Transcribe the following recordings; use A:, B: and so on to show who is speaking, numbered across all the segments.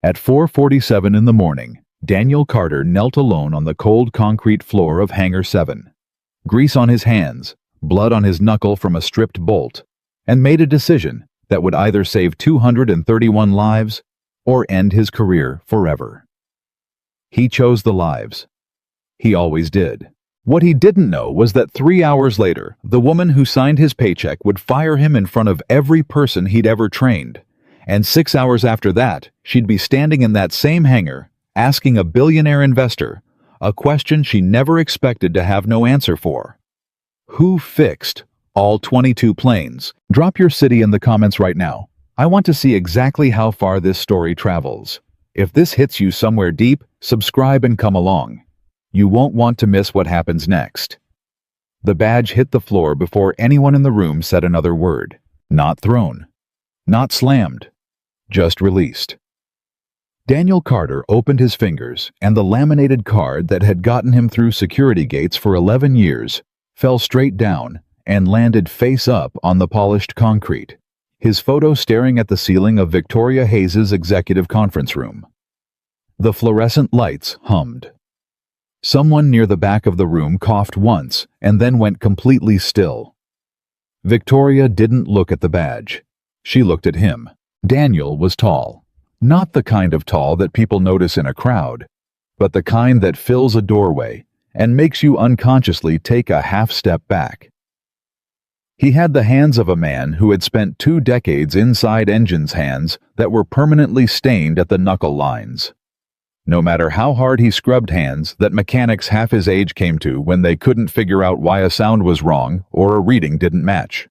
A: At 4:47 in the morning, Daniel Carter knelt alone on the cold concrete floor of Hangar 7. Grease on his hands, blood on his knuckle from a stripped bolt, and made a decision that would either save 231 lives or end his career forever. He chose the lives. He always did. What he didn't know was that 3 hours later, the woman who signed his paycheck would fire him in front of every person he'd ever trained. And 6 hours after that, she'd be standing in that same hangar, asking a billionaire investor a question she never expected to have no answer for. Who fixed all 22 planes? Drop your city in the comments right now. I want to see exactly how far this story travels. If this hits you somewhere deep, subscribe and come along. You won't want to miss what happens next. The badge hit the floor before anyone in the room said another word. Not thrown. Not slammed. Just released. Daniel Carter opened his fingers, and the laminated card that had gotten him through security gates for 11 years fell straight down and landed face up on the polished concrete, his photo staring at the ceiling of Victoria Hayes' executive conference room. The fluorescent lights hummed. Someone near the back of the room coughed once and then went completely still. Victoria didn't look at the badge. She looked at him. Daniel was tall. Not the kind of tall that people notice in a crowd, but the kind that fills a doorway and makes you unconsciously take a half step back. He had the hands of a man who had spent 2 decades inside engines' hands that were permanently stained at the knuckle lines. No matter how hard he scrubbed hands that mechanics half his age came to when they couldn't figure out why a sound was wrong or a reading didn't match.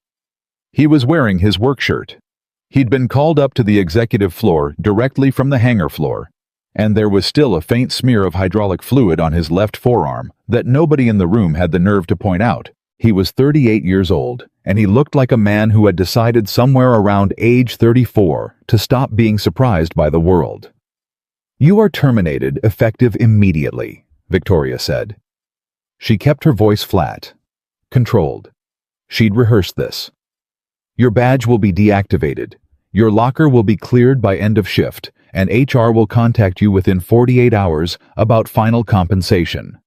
A: He was wearing his work shirt. He'd been called up to the executive floor directly from the hangar floor, and there was still a faint smear of hydraulic fluid on his left forearm that nobody in the room had the nerve to point out. He was 38 years old, and he looked like a man who had decided somewhere around age 34 to stop being surprised by the world. "You are terminated effective immediately," Victoria said. She kept her voice flat, controlled. She'd rehearsed this. "Your badge will be deactivated. Your locker will be cleared by end of shift, and HR will contact you within 48 hours about final compensation."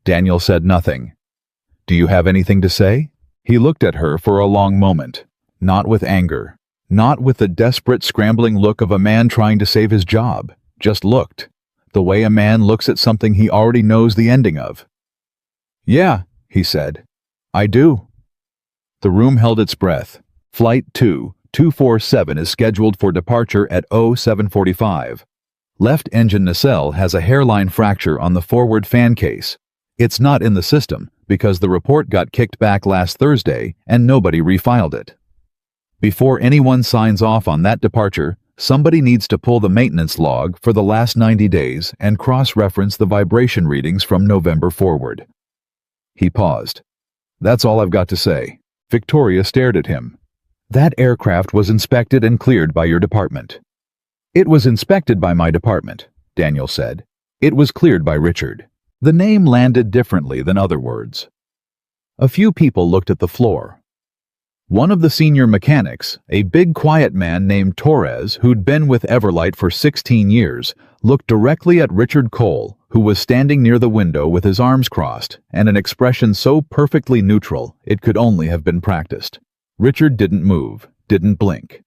A: Daniel said nothing. "Do you have anything to say?" He looked at her for a long moment, not with anger, not with the desperate, scrambling look of a man trying to save his job. Just looked, the way a man looks at something he already knows the ending of. "Yeah," he said. "I do." The room held its breath. Flight 2247 is scheduled for departure at 0745. Left engine nacelle has a hairline fracture on the forward fan case. It's not in the system because the report got kicked back last Thursday and nobody refiled it. Before anyone signs off on that departure, somebody needs to pull the maintenance log for the last 90 days and cross-reference the vibration readings from November forward. He paused. "That's all I've got to say." Victoria stared at him. "That aircraft was inspected and cleared by your department." "It was inspected by my department," Daniel said. "It was cleared by Richard." The name landed differently than other words. A few people looked at the floor. One of the senior mechanics, a big quiet man named Torres who'd been with Everlight for 16 years, looked directly at Richard Cole, who was standing near the window with his arms crossed and an expression so perfectly neutral it could only have been practiced. Richard didn't move, didn't blink.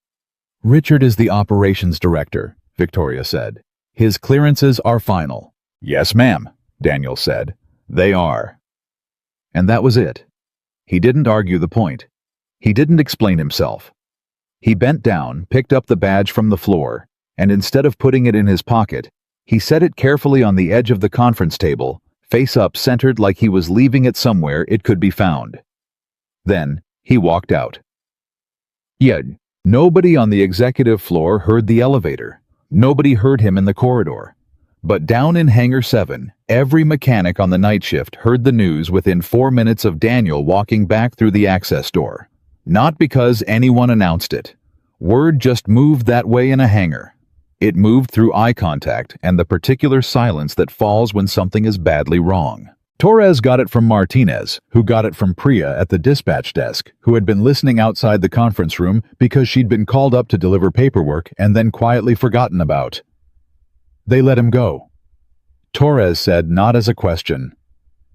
A: "Richard is the operations director," Victoria said. "His clearances are final." "Yes, ma'am," Daniel said. "They are." And that was it. He didn't argue the point. He didn't explain himself. He bent down, picked up the badge from the floor, and instead of putting it in his pocket, he set it carefully on the edge of the conference table, face up, centered like he was leaving it somewhere it could be found. Then he walked out. Yet, nobody on the executive floor heard the elevator. Nobody heard him in the corridor. But down in Hangar 7, every mechanic on the night shift heard the news within 4 minutes of Daniel walking back through the access door. Not because anyone announced it. Word just moved that way in a hangar. It moved through eye contact and the particular silence that falls when something is badly wrong. Torres got it from Martinez, who got it from Priya at the dispatch desk, who had been listening outside the conference room because she'd been called up to deliver paperwork and then quietly forgotten about. They let him go. Torres said, not as a question.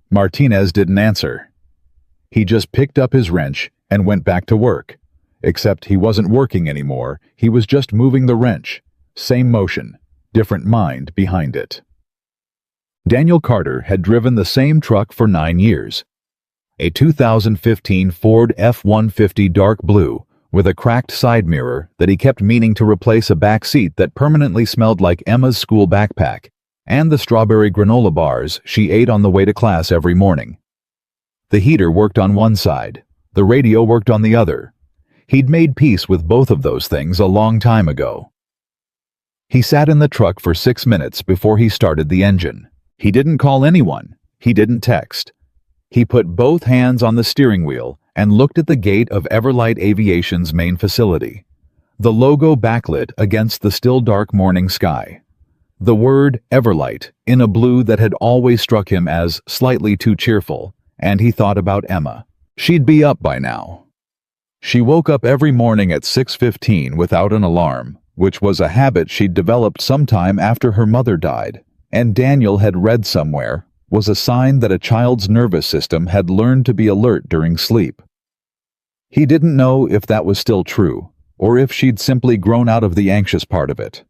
A: Martinez didn't answer. He just picked up his wrench and went back to work. Except he wasn't working anymore, he was just moving the wrench. Same motion, different mind behind it. Daniel Carter had driven the same truck for 9 years. A 2015 Ford F-150 dark blue with a cracked side mirror that he kept meaning to replace a back seat that permanently smelled like Emma's school backpack, and the strawberry granola bars she ate on the way to class every morning. The heater worked on one side, the radio worked on the other. He'd made peace with both of those things a long time ago. He sat in the truck for 6 minutes before he started the engine. He didn't call anyone. He didn't text. He put both hands on the steering wheel and looked at the gate of Everlight Aviation's main facility. The logo backlit against the still dark morning sky. The word Everlight in a blue that had always struck him as slightly too cheerful, and he thought about Emma. She'd be up by now. She woke up every morning at 6:15 without an alarm, which was a habit she'd developed sometime after her mother died, and Daniel had read somewhere was a sign that a child's nervous system had learned to be alert during sleep. He didn't know if that was still true, or if she'd simply grown out of the anxious part of it.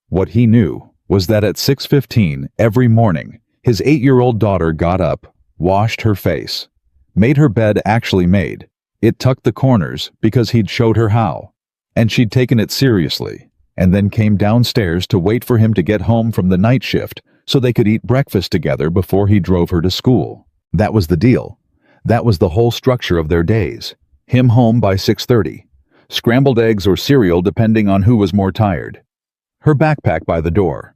A: What he knew was that at 6:15 every morning, his 8-year-old daughter got up, washed her face, made her bed actually made. It tucked the corners because he'd showed her how, and she'd taken it seriously, and then came downstairs to wait for him to get home from the night shift so they could eat breakfast together before he drove her to school. That was the deal. That was the whole structure of their days. Him home by 6:30. Scrambled eggs or cereal depending on who was more tired. Her backpack by the door.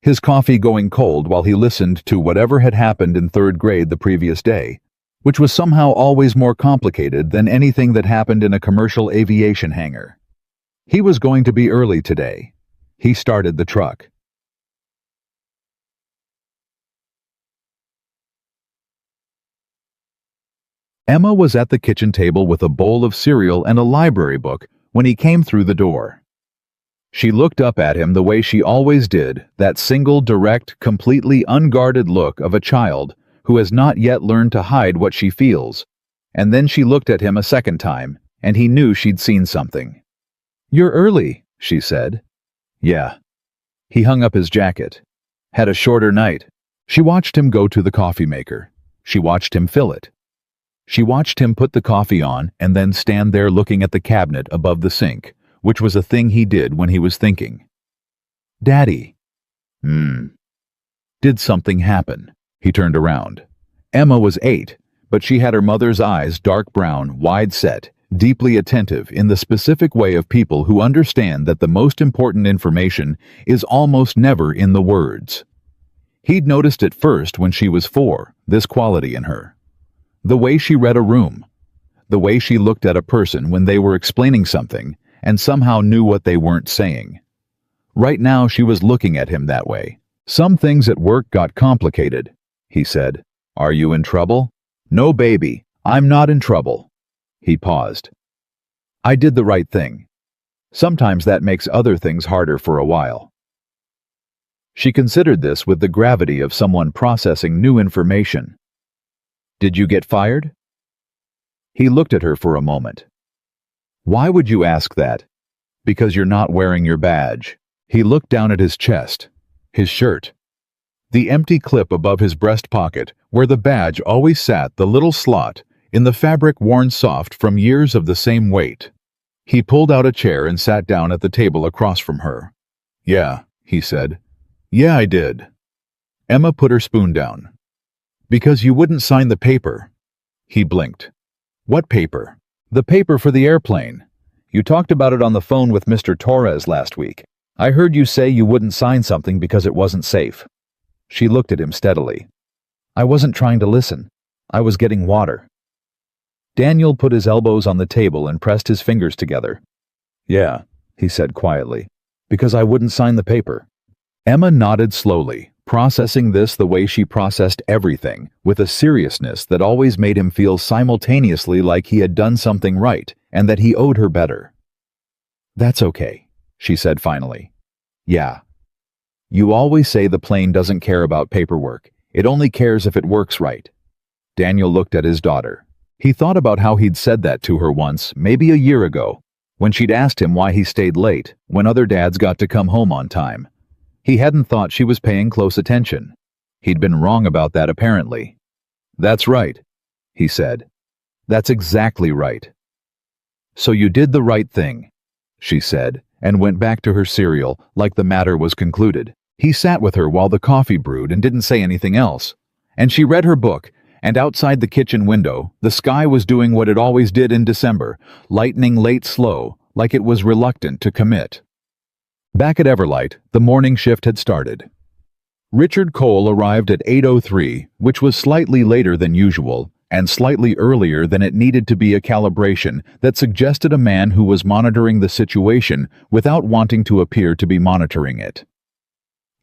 A: His coffee going cold while he listened to whatever had happened in 3rd grade the previous day, which was somehow always more complicated than anything that happened in a commercial aviation hangar. He was going to be early today. He started the truck. Emma was at the kitchen table with a bowl of cereal and a library book when he came through the door. She looked up at him the way she always did, that single, direct, completely unguarded look of a child who has not yet learned to hide what she feels. And then she looked at him a second time, and he knew she'd seen something. "You're early," she said. "Yeah." He hung up his jacket. Had a shorter night. She watched him go to the coffee maker. She watched him fill it. She watched him put the coffee on and then stand there looking at the cabinet above the sink, which was a thing he did when he was thinking. "Daddy." Did something happen? He turned around. Emma was 8, but she had her mother's eyes dark brown, wide-set, deeply attentive in the specific way of people who understand that the most important information is almost never in the words. He'd noticed it first when she was 4, this quality in her. The way she read a room. The way she looked at a person when they were explaining something and somehow knew what they weren't saying. Right now she was looking at him that way. "Some things at work got complicated," he said. "Are you in trouble?" "No, baby, I'm not in trouble." He paused. "I did the right thing. Sometimes that makes other things harder for a while." She considered this with the gravity of someone processing new information. "Did you get fired?" He looked at her for a moment. "Why would you ask that?" "Because you're not wearing your badge." He looked down at his chest, his shirt. The empty clip above his breast pocket, where the badge always sat, the little slot, in the fabric worn soft from years of the same weight. He pulled out a chair and sat down at the table across from her. "Yeah," he said. "Yeah, I did." Emma put her spoon down. "Because you wouldn't sign the paper." He blinked. "What paper?" "The paper for the airplane. You talked about it on the phone with Mr. Torres last week. I heard you say you wouldn't sign something because it wasn't safe." She looked at him steadily. "I wasn't trying to listen. I was getting water." Daniel put his elbows on the table and pressed his fingers together. "Yeah," he said quietly, "because I wouldn't sign the paper." Emma nodded slowly, processing this the way she processed everything, with a seriousness that always made him feel simultaneously like he had done something right and that he owed her better. "That's okay," she said finally. "Yeah." You always say the plane doesn't care about paperwork. It only cares if it works right. Daniel looked at his daughter. He thought about how he'd said that to her once, maybe a year ago, when she'd asked him why he stayed late when other dads got to come home on time. He hadn't thought she was paying close attention. He'd been wrong about that apparently. "That's right," he said. "That's exactly right." "So you did the right thing," she said, and went back to her cereal like the matter was concluded. He sat with her while the coffee brewed and didn't say anything else. And she read her book, and outside the kitchen window, the sky was doing what it always did in December, lightening late slow, like it was reluctant to commit. Back at Everlight, the morning shift had started. Richard Cole arrived at 8:03, which was slightly later than usual, and slightly earlier than it needed to be, a calibration that suggested a man who was monitoring the situation without wanting to appear to be monitoring it.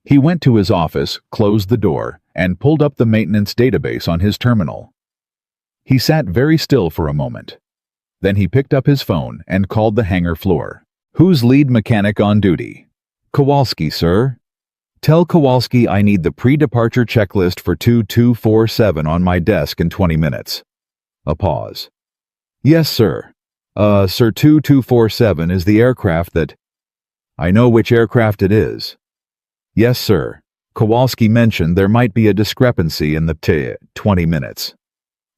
A: He went to his office, closed the door, and pulled up the maintenance database on his terminal. He sat very still for a moment. Then he picked up his phone and called the hangar floor. "Who's lead mechanic on duty?" "Kowalski, sir." "Tell Kowalski I need the pre-departure checklist for 2247 on my desk in 20 minutes. A pause. "Yes, sir. Sir, 2247 is the aircraft that—" "I know which aircraft it is." "Yes, sir. Kowalski mentioned there might be a discrepancy in the 20 minutes,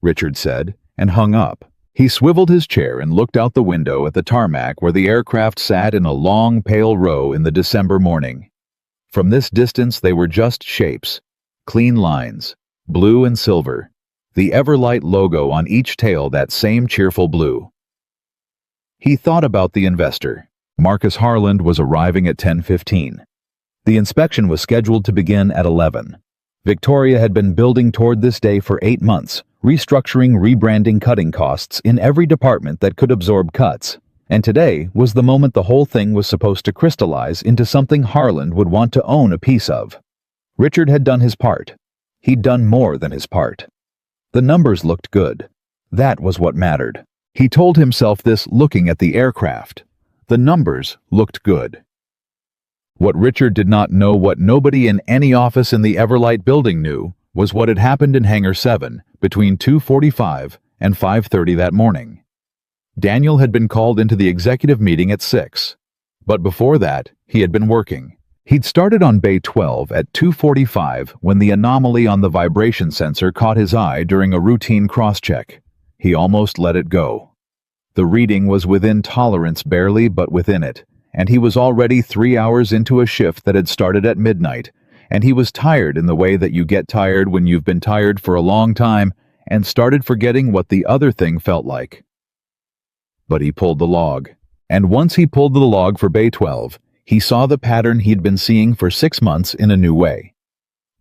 A: Richard said, and hung up. He swiveled his chair and looked out the window at the tarmac where the aircraft sat in a long, pale row in the December morning. From this distance they were just shapes, clean lines, blue and silver, the Everlight logo on each tail that same cheerful blue. He thought about the investor. Marcus Harland was arriving at 10:15. The inspection was scheduled to begin at 11. Victoria had been building toward this day for 8 months, restructuring, rebranding, cutting costs in every department that could absorb cuts. And today was the moment the whole thing was supposed to crystallize into something Harland would want to own a piece of. Richard had done his part. He'd done more than his part. The numbers looked good. That was what mattered. He told himself this looking at the aircraft. The numbers looked good. What Richard did not know, what nobody in any office in the Everlight building knew, was what had happened in Hangar 7 between 2:45 and 5:30 that morning. Daniel had been called into the executive meeting at 6. But before that, he had been working. He'd started on Bay 12 at 2:45 when the anomaly on the vibration sensor caught his eye during a routine cross-check. He almost let it go. The reading was within tolerance, barely, but within it, and he was already 3 hours into a shift that had started at midnight, and he was tired in the way that you get tired when you've been tired for a long time and started forgetting what the other thing felt like. But he pulled the log, and once he pulled the log for Bay 12, he saw the pattern he'd been seeing for 6 months in a new way.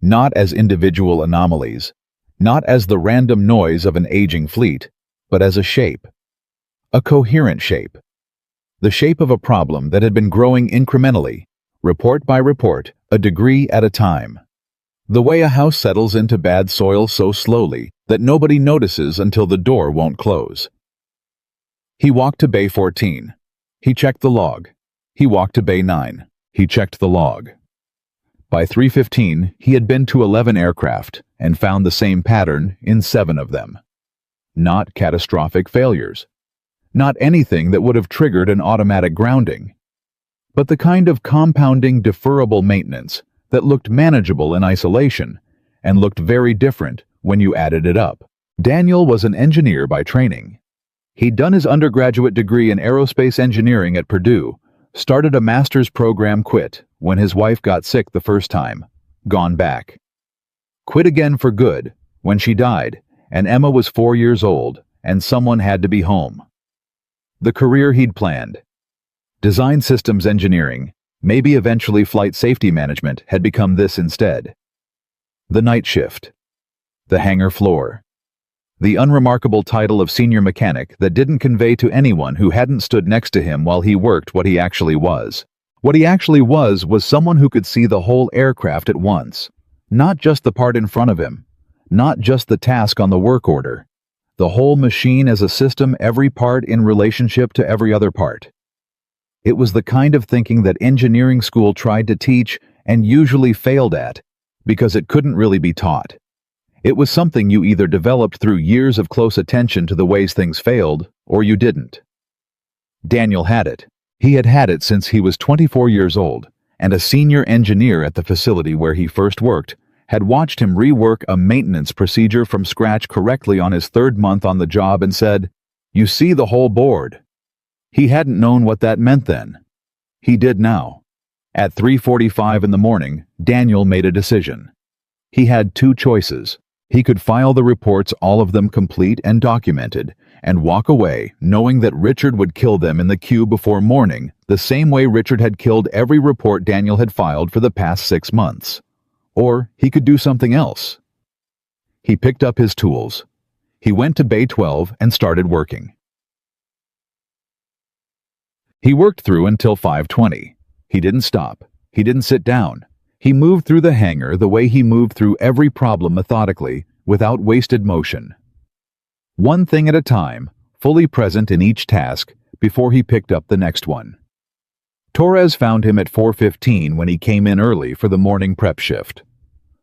A: Not as individual anomalies, not as the random noise of an aging fleet, but as a shape. A coherent shape. The shape of a problem that had been growing incrementally, report by report, a degree at a time. The way a house settles into bad soil so slowly that nobody notices until the door won't close. He walked to Bay 14. He checked the log. He walked to Bay 9. He checked the log. By 3:15, he had been to 11 aircraft and found the same pattern in 7 of them. Not catastrophic failures. Not anything that would have triggered an automatic grounding. But the kind of compounding, deferrable maintenance that looked manageable in isolation and looked very different when you added it up. Daniel was an engineer by training. He'd done his undergraduate degree in aerospace engineering at Purdue, started a master's program, quit when his wife got sick the first time, gone back. Quit again for good when she died, and Emma was 4 years old, and someone had to be home. The career he'd planned. Design systems engineering, maybe eventually flight safety management, had become this instead. The night shift. The hangar floor. The unremarkable title of senior mechanic that didn't convey to anyone who hadn't stood next to him while he worked what he actually was. What he actually was someone who could see the whole aircraft at once. Not just the part in front of him. Not just the task on the work order. The whole machine as a system, every part in relationship to every other part. It was the kind of thinking that engineering school tried to teach and usually failed at, because it couldn't really be taught. It was something you either developed through years of close attention to the ways things failed, or you didn't. Daniel had it. He had had it since he was 24 years old, and a senior engineer at the facility where he first worked had watched him rework a maintenance procedure from scratch correctly on his third month on the job and said, "You see the whole board." He hadn't known what that meant then. He did now. At 3:45 in the morning, Daniel made a decision. He had two choices. He could file the reports, all of them complete and documented, and walk away knowing that Richard would kill them in the queue before morning, the same way Richard had killed every report Daniel had filed for the past 6 months. Or he could do something else. He picked up his tools. He went to Bay 12 and started working. He worked through until 5:20. He didn't stop. He didn't sit down. He moved through the hangar the way he moved through every problem methodically, without wasted motion. One thing at a time, fully present in each task, before he picked up the next one. Torres found him at 4:15 when he came in early for the morning prep shift.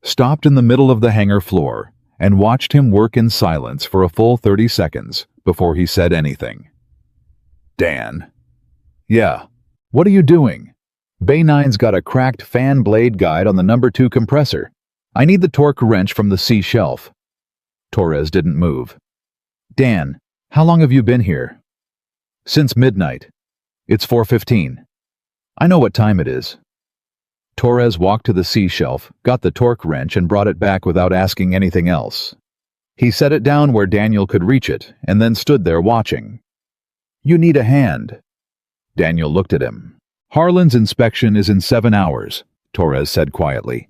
A: Stopped in the middle of the hangar floor and watched him work in silence for a full 30 seconds before he said anything. "Dan." "Yeah. What are you doing?" "Bay 9's got a cracked fan blade guide on the number 2 compressor. I need the torque wrench from the C shelf." Torres didn't move. "Dan, how long have you been here?" "Since midnight. It's 4:15. I know what time it is." Torres walked to the C shelf, got the torque wrench and brought it back without asking anything else. He set it down where Daniel could reach it and then stood there watching. "You need a hand." Daniel looked at him. "Harlan's inspection is in 7 hours, Torres said quietly.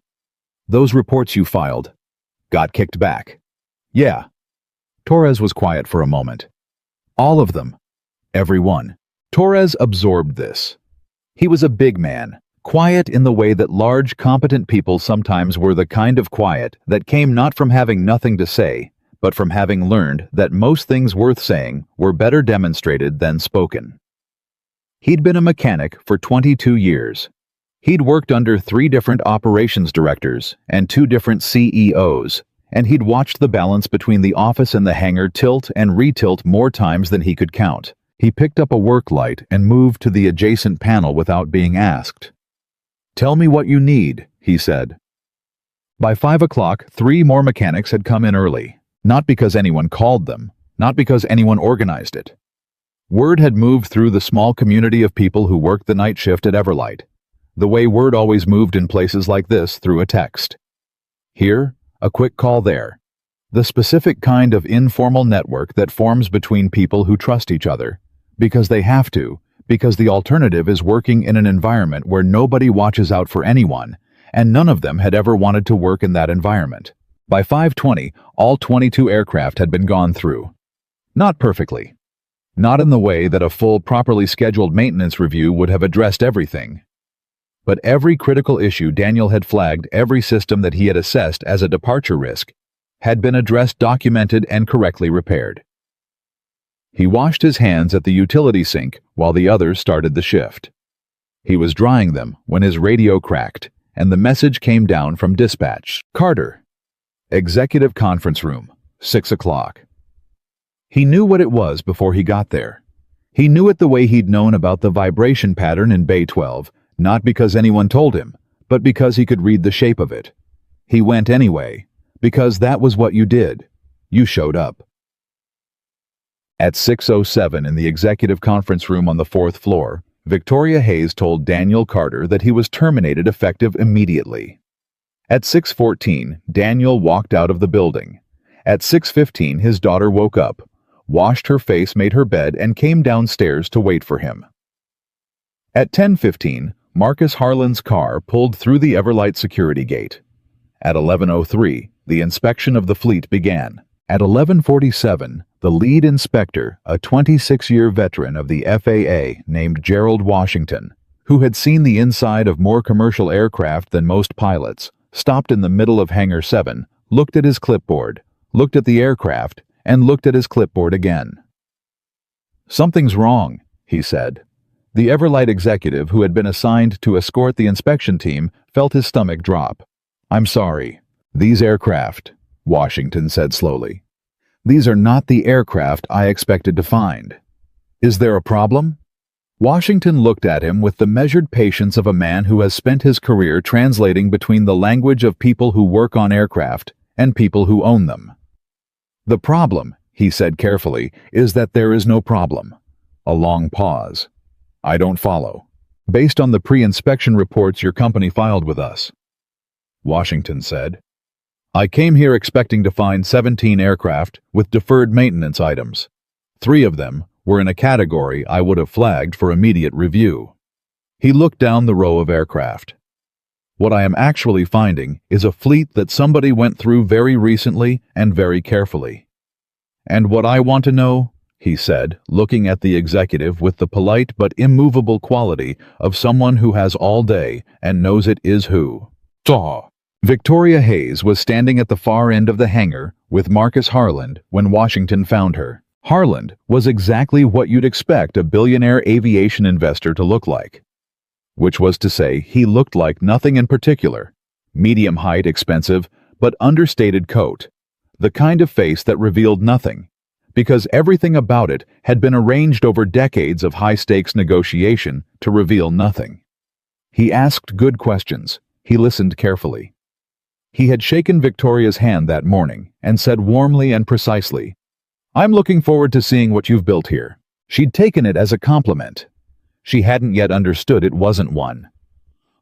A: "Those reports you filed got kicked back." "Yeah." Torres was quiet for a moment. "All of them. Every one." Torres absorbed this. He was a big man, quiet in the way that large, competent people sometimes were, the kind of quiet that came not from having nothing to say, but from having learned that most things worth saying were better demonstrated than spoken. He'd been a mechanic for 22 years. He'd worked under 3 different operations directors and 2 different CEOs, and he'd watched the balance between the office and the hangar tilt and retilt more times than he could count. He picked up a work light and moved to the adjacent panel without being asked. "Tell me what you need," he said. By 5 o'clock, 3 more mechanics had come in early, not because anyone called them, not because anyone organized it. Word had moved through the small community of people who worked the night shift at Everlight, the way word always moved in places like this through a text. Here, a quick call there. The specific kind of informal network that forms between people who trust each other, because they have to, because the alternative is working in an environment where nobody watches out for anyone, and none of them had ever wanted to work in that environment. By 5:20, all 22 aircraft had been gone through. Not perfectly. Not in the way that a full, properly scheduled maintenance review would have addressed everything. But every critical issue Daniel had flagged, every system that he had assessed as a departure risk, had been addressed, documented, and correctly repaired. He washed his hands at the utility sink while the others started the shift. He was drying them when his radio cracked, and the message came down from dispatch. "Carter. Executive conference room, 6 o'clock. He knew what it was before he got there. He knew it the way he'd known about the vibration pattern in Bay 12, not because anyone told him, but because he could read the shape of it. He went anyway, because that was what you did. You showed up. At 6:07 in the executive conference room on the 4th floor, Victoria Hayes told Daniel Carter that he was terminated effective immediately. At 6:14, Daniel walked out of the building. At 6:15, his daughter woke up, washed her face, made her bed, and came downstairs to wait for him. At 10:15, Marcus Harlan's car pulled through the Everlight security gate. At 11:03, the inspection of the fleet began. At 11:47, the lead inspector, a 26-year veteran of the FAA named Gerald Washington, who had seen the inside of more commercial aircraft than most pilots, stopped in the middle of Hangar 7, looked at his clipboard, looked at the aircraft, and looked at his clipboard again. "Something's wrong," he said. The Everlight executive who had been assigned to escort the inspection team felt his stomach drop. "I'm sorry. These aircraft," Washington said slowly. "These are not the aircraft I expected to find. Is there a problem?" Washington looked at him with the measured patience of a man who has spent his career translating between the language of people who work on aircraft and people who own them. "The problem," he said carefully, "is that there is no problem." A long pause. "I don't follow. Based on the pre-inspection reports your company filed with us," Washington said, "I came here expecting to find 17 aircraft with deferred maintenance items. 3 of them were in a category I would have flagged for immediate review." He looked down the row of aircraft. "What I am actually finding is a fleet that somebody went through very recently and very carefully. And what I want to know," he said, looking at the executive with the polite but immovable quality of someone who has all day and knows it is who. "Taw." Victoria Hayes was standing at the far end of the hangar with Marcus Harland when Washington found her. Harland was exactly what you'd expect a billionaire aviation investor to look like. Which was to say, he looked like nothing in particular. Medium height, expensive, but understated coat. The kind of face that revealed nothing, because everything about it had been arranged over decades of high-stakes negotiation to reveal nothing. He asked good questions. He listened carefully. He had shaken Victoria's hand that morning and said warmly and precisely, "I'm looking forward to seeing what you've built here." She'd taken it as a compliment. She hadn't yet understood it wasn't one.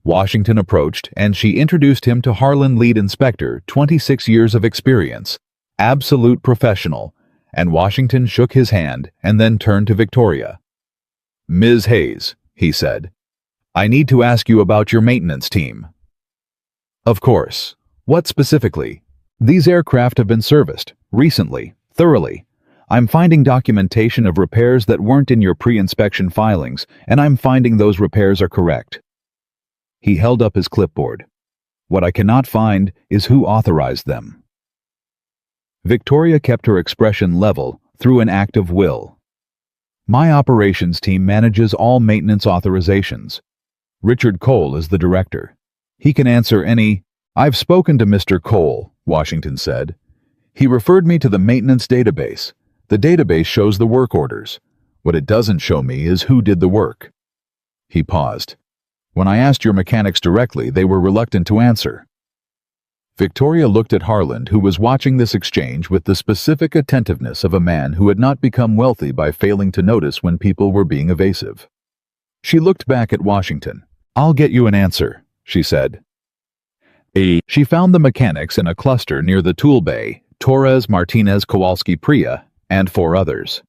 A: Washington approached and she introduced him to Harlan Lead Inspector, 26 years of experience, absolute professional, and Washington shook his hand and then turned to Victoria. "Ms. Hayes," he said, "I need to ask you about your maintenance team." "Of course. What specifically?" "These aircraft have been serviced, recently, thoroughly. I'm finding documentation of repairs that weren't in your pre-inspection filings, and I'm finding those repairs are correct." He held up his clipboard. "What I cannot find is who authorized them." Victoria kept her expression level through an act of will. "My operations team manages all maintenance authorizations. Richard Cole is the director. He can answer any—" "I've spoken to Mr. Cole," Washington said. "He referred me to the maintenance database. The database shows the work orders. What it doesn't show me is who did the work." He paused. "When I asked your mechanics directly, they were reluctant to answer." Victoria looked at Harland, who was watching this exchange with the specific attentiveness of a man who had not become wealthy by failing to notice when people were being evasive. She looked back at Washington. "I'll get you an answer," she said. She found the mechanics in a cluster near the tool bay, Torres, Martinez, Kowalski, Priya, and 4 others.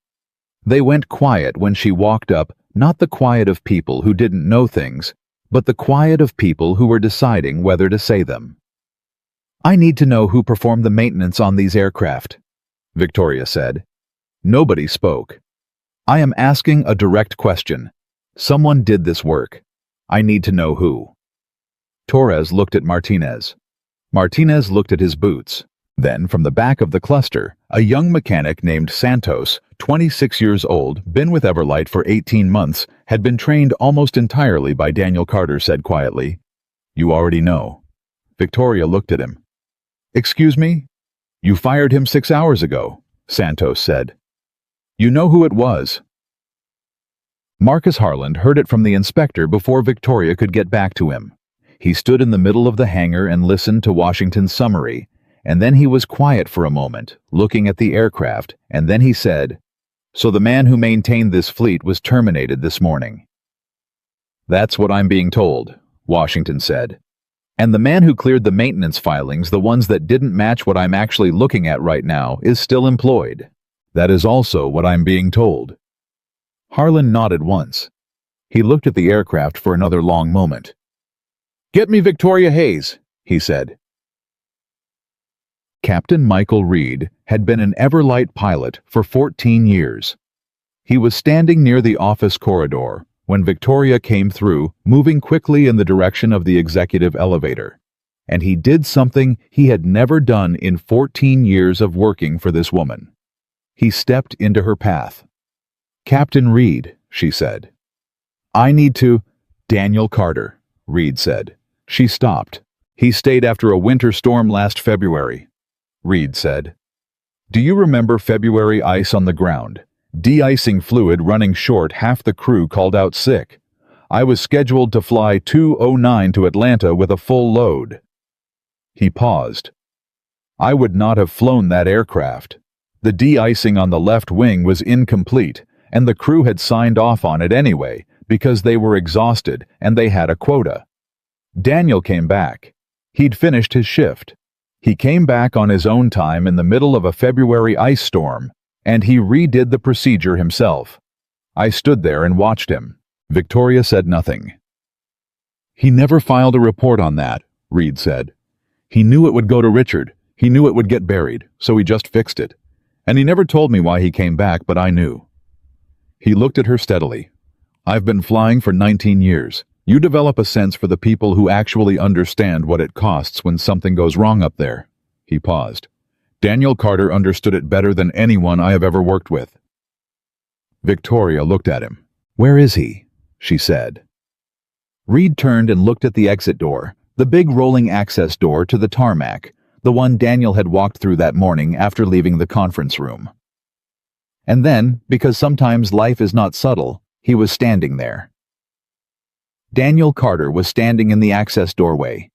A: They went quiet when she walked up, not the quiet of people who didn't know things, but the quiet of people who were deciding whether to say them. "I need to know who performed the maintenance on these aircraft," Victoria said. Nobody spoke. "I am asking a direct question. Someone did this work. I need to know who." Torres looked at Martinez. Martinez looked at his boots. Then, from the back of the cluster, a young mechanic named Santos, 26 years old, been with Everlight for 18 months, had been trained almost entirely by Daniel Carter, said quietly, "You already know." Victoria looked at him. "Excuse me? You fired him 6 hours ago," Santos said. "You know who it was." Marcus Harland heard it from the inspector before Victoria could get back to him. He stood in the middle of the hangar and listened to Washington's summary, and then he was quiet for a moment, looking at the aircraft, and then he said, "So the man who maintained this fleet was terminated this morning." "That's what I'm being told," Washington said. "And the man who cleared the maintenance filings, the ones that didn't match what I'm actually looking at right now, is still employed. That is also what I'm being told." Harlan nodded once. He looked at the aircraft for another long moment. "Get me Victoria Hayes," he said. Captain Michael Reed had been an Everlight pilot for 14 years. He was standing near the office corridor when Victoria came through, moving quickly in the direction of the executive elevator. And he did something he had never done in 14 years of working for this woman. He stepped into her path. "Captain Reed," she said. I need to— Daniel Carter, Reed said. She stopped. He stayed after a winter storm last February, Reed said. Do you remember February ice on the ground? De-icing fluid running short, half the crew called out sick. I was scheduled to fly 2:09 to Atlanta with a full load. He paused. I would not have flown that aircraft. The de-icing on the left wing was incomplete, and the crew had signed off on it anyway because they were exhausted and they had a quota. Daniel came back. He'd finished his shift. He came back on his own time in the middle of a February ice storm, and he redid the procedure himself. I stood there and watched him. Victoria said nothing. He never filed a report on that, Reed said. He knew it would go to Richard. He knew it would get buried, so he just fixed it. And he never told me why he came back, but I knew. He looked at her steadily. I've been flying for 19 years. You develop a sense for the people who actually understand what it costs when something goes wrong up there. He paused. Daniel Carter understood it better than anyone I have ever worked with. Victoria looked at him. Where is he? She said. Reed turned and looked at the exit door, the big rolling access door to the tarmac, the one Daniel had walked through that morning after leaving the conference room. And then, because sometimes life is not subtle, he was standing there. Daniel Carter was standing in the access doorway.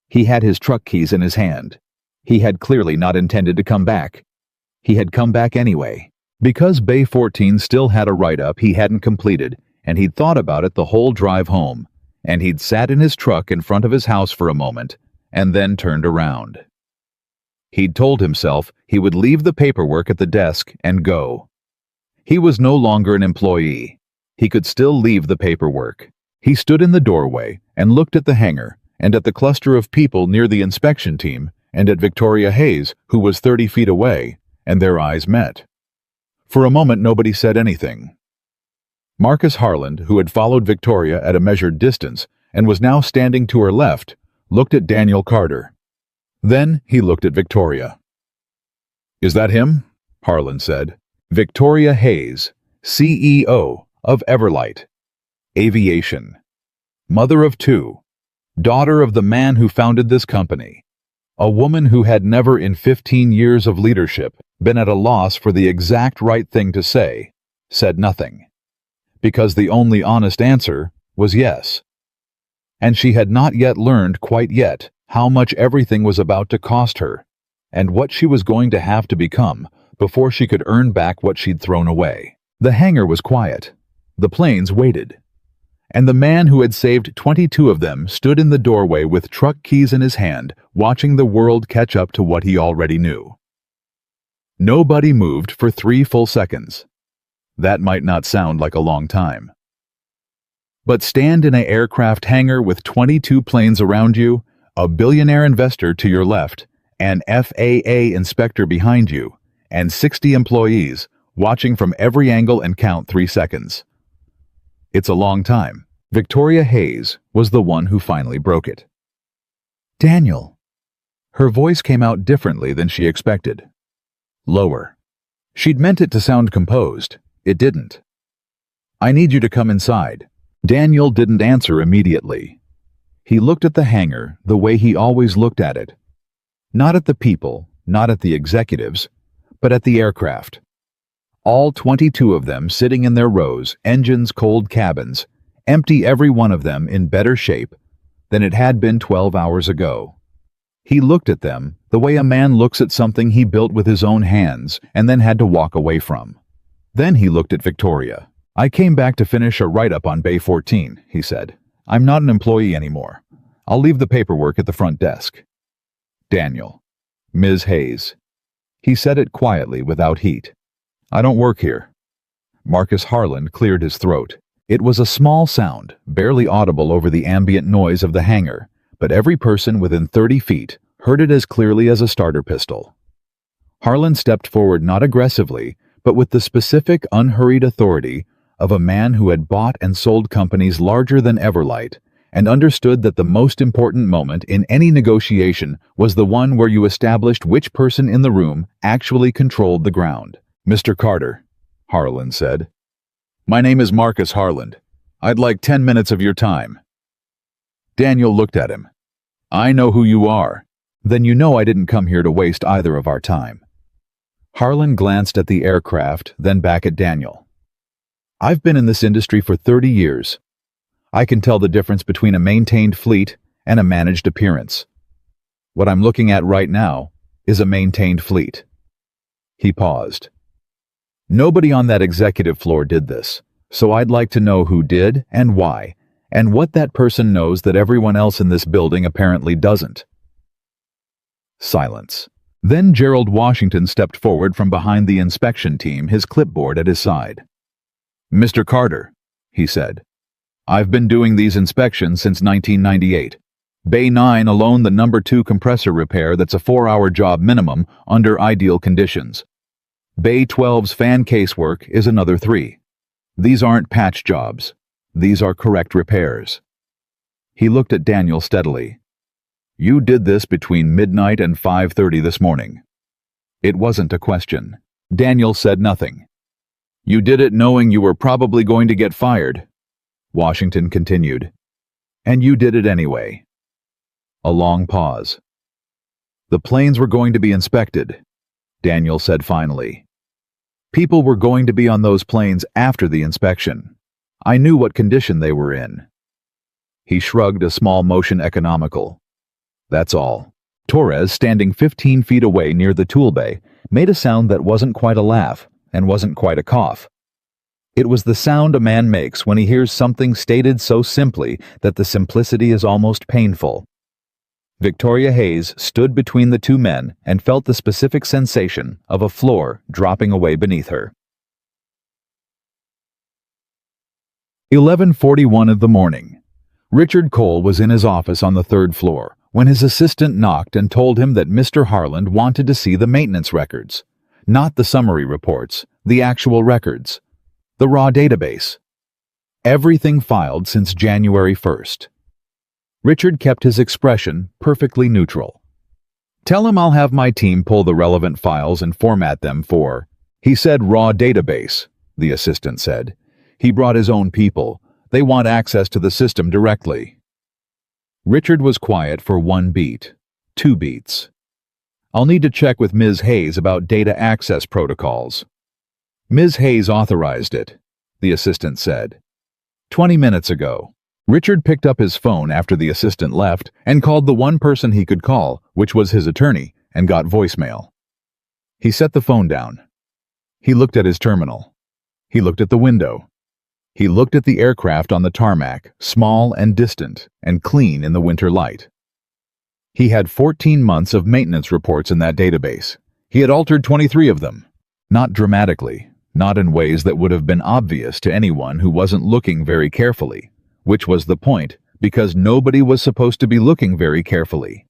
A: He had his truck keys in his hand. He had clearly not intended to come back. He had come back anyway. Because Bay 14 still had a write-up he hadn't completed, and he'd thought about it the whole drive home, and he'd sat in his truck in front of his house for a moment, and then turned around. He'd told himself he would leave the paperwork at the desk and go. He was no longer an employee. He could still leave the paperwork. He stood in the doorway and looked at the hangar and at the cluster of people near the inspection team and at Victoria Hayes, who was 30 feet away, and their eyes met. For a moment nobody said anything. Marcus Harland, who had followed Victoria at a measured distance and was now standing to her left, looked at Daniel Carter. Then he looked at Victoria. Is that him? Harland said. Victoria Hayes, CEO of Everlight Aviation. Mother of 2. Daughter of the man who founded this company. A woman who had never in 15 years of leadership been at a loss for the exact right thing to say, said nothing. Because the only honest answer was yes. And she had not yet learned quite yet how much everything was about to cost her, and what she was going to have to become before she could earn back what she'd thrown away. The hangar was quiet. The planes waited. And the man who had saved 22 of them stood in the doorway with truck keys in his hand, watching the world catch up to what he already knew. Nobody moved for 3 full seconds. That might not sound like a long time. But stand in an aircraft hangar with 22 planes around you, a billionaire investor to your left, an FAA inspector behind you, and 60 employees watching from every angle and count 3 seconds. It's a long time. Victoria Hayes was the one who finally broke it. Daniel. Her voice came out differently than she expected. Lower. She'd meant it to sound composed. It didn't. I need you to come inside. Daniel didn't answer immediately. He looked at the hangar the way he always looked at it. Not at the people, not at the executives, but at the aircraft. All 22 of them sitting in their rows, engines, cold cabins, empty, every one of them in better shape than it had been 12 hours ago. He looked at them the way a man looks at something he built with his own hands and then had to walk away from. Then he looked at Victoria. I came back to finish a write-up on Bay 14, he said. I'm not an employee anymore. I'll leave the paperwork at the front desk. Daniel. Ms. Hayes. He said it quietly without heat. I don't work here. Marcus Harland cleared his throat. It was a small sound, barely audible over the ambient noise of the hangar, but every person within 30 feet heard it as clearly as a starter pistol. Harland stepped forward not aggressively, but with the specific, unhurried authority of a man who had bought and sold companies larger than Everlight and understood that the most important moment in any negotiation was the one where you established which person in the room actually controlled the ground. Mr. Carter, Harland said. My name is Marcus Harland. I'd like 10 minutes of your time. Daniel looked at him. I know who you are. Then you know I didn't come here to waste either of our time. Harlan glanced at the aircraft, then back at Daniel. I've been in this industry for 30 years. I can tell the difference between a maintained fleet and a managed appearance. What I'm looking at right now is a maintained fleet. He paused. Nobody on that executive floor did this, so I'd like to know who did and why, and what that person knows that everyone else in this building apparently doesn't. Silence. Then Gerald Washington stepped forward from behind the inspection team, his clipboard at his side. Mr. Carter, he said, I've been doing these inspections since 1998. Bay 9 alone, the number 2 compressor repair that's a 4-hour job minimum under ideal conditions. Bay 12's fan casework is another 3. These aren't patch jobs. These are correct repairs. He looked at Daniel steadily. You did this between midnight and 5:30 this morning. It wasn't a question. Daniel said nothing. You did it knowing you were probably going to get fired. Washington continued. And you did it anyway. A long pause. The planes were going to be inspected, Daniel said finally. People were going to be on those planes after the inspection. I knew what condition they were in. He shrugged a small motion economical. That's all. Torres, standing 15 feet away near the tool bay, made a sound that wasn't quite a laugh and wasn't quite a cough. It was the sound a man makes when he hears something stated so simply that the simplicity is almost painful. Victoria Hayes stood between the two men and felt the specific sensation of a floor dropping away beneath her. 11:41 of the morning. Richard Cole was in his office on the 3rd floor when his assistant knocked and told him that Mr. Harland wanted to see the maintenance records. Not the summary reports, the actual records. The raw database. Everything filed since January 1st. Richard kept his expression perfectly neutral. Tell him I'll have my team pull the relevant files and format them for, he said, raw database, the assistant said. He brought his own people. They want access to the system directly. Richard was quiet for 1 beat, 2 beats. I'll need to check with Ms. Hayes about data access protocols. Ms. Hayes authorized it, the assistant said. 20 minutes ago. Richard picked up his phone after the assistant left and called the one person he could call, which was his attorney, and got voicemail. He set the phone down. He looked at his terminal. He looked at the window. He looked at the aircraft on the tarmac, small and distant, and clean in the winter light. He had 14 months of maintenance reports in that database. He had altered 23 of them. Not dramatically, not in ways that would have been obvious to anyone who wasn't looking very carefully, which was the point, because nobody was supposed to be looking very carefully.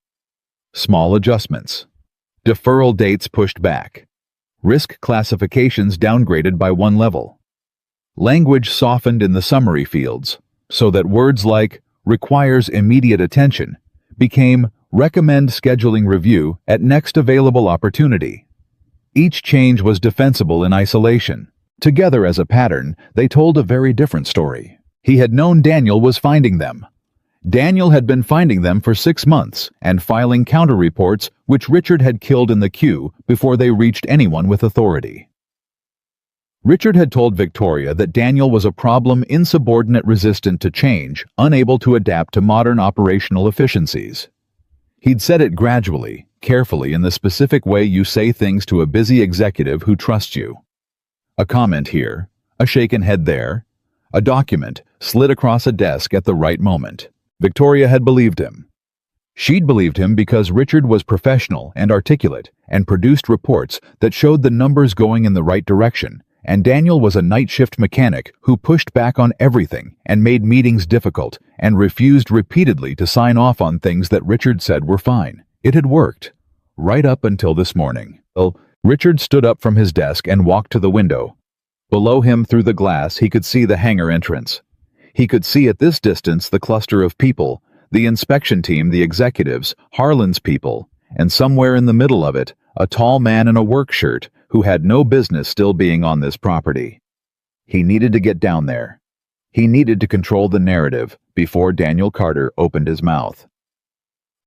A: Small adjustments. Deferral dates pushed back. Risk classifications downgraded by 1 level. Language softened in the summary fields, so that words like requires immediate attention became recommend scheduling review at next available opportunity. Each change was defensible in isolation. Together as a pattern, they told a very different story. He had known Daniel was finding them. Daniel had been finding them for 6 months and filing counter-reports which Richard had killed in the queue before they reached anyone with authority. Richard had told Victoria that Daniel was a problem insubordinate, resistant to change, unable to adapt to modern operational efficiencies. He'd said it gradually, carefully, in the specific way you say things to a busy executive who trusts you. A comment here, a shaken head there, a document slid across a desk at the right moment. Victoria had believed him. She'd believed him because Richard was professional and articulate and produced reports that showed the numbers going in the right direction, and Daniel was a night shift mechanic who pushed back on everything and made meetings difficult and refused repeatedly to sign off on things that Richard said were fine. It had worked. Right up until this morning. Richard stood up from his desk and walked to the window. Below him through the glass he could see the hangar entrance. He could see at this distance the cluster of people, the inspection team, the executives, Harlan's people, and somewhere in the middle of it, a tall man in a work shirt who had no business still being on this property. He needed to get down there. He needed to control the narrative before Daniel Carter opened his mouth.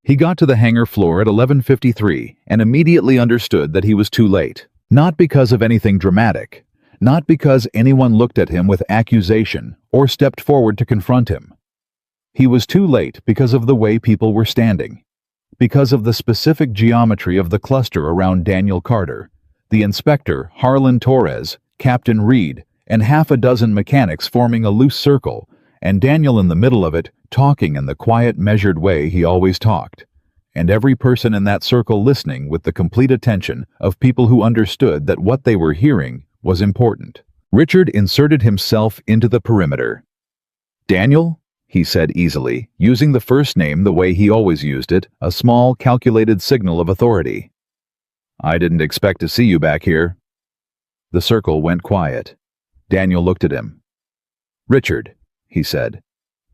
A: He got to the hangar floor at 11:53 and immediately understood that he was too late. Not because of anything dramatic, not because anyone looked at him with accusation or stepped forward to confront him. He was too late because of the way people were standing, because of the specific geometry of the cluster around Daniel Carter, the inspector, Harlan Torres, Captain Reed, and half a dozen mechanics forming a loose circle, and Daniel in the middle of it, talking in the quiet, measured way he always talked, and every person in that circle listening with the complete attention of people who understood that what they were hearing was important. Richard inserted himself into the perimeter. "Daniel?" he said easily, using the first name the way he always used it, a small, calculated signal of authority. "I didn't expect to see you back here." The circle went quiet. Daniel looked at him. "Richard," he said.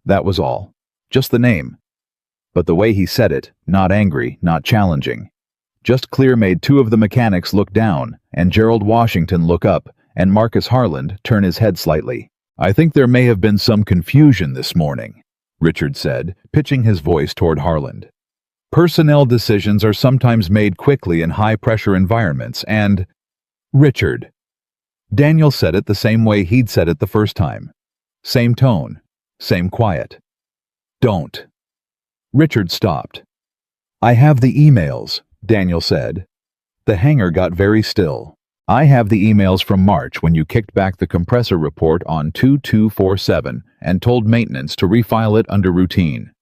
A: That was all. Just the name. But the way he said it, not angry, not challenging. Just clear, made two of the mechanics look down, and Gerald Washington look up, and Marcus Harland turn his head slightly. "I think there may have been some confusion this morning," Richard said, pitching his voice toward Harland. "Personnel decisions are sometimes made quickly in high-pressure environments, and—" "Richard." Daniel said it the same way he'd said it the first time. Same tone, same quiet. "Don't." Richard stopped. "I have the emails," Daniel said. The hangar got very still. "I have the emails from March when you kicked back the compressor report on 2247 and told maintenance to refile it under routine.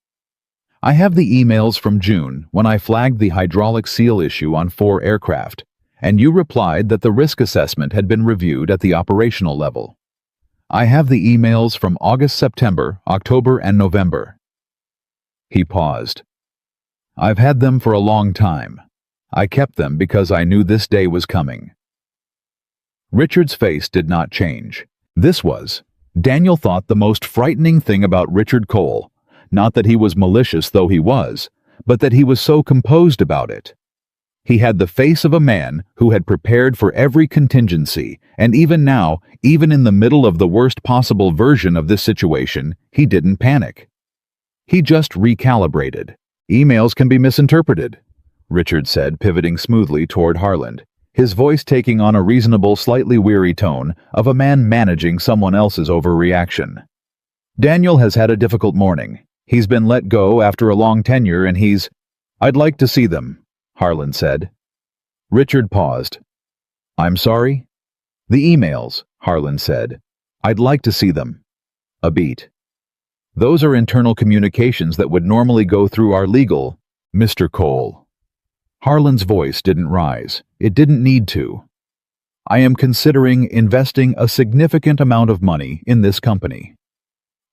A: I have the emails from June when I flagged the hydraulic seal issue on 4 aircraft, and you replied that the risk assessment had been reviewed at the operational level. I have the emails from August, September, October, and November." He paused. "I've had them for a long time. I kept them because I knew this day was coming." Richard's face did not change. This was, Daniel thought, the most frightening thing about Richard Cole. Not that he was malicious, though he was, but that he was so composed about it. He had the face of a man who had prepared for every contingency, and even now, even in the middle of the worst possible version of this situation, he didn't panic. He just recalibrated. "Emails can be misinterpreted," Richard said, pivoting smoothly toward Harland, his voice taking on a reasonable, slightly weary tone of a man managing someone else's overreaction. "Daniel has had a difficult morning. He's been let go after a long tenure and he's—" "I'd like to see them," Harland said. Richard paused. "I'm sorry?" "The emails," Harland said. "I'd like to see them." A beat. "Those are internal communications that would normally go through our legal—" "Mr. Cole." Harland's voice didn't rise. It didn't need to. "I am considering investing a significant amount of money in this company.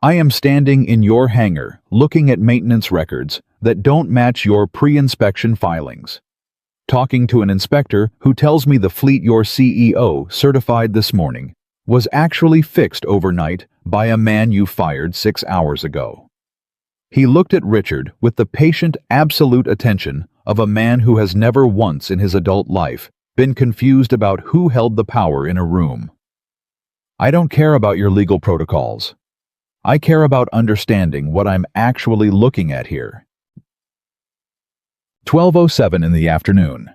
A: I am standing in your hangar looking at maintenance records that don't match your pre-inspection filings. Talking to an inspector who tells me the fleet your CEO certified this morning was actually fixed overnight by a man you fired 6 hours ago." He looked at Richard with the patient, absolute attention of a man who has never once in his adult life been confused about who held the power in a room. "I don't care about your legal protocols. I care about understanding what I'm actually looking at here." 12:07 in the afternoon.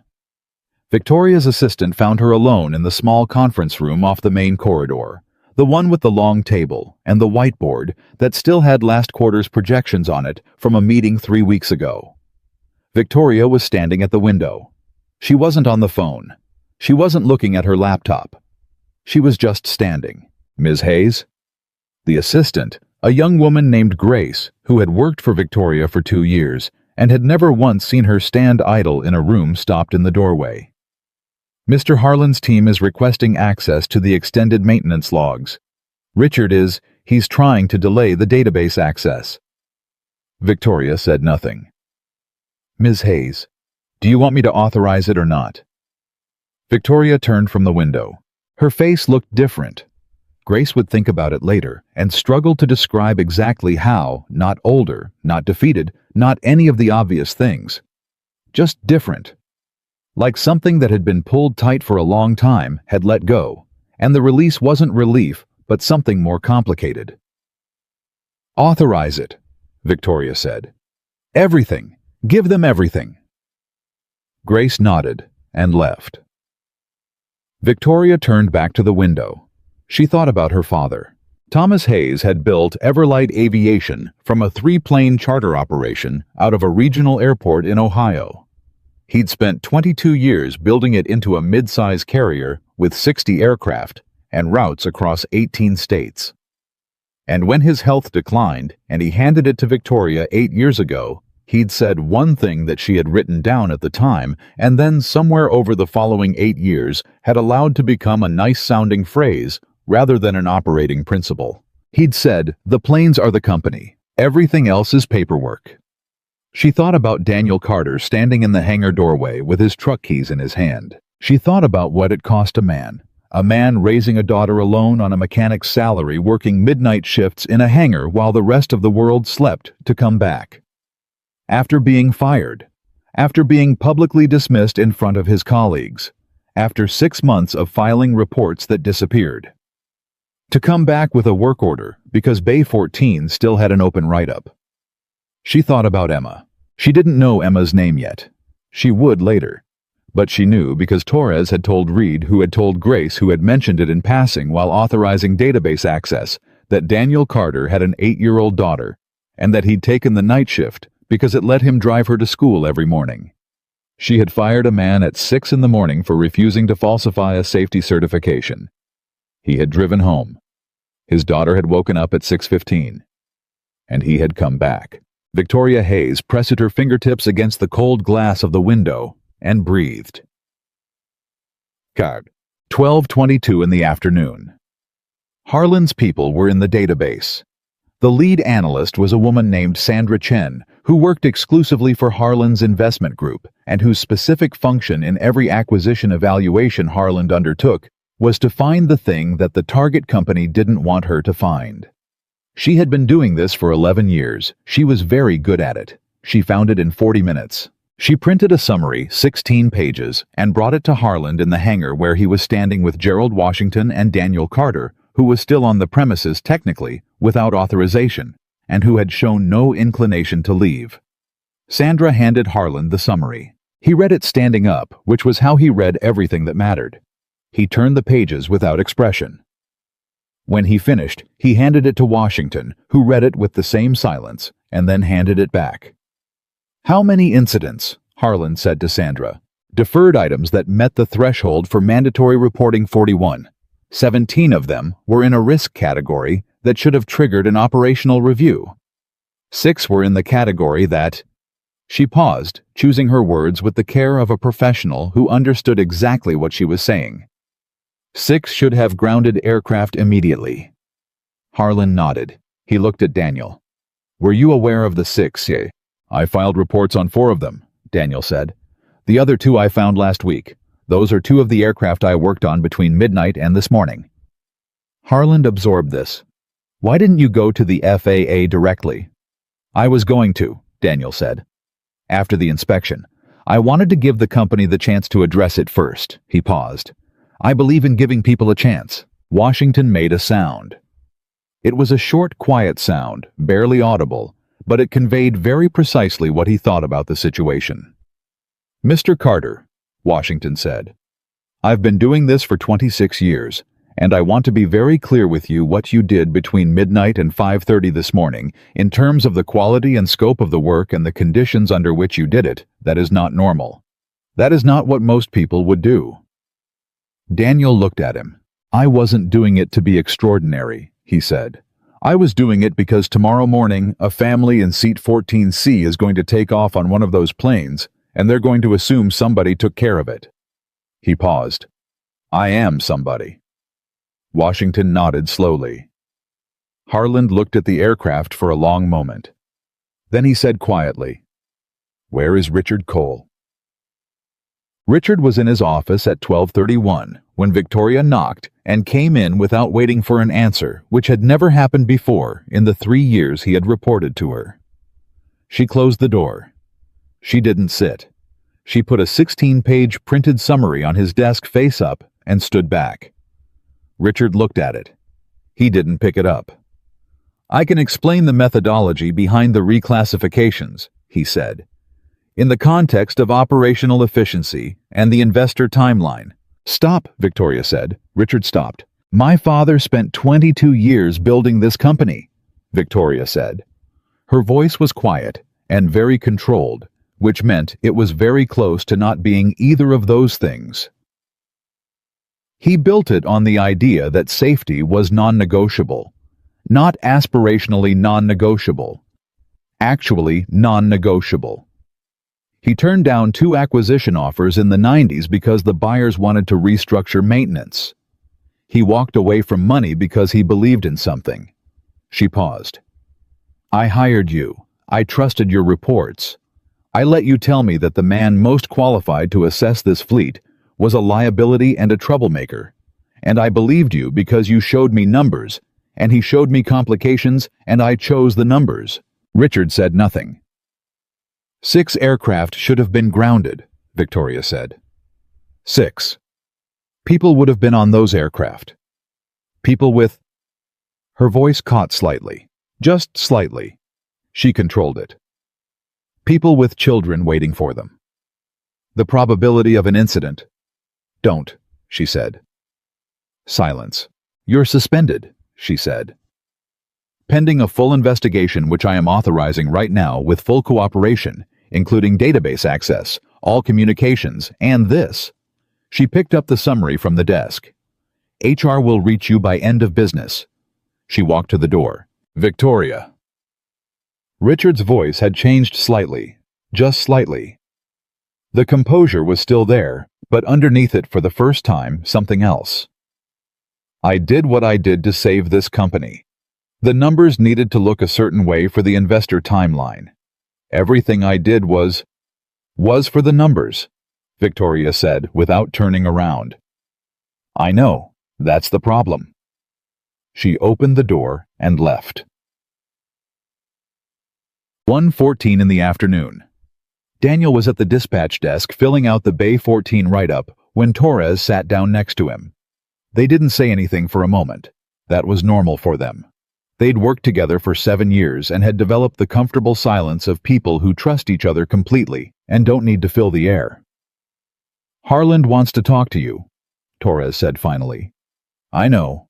A: Victoria's assistant found her alone in the small conference room off the main corridor, the one with the long table and the whiteboard that still had last quarter's projections on it from a meeting 3 weeks ago. Victoria was standing at the window. She wasn't on the phone. She wasn't looking at her laptop. She was just standing. "Ms. Hayes?" The assistant, a young woman named Grace, who had worked for Victoria for 2 years and had never once seen her stand idle in a room, stopped in the doorway. "Mr. Harland's team is requesting access to the extended maintenance logs. He's trying to delay the database access." Victoria said nothing. "Ms. Hayes, do you want me to authorize it or not?" Victoria turned from the window. Her face looked different. Grace would think about it later and struggle to describe exactly how, not older, not defeated, not any of the obvious things. Just different. Like something that had been pulled tight for a long time had let go, and the release wasn't relief, but something more complicated. Authorize it, Victoria said. Everything. Give them everything. Grace nodded and left. Victoria turned back to the window. She thought about her father. Thomas Hayes had built Everlight Aviation from a 3-plane charter operation out of a regional airport in Ohio. He'd spent 22 years building it into a mid-size carrier with 60 aircraft and routes across 18 states. And when his health declined and he handed it to Victoria 8 years ago, he'd said one thing that she had written down at the time and then somewhere over the following 8 years had allowed to become a nice-sounding phrase rather than an operating principle. He'd said, "The planes are the company. Everything else is paperwork." She thought about Daniel Carter standing in the hangar doorway with his truck keys in his hand. She thought about what it cost a man raising a daughter alone on a mechanic's salary working midnight shifts in a hangar while the rest of the world slept to come back. After being fired, after being publicly dismissed in front of his colleagues, after 6 months of filing reports that disappeared. To come back with a work order because Bay 14 still had an open write-up. She thought about Emma. She didn't know Emma's name yet. She would later. But she knew because Torres had told Reed, who had told Grace, who had mentioned it in passing while authorizing database access, that Daniel Carter had an 8-year-old daughter and that he'd taken the night shift because it let him drive her to school every morning. She had fired a man at 6 in the morning for refusing to falsify a safety certification. He had driven home. His daughter had woken up at 6:15. And he had come back. Victoria Hayes pressed her fingertips against the cold glass of the window and breathed. Card. 12:22 in the afternoon. Harlan's people were in the database. The lead analyst was a woman named Sandra Chen, who worked exclusively for Harlan's investment group and whose specific function in every acquisition evaluation Harlan undertook was to find the thing that the target company didn't want her to find. She had been doing this for 11 years. She was very good at it. She found it in 40 minutes. She printed a summary, 16 pages, and brought it to Harlan in the hangar where he was standing with Gerald Washington and Daniel Carter, who was still on the premises technically, without authorization, and who had shown no inclination to leave. Sandra handed Harlan the summary. He read it standing up, which was how he read everything that mattered. He turned the pages without expression. When he finished, he handed it to Washington, who read it with the same silence, and then handed it back. "How many incidents?" Harlan said to Sandra. "Deferred items that met the threshold for mandatory reporting 41. 17 of them were in a risk category that should have triggered an operational review. 6 were in the category that—" She paused, choosing her words with the care of a professional who understood exactly what she was saying. 6 should have grounded aircraft immediately. Harlan nodded. He looked at Daniel. "Were you aware of the 6, eh?" "I filed reports on 4 of them," Daniel said. "The other 2 I found last week. Those are 2 of the aircraft I worked on between midnight and this morning." Harlan absorbed this. "Why didn't you go to the FAA directly?" "I was going to," Daniel said. "After the inspection. I wanted to give the company the chance to address it first." He paused. "I believe in giving people a chance." Washington made a sound. It was a short, quiet sound, barely audible, but it conveyed very precisely what he thought about the situation. "Mr. Carter," Washington said, "I've been doing this for 26 years, and I want to be very clear with you what you did between midnight and 5:30 this morning in terms of the quality and scope of the work and the conditions under which you did it. That is not normal. That is not what most people would do." Daniel looked at him. "I wasn't doing it to be extraordinary," he said. "I was doing it because tomorrow morning a family in seat 14C is going to take off on one of those planes, and they're going to assume somebody took care of it." He paused. "I am somebody." Washington nodded slowly. Harlan looked at the aircraft for a long moment. Then he said quietly, "Where is Richard Cole?" Richard was in his office at 12:31 when Victoria knocked and came in without waiting for an answer, which had never happened before in the 3 years he had reported to her. She closed the door. She didn't sit. She put a 16-page printed summary on his desk face up and stood back. Richard looked at it. He didn't pick it up. I can explain the methodology behind the reclassifications, he said, in the context of operational efficiency and the investor timeline. Stop, Victoria said. Richard stopped. My father spent 22 years building this company, Victoria said. Her voice was quiet and very controlled, which meant it was very close to not being either of those things. He built it on the idea that safety was non-negotiable, not aspirationally non-negotiable, actually non-negotiable. He turned down 2 acquisition offers in the 90s because the buyers wanted to restructure maintenance. He walked away from money because he believed in something. She paused. I hired you. I trusted your reports. I let you tell me that the man most qualified to assess this fleet was a liability and a troublemaker. And I believed you because you showed me numbers, and he showed me complications, and I chose the numbers. Richard said nothing. 6 aircraft should have been grounded, Victoria said. 6. People would have been on those aircraft. People with... Her voice caught slightly. Just slightly. She controlled it. People with children waiting for them. The probability of an incident. Don't, she said. Silence. You're suspended, she said. Pending a full investigation which I am authorizing right now with full cooperation, including database access, all communications, and this. She picked up the summary from the desk. HR will reach you by end of business. She walked to the door. Victoria. Richard's voice had changed slightly, just slightly. The composure was still there, but underneath it for the first time, something else. I did what I did to save this company. The numbers needed to look a certain way for the investor timeline. Everything I did was for the numbers, Victoria said without turning around. I know, that's the problem. She opened the door and left. 1:14 in the afternoon. Daniel was at the dispatch desk filling out the Bay 14 write-up when Torres sat down next to him. They didn't say anything for a moment. That was normal for them. They'd worked together for 7 years and had developed the comfortable silence of people who trust each other completely and don't need to fill the air. Harland wants to talk to you, Torres said finally. I know.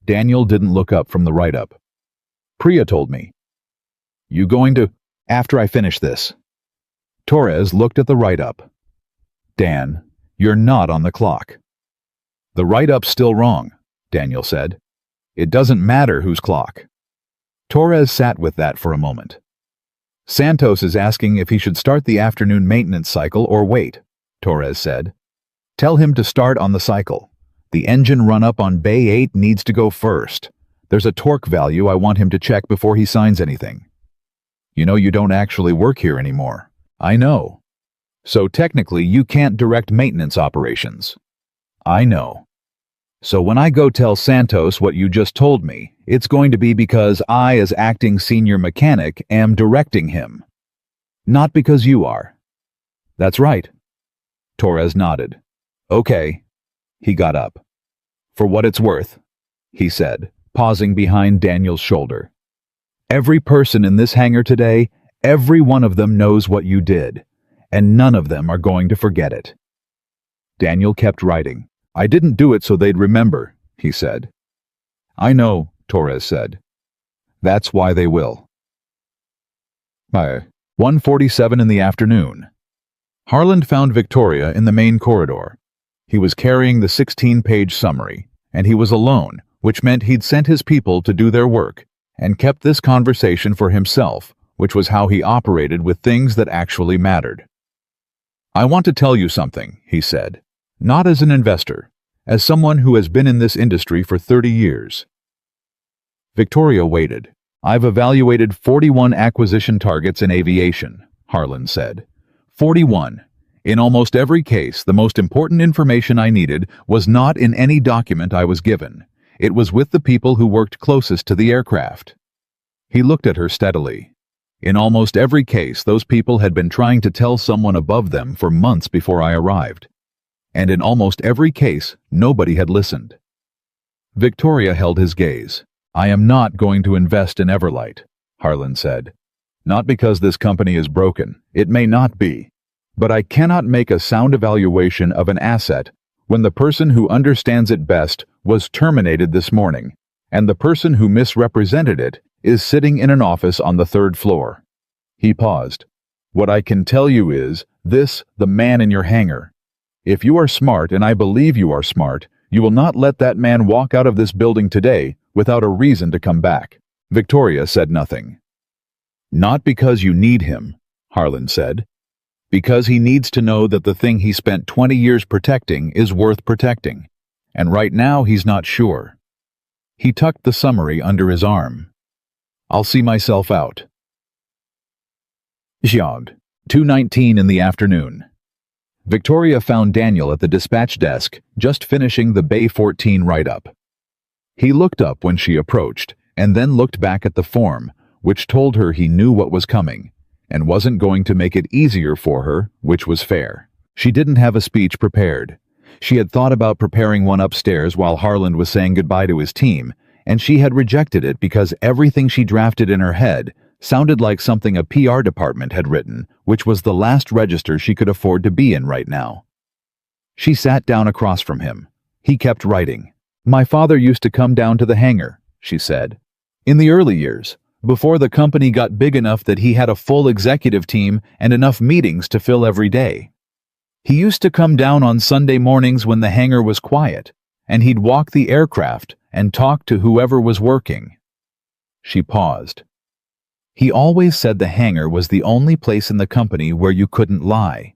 A: Daniel didn't look up from the write-up. Priya told me. You going to... After I finish this. Torres looked at the write-up. Dan, you're not on the clock. The write-up's still wrong, Daniel said. It doesn't matter whose clock. Torres sat with that for a moment. Santos is asking if he should start the afternoon maintenance cycle or wait, Torres said. Tell him to start on the cycle. The engine run-up on Bay 8 needs to go first. There's a torque value I want him to check before he signs anything. You know you don't actually work here anymore. I know. So technically you can't direct maintenance operations. I know. So when I go tell Santos what you just told me, it's going to be because I, as acting senior mechanic, am directing him. Not because you are. That's right. Torres nodded. Okay. He got up. For what it's worth, he said, pausing behind Daniel's shoulder. Every person in this hangar today, every one of them knows what you did, and none of them are going to forget it. Daniel kept writing. I didn't do it so they'd remember, he said. I know, Torres said. That's why they will. 1:47 in the afternoon. Harland found Victoria in the main corridor. He was carrying the 16-page summary, and he was alone, which meant he'd sent his people to do their work, and kept this conversation for himself, which was how he operated with things that actually mattered. I want to tell you something, he said. Not as an investor, as someone who has been in this industry for 30 years. Victoria waited. I've evaluated 41 acquisition targets in aviation, Harland said. 41. In almost every case, the most important information I needed was not in any document I was given. It was with the people who worked closest to the aircraft. He looked at her steadily. In almost every case, those people had been trying to tell someone above them for months before I arrived. And in almost every case, nobody had listened. Victoria held his gaze. I am not going to invest in Everlight, Harlan said. Not because this company is broken. It may not be. But I cannot make a sound evaluation of an asset when the person who understands it best was terminated this morning, and the person who misrepresented it is sitting in an office on the third floor. He paused. What I can tell you is this, the man in your hangar. If you are smart, and I believe you are smart, you will not let that man walk out of this building today without a reason to come back. Victoria said nothing. Not because you need him, Harlan said. Because he needs to know that the thing he spent 20 years protecting is worth protecting. And right now he's not sure. He tucked the summary under his arm. I'll see myself out. Xiaoged, 2:19 in the afternoon. Victoria found Daniel at the dispatch desk, just finishing the Bay 14 write-up. He looked up when she approached, and then looked back at the form, which told her he knew what was coming, and wasn't going to make it easier for her, which was fair. She didn't have a speech prepared. She had thought about preparing one upstairs while Harlan was saying goodbye to his team, and she had rejected it because everything she drafted in her head sounded like something a PR department had written, which was the last register she could afford to be in right now. She sat down across from him. He kept writing. My father used to come down to the hangar, she said. In the early years, before the company got big enough that he had a full executive team and enough meetings to fill every day. He used to come down on Sunday mornings when the hangar was quiet, and he'd walk the aircraft and talk to whoever was working. She paused. He always said the hangar was the only place in the company where you couldn't lie.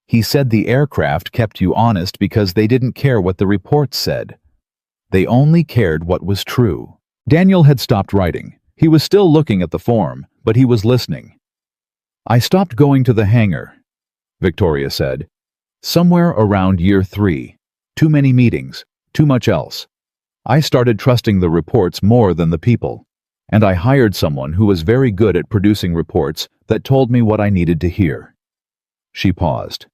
A: He said the aircraft kept you honest because they didn't care what the reports said. They only cared what was true. Daniel had stopped writing. He was still looking at the form, but he was listening. I stopped going to the hangar, Victoria said. Somewhere around year 3. Too many meetings, too much else. I started trusting the reports more than the people, and I hired someone who was very good at producing reports that told me what I needed to hear. She paused.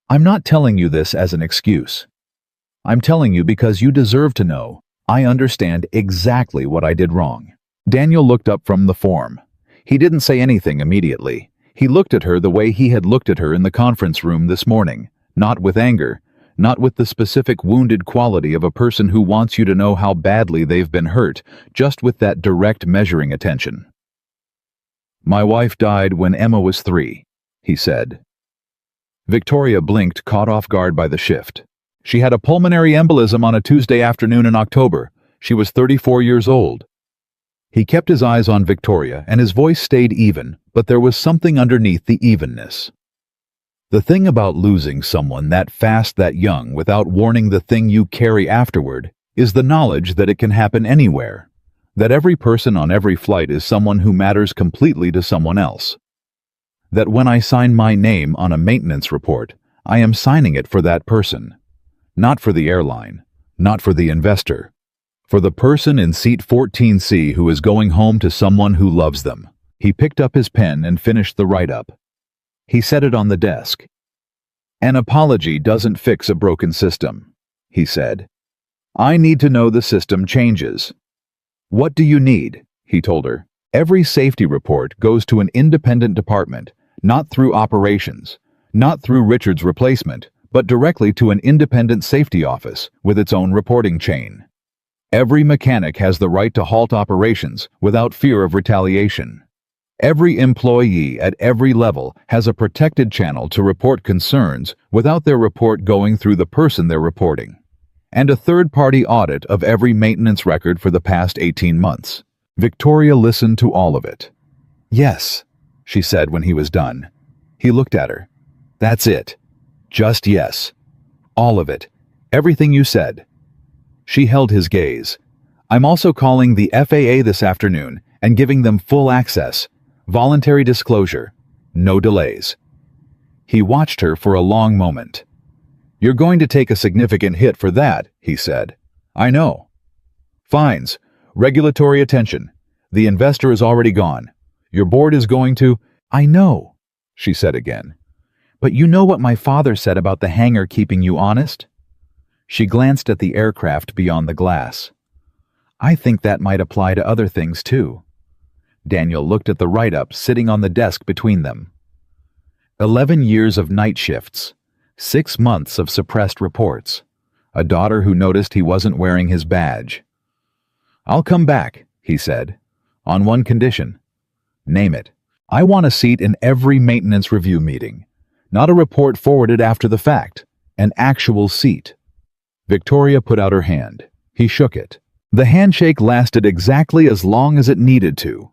A: I'm not telling you this as an excuse. I'm telling you because you deserve to know. I understand exactly what I did wrong. Daniel looked up from the form. He didn't say anything immediately. He looked at her the way he had looked at her in the conference room this morning, not with anger, not with the specific wounded quality of a person who wants you to know how badly they've been hurt, just with that direct measuring attention. My wife died when Emma was 3, he said. Victoria blinked, caught off guard by the shift. She had a pulmonary embolism on a Tuesday afternoon in October. She was 34 years old. He kept his eyes on Victoria, and his voice stayed even, but there was something underneath the evenness. The thing about losing someone that fast, that young, without warning the thing you carry afterward, is the knowledge that it can happen anywhere, that every person on every flight is someone who matters completely to someone else. That when I sign my name on a maintenance report, I am signing it for that person. Not for the airline, not for the investor, for the person in seat 14C who is going home to someone who loves them. He picked up his pen and finished the write-up. He set it on the desk. An apology doesn't fix a broken system, he said. I need to know the system changes. What do you need? He told her. Every safety report goes to an independent department, not through operations, not through Richard's replacement, but directly to an independent safety office with its own reporting chain. Every mechanic has the right to halt operations without fear of retaliation. Every employee at every level has a protected channel to report concerns without their report going through the person they're reporting. And a third-party audit of every maintenance record for the past 18 months. Victoria listened to all of it. Yes, she said when he was done. He looked at her. That's it. Just yes. All of it. Everything you said. She held his gaze. I'm also calling the FAA this afternoon and giving them full access. Voluntary disclosure. No delays. He watched her for a long moment. You're going to take a significant hit for that, he said. I know. Fines. Regulatory attention. The investor is already gone. Your board is going to... I know, she said again. But you know what my father said about the hangar keeping you honest? She glanced at the aircraft beyond the glass. I think that might apply to other things too. Daniel looked at the write-up sitting on the desk between them. 11 years of night shifts, 6 months of suppressed reports, a daughter who noticed he wasn't wearing his badge. I'll come back, he said, on one condition. Name it. I want a seat in every maintenance review meeting, not a report forwarded after the fact, an actual seat. Victoria put out her hand. He shook it. The handshake lasted exactly as long as it needed to,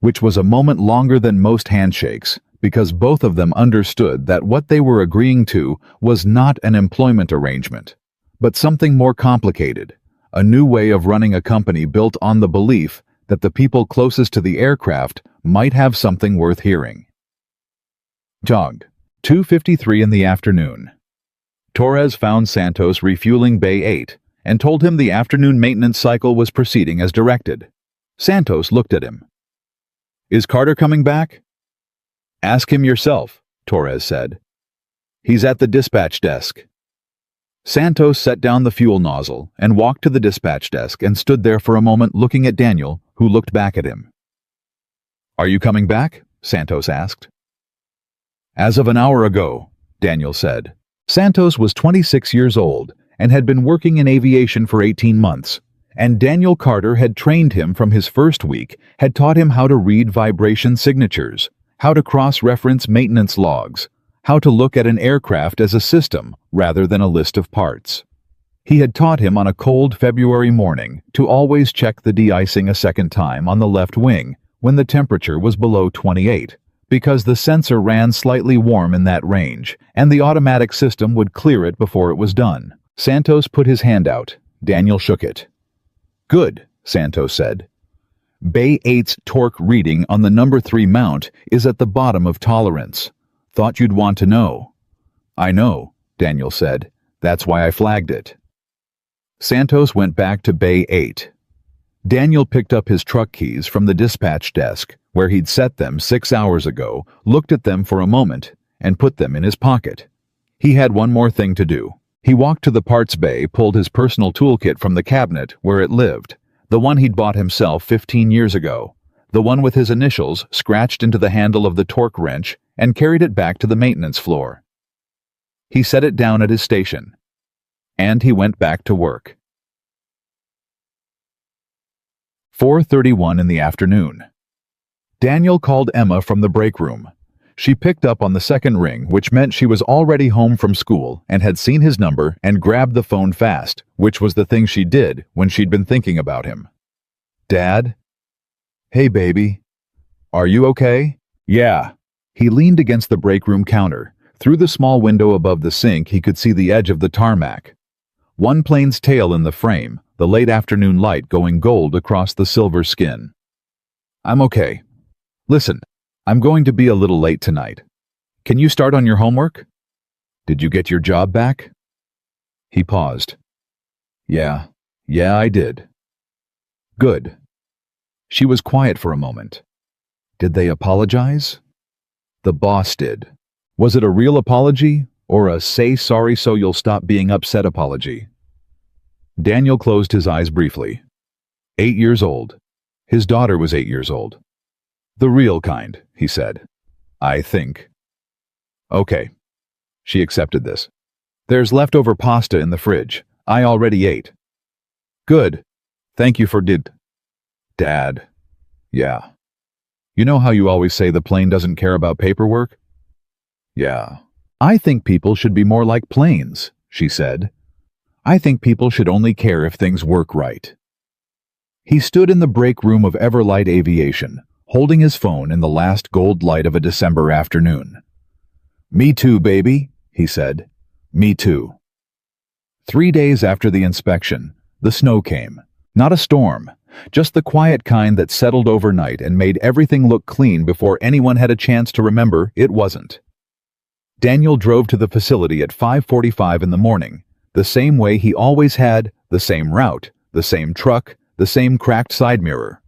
A: which was a moment longer than most handshakes, because both of them understood that what they were agreeing to was not an employment arrangement, but something more complicated, a new way of running a company built on the belief that the people closest to the aircraft might have something worth hearing. Jogged. 2:53 in the afternoon. Torres found Santos refueling Bay 8 and told him the afternoon maintenance cycle was proceeding as directed. Santos looked at him. Is Carter coming back? Ask him yourself, Torres said. He's at the dispatch desk. Santos set down the fuel nozzle and walked to the dispatch desk and stood there for a moment looking at Daniel, who looked back at him. Are you coming back? Santos asked. As of an hour ago, Daniel said. Santos was 26 years old and had been working in aviation for 18 months, and Daniel Carter had trained him from his first week, had taught him how to read vibration signatures, how to cross-reference maintenance logs, how to look at an aircraft as a system rather than a list of parts. He had taught him on a cold February morning to always check the de-icing a second time on the left wing when the temperature was below 28, because the sensor ran slightly warm in that range, and the automatic system would clear it before it was done. Santos put his hand out. Daniel shook it. Good, Santos said. Bay 8's torque reading on the number 3 mount is at the bottom of tolerance. Thought you'd want to know. I know, Daniel said. That's why I flagged it. Santos went back to Bay 8. Daniel picked up his truck keys from the dispatch desk, where he'd set them 6 hours ago, looked at them for a moment, and put them in his pocket. He had one more thing to do. He walked to the parts bay, pulled his personal toolkit from the cabinet where it lived, the one he'd bought himself 15 years ago, the one with his initials scratched into the handle of the torque wrench, and carried it back to the maintenance floor. He set it down at his station, and he went back to work. 4:31 in the afternoon. Daniel called Emma from the break room. She picked up on the second ring, which meant she was already home from school and had seen his number and grabbed the phone fast, which was the thing she did when she'd been thinking about him. Dad? Hey, baby. Are you okay? Yeah. He leaned against the break room counter. Through the small window above the sink, he could see the edge of the tarmac. One plane's tail in the frame, the late afternoon light going gold across the silver skin. I'm okay. Listen, I'm going to be a little late tonight. Can you start on your homework? Did you get your job back? He paused. Yeah, I did. Good. She was quiet for a moment. Did they apologize? The boss did. Was it a real apology, or a say sorry so you'll stop being upset apology? Daniel closed his eyes briefly. 8 years old. His daughter was 8 years old. The real kind, he said. I think. Okay. She accepted this. There's leftover pasta in the fridge. I already ate. Good. Thank you for Dad. Yeah. You know how you always say the plane doesn't care about paperwork? Yeah. I think people should be more like planes, she said. I think people should only care if things work right. He stood in the break room of Everlight Aviation, holding his phone in the last gold light of a December afternoon. Me too, baby, he said. Me too. 3 days after the inspection, the snow came. Not a storm, just the quiet kind that settled overnight and made everything look clean before anyone had a chance to remember it wasn't. Daniel drove to the facility at 5:45 in the morning, the same way he always had, the same route, the same truck, the same cracked side mirror.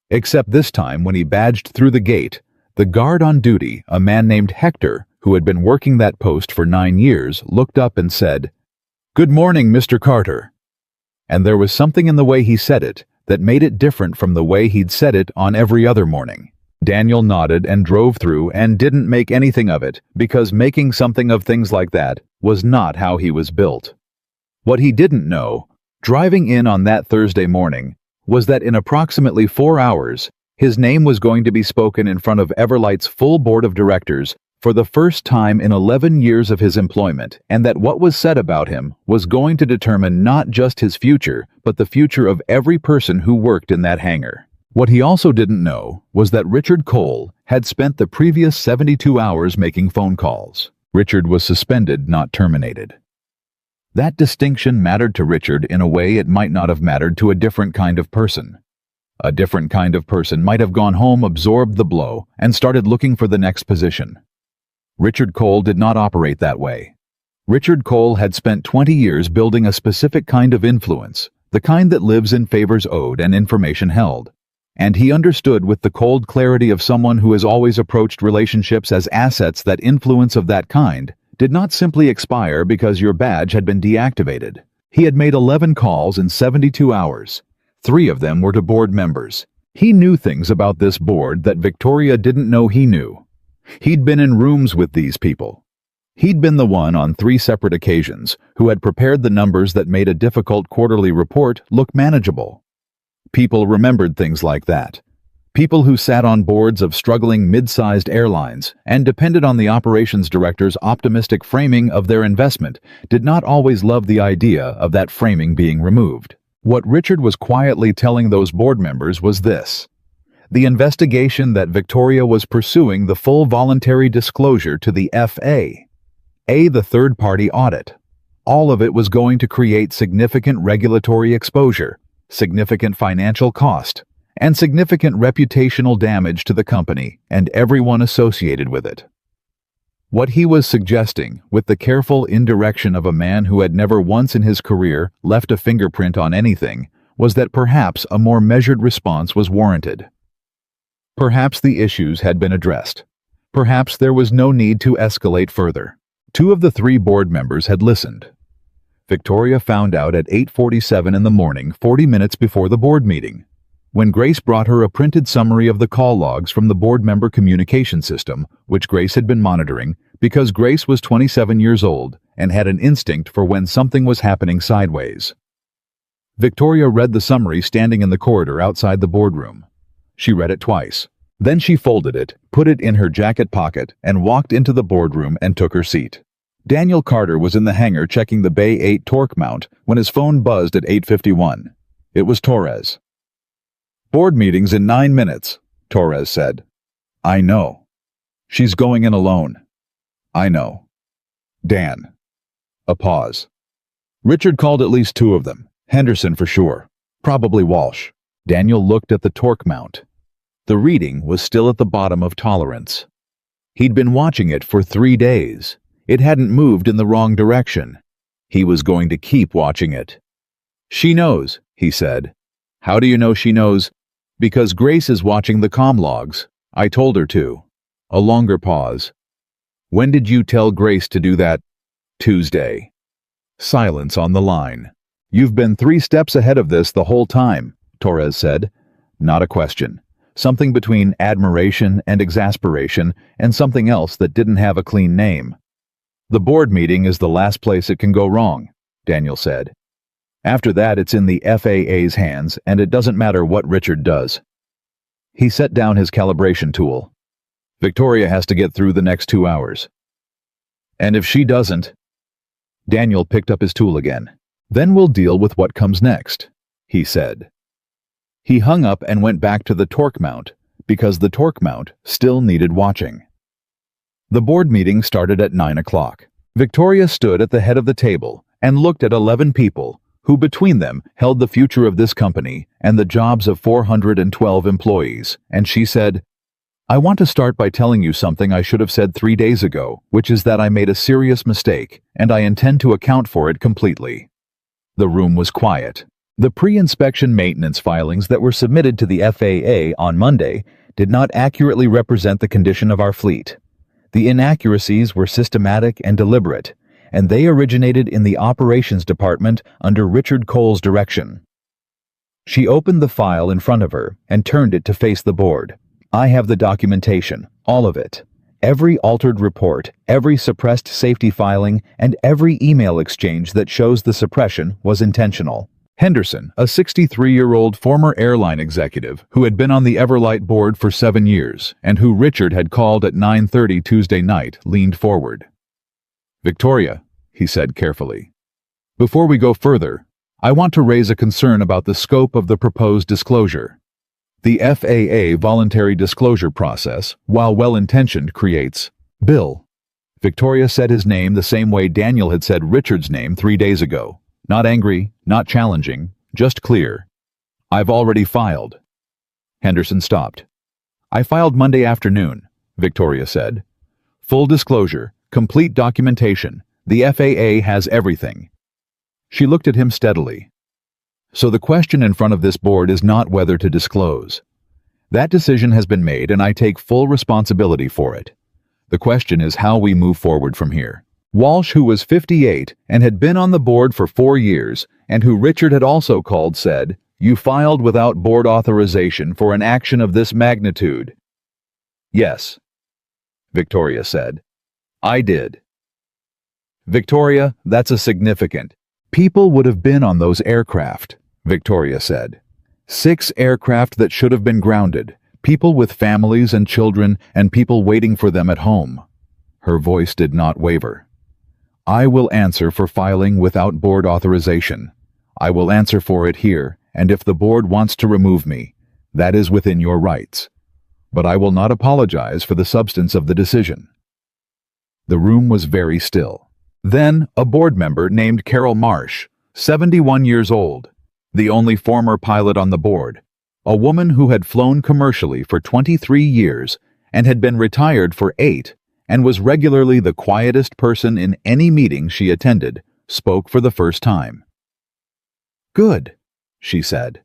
A: Except this time, when he badged through the gate, the guard on duty, a man named Hector, who had been working that post for 9 years, looked up and said, "Good morning, Mr. Carter." And there was something in the way he said it that made it different from the way he'd said it on every other morning. Daniel nodded and drove through and didn't make anything of it because making something of things like that was not how he was built. What he didn't know, driving in on that Thursday morning, was that in approximately 4 hours, his name was going to be spoken in front of Everlight's full board of directors for the first time in 11 years of his employment, and that what was said about him was going to determine not just his future, but the future of every person who worked in that hangar. What he also didn't know was that Richard Cole had spent the previous 72 hours making phone calls. Richard was suspended, not terminated. That distinction mattered to Richard in a way it might not have mattered to a different kind of person. A different kind of person might have gone home, absorbed the blow, and started looking for the next position. Richard Cole did not operate that way. Richard Cole had spent 20 years building a specific kind of influence, the kind that lives in favors owed and information held. And he understood with the cold clarity of someone who has always approached relationships as assets that influence of that kind did not simply expire because your badge had been deactivated. He had made 11 calls in 72 hours. 3 of them were to board members. He knew things about this board that Victoria didn't know he knew. He'd been in rooms with these people. He'd been the one on 3 separate occasions who had prepared the numbers that made a difficult quarterly report look manageable. People remembered things like that. People who sat on boards of struggling mid-sized airlines and depended on the operations director's optimistic framing of their investment did not always love the idea of that framing being removed. What Richard was quietly telling those board members was this: the investigation that Victoria was pursuing the full voluntary disclosure to the FA, the third-party audit. All of it was going to create significant regulatory exposure, significant financial cost, and significant reputational damage to the company and everyone associated with it. What he was suggesting, with the careful indirection of a man who had never once in his career left a fingerprint on anything, was that perhaps a more measured response was warranted. Perhaps the issues had been addressed. Perhaps there was no need to escalate further. 2 of the 3 board members had listened. Victoria found out at 8:47 in the morning, 40 minutes before the board meeting, when Grace brought her a printed summary of the call logs from the board member communication system, which Grace had been monitoring because Grace was 27 years old and had an instinct for when something was happening sideways. Victoria read the summary standing in the corridor outside the boardroom. She read it twice. Then she folded it, put it in her jacket pocket, and walked into the boardroom and took her seat. Daniel Carter was in the hangar checking the Bay 8 torque mount when his phone buzzed at 8:51. It was Torres. "Board meeting's in 9 minutes, Torres said. "I know. She's going in alone." "I know." "Dan." A pause. "Richard called at least 2 of them. Henderson for sure. Probably Walsh." Daniel looked at the torque mount. The reading was still at the bottom of tolerance. He'd been watching it for 3 days. It hadn't moved in the wrong direction. He was going to keep watching it. "She knows," he said. "How do you know she knows?" "Because Grace is watching the comm logs. I told her to." A longer pause. "When did you tell Grace to do that?" "Tuesday." Silence on the line. "You've been 3 steps ahead of this the whole time," Torres said. Not a question. Something between admiration and exasperation, and something else that didn't have a clean name. "The board meeting is the last place it can go wrong," Daniel said. "After that, it's in the FAA's hands, and it doesn't matter what Richard does." He set down his calibration tool. "Victoria has to get through the next 2 hours. And if she doesn't..." Daniel picked up his tool again. "Then we'll deal with what comes next," he said. He hung up and went back to the torque mount, because the torque mount still needed watching. The board meeting started at 9 o'clock. Victoria stood at the head of the table and looked at 11 people, who between them held the future of this company and the jobs of 412 employees, and she said, "I want to start by telling you something I should have said 3 days ago, which is that I made a serious mistake, and I intend to account for it completely." The room was quiet. The pre-inspection maintenance filings that were submitted to the FAA on Monday did not accurately represent the condition of our fleet. The inaccuracies were systematic and deliberate, and they originated in the operations department under Richard Cole's direction. She opened the file in front of her and turned it to face the board. I have the documentation, all of it. Every altered report, every suppressed safety filing, and every email exchange that shows the suppression was intentional. Henderson, a 63-year-old former airline executive who had been on the Everlight board for 7 years and who Richard had called at 9:30 Tuesday night, leaned forward. "Victoria," he said carefully, "before we go further, I want to raise a concern about the scope of the proposed disclosure. The FAA voluntary disclosure process, while well-intentioned, creates..." "Bill." Victoria said his name the same way Daniel had said Richard's name 3 days ago. Not angry, not challenging, just clear. "I've already filed." Henderson stopped. "I filed Monday afternoon," Victoria said. "Full disclosure, complete documentation. The FAA has everything." She looked at him steadily. "So the question in front of this board is not whether to disclose. That decision has been made and I take full responsibility for it. The question is how we move forward from here." Walsh, who was 58 and had been on the board for 4 years, and who Richard had also called, said, "You filed without board authorization for an action of this magnitude." "Yes," Victoria said. "I did." "Victoria, that's a significant. People would have been on those aircraft," Victoria said. 6 aircraft that should have been grounded, people with families and children and people waiting for them at home." Her voice did not waver. "I will answer for filing without board authorization. I will answer for it here, and if the board wants to remove me, that is within your rights. But I will not apologize for the substance of the decision." The room was very still. Then, a board member named Carol Marsh, 71 years old, the only former pilot on the board, a woman who had flown commercially for 23 years and had been retired for 8, and was regularly the quietest person in any meeting she attended, spoke for the first time. "Good," she said.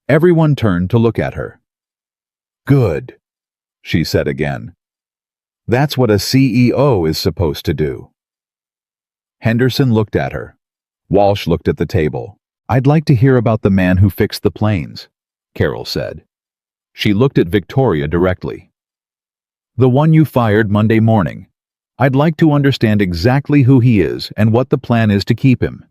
A: Everyone turned to look at her. "Good," she said again. "That's what a CEO is supposed to do." Henderson looked at her. Walsh looked at the table. "I'd like to hear about the man who fixed the planes," Carol said. She looked at Victoria directly. "The one you fired Monday morning. I'd like to understand exactly who he is and what the plan is to keep him."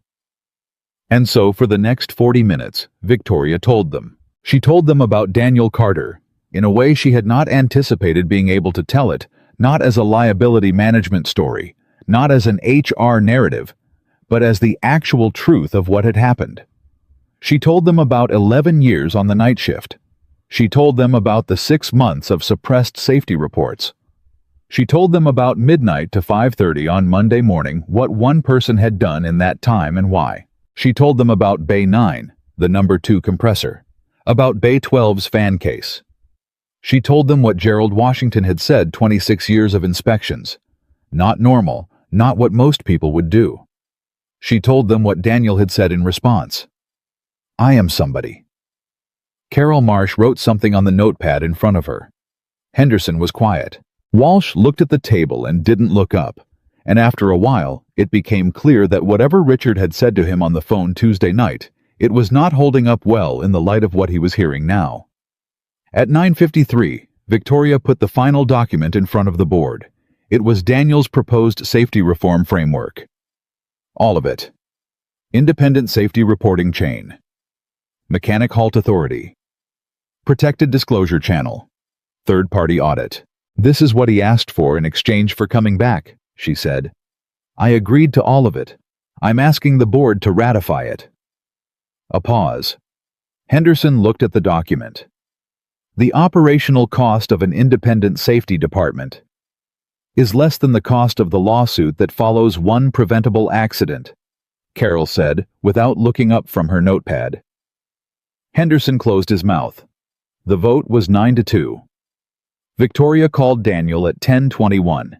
A: And so for the next 40 minutes, Victoria told them. She told them about Daniel Carter, in a way she had not anticipated being able to tell it, not as a liability management story, not as an HR narrative, but as the actual truth of what had happened. She told them about 11 years on the night shift. She told them about the 6 months of suppressed safety reports. She told them about midnight to 5:30 on Monday morning, what one person had done in that time and why. She told them about Bay 9, the number 2 compressor, about Bay 12's fan case. She told them what Gerald Washington had said 26 years of inspections. Not normal, not what most people would do. She told them what Daniel had said in response. "I am somebody." Carol Marsh wrote something on the notepad in front of her. Henderson was quiet. Walsh looked at the table and didn't look up, and after a while, it became clear that whatever Richard had said to him on the phone Tuesday night, it was not holding up well in the light of what he was hearing now. At 9:53, Victoria put the final document in front of the board. It was Daniel's proposed safety reform framework. All of it. Independent safety reporting chain. Mechanic halt authority. Protected disclosure channel. Third-party audit. "This is what he asked for in exchange for coming back," she said. "I agreed to all of it. I'm asking the board to ratify it." A pause. Henderson looked at the document. "The operational cost of an independent safety department is less than the cost of the lawsuit that follows one preventable accident," Carol said, without looking up from her notepad. Henderson closed his mouth. The vote was 9-2. Victoria called Daniel at 10:21.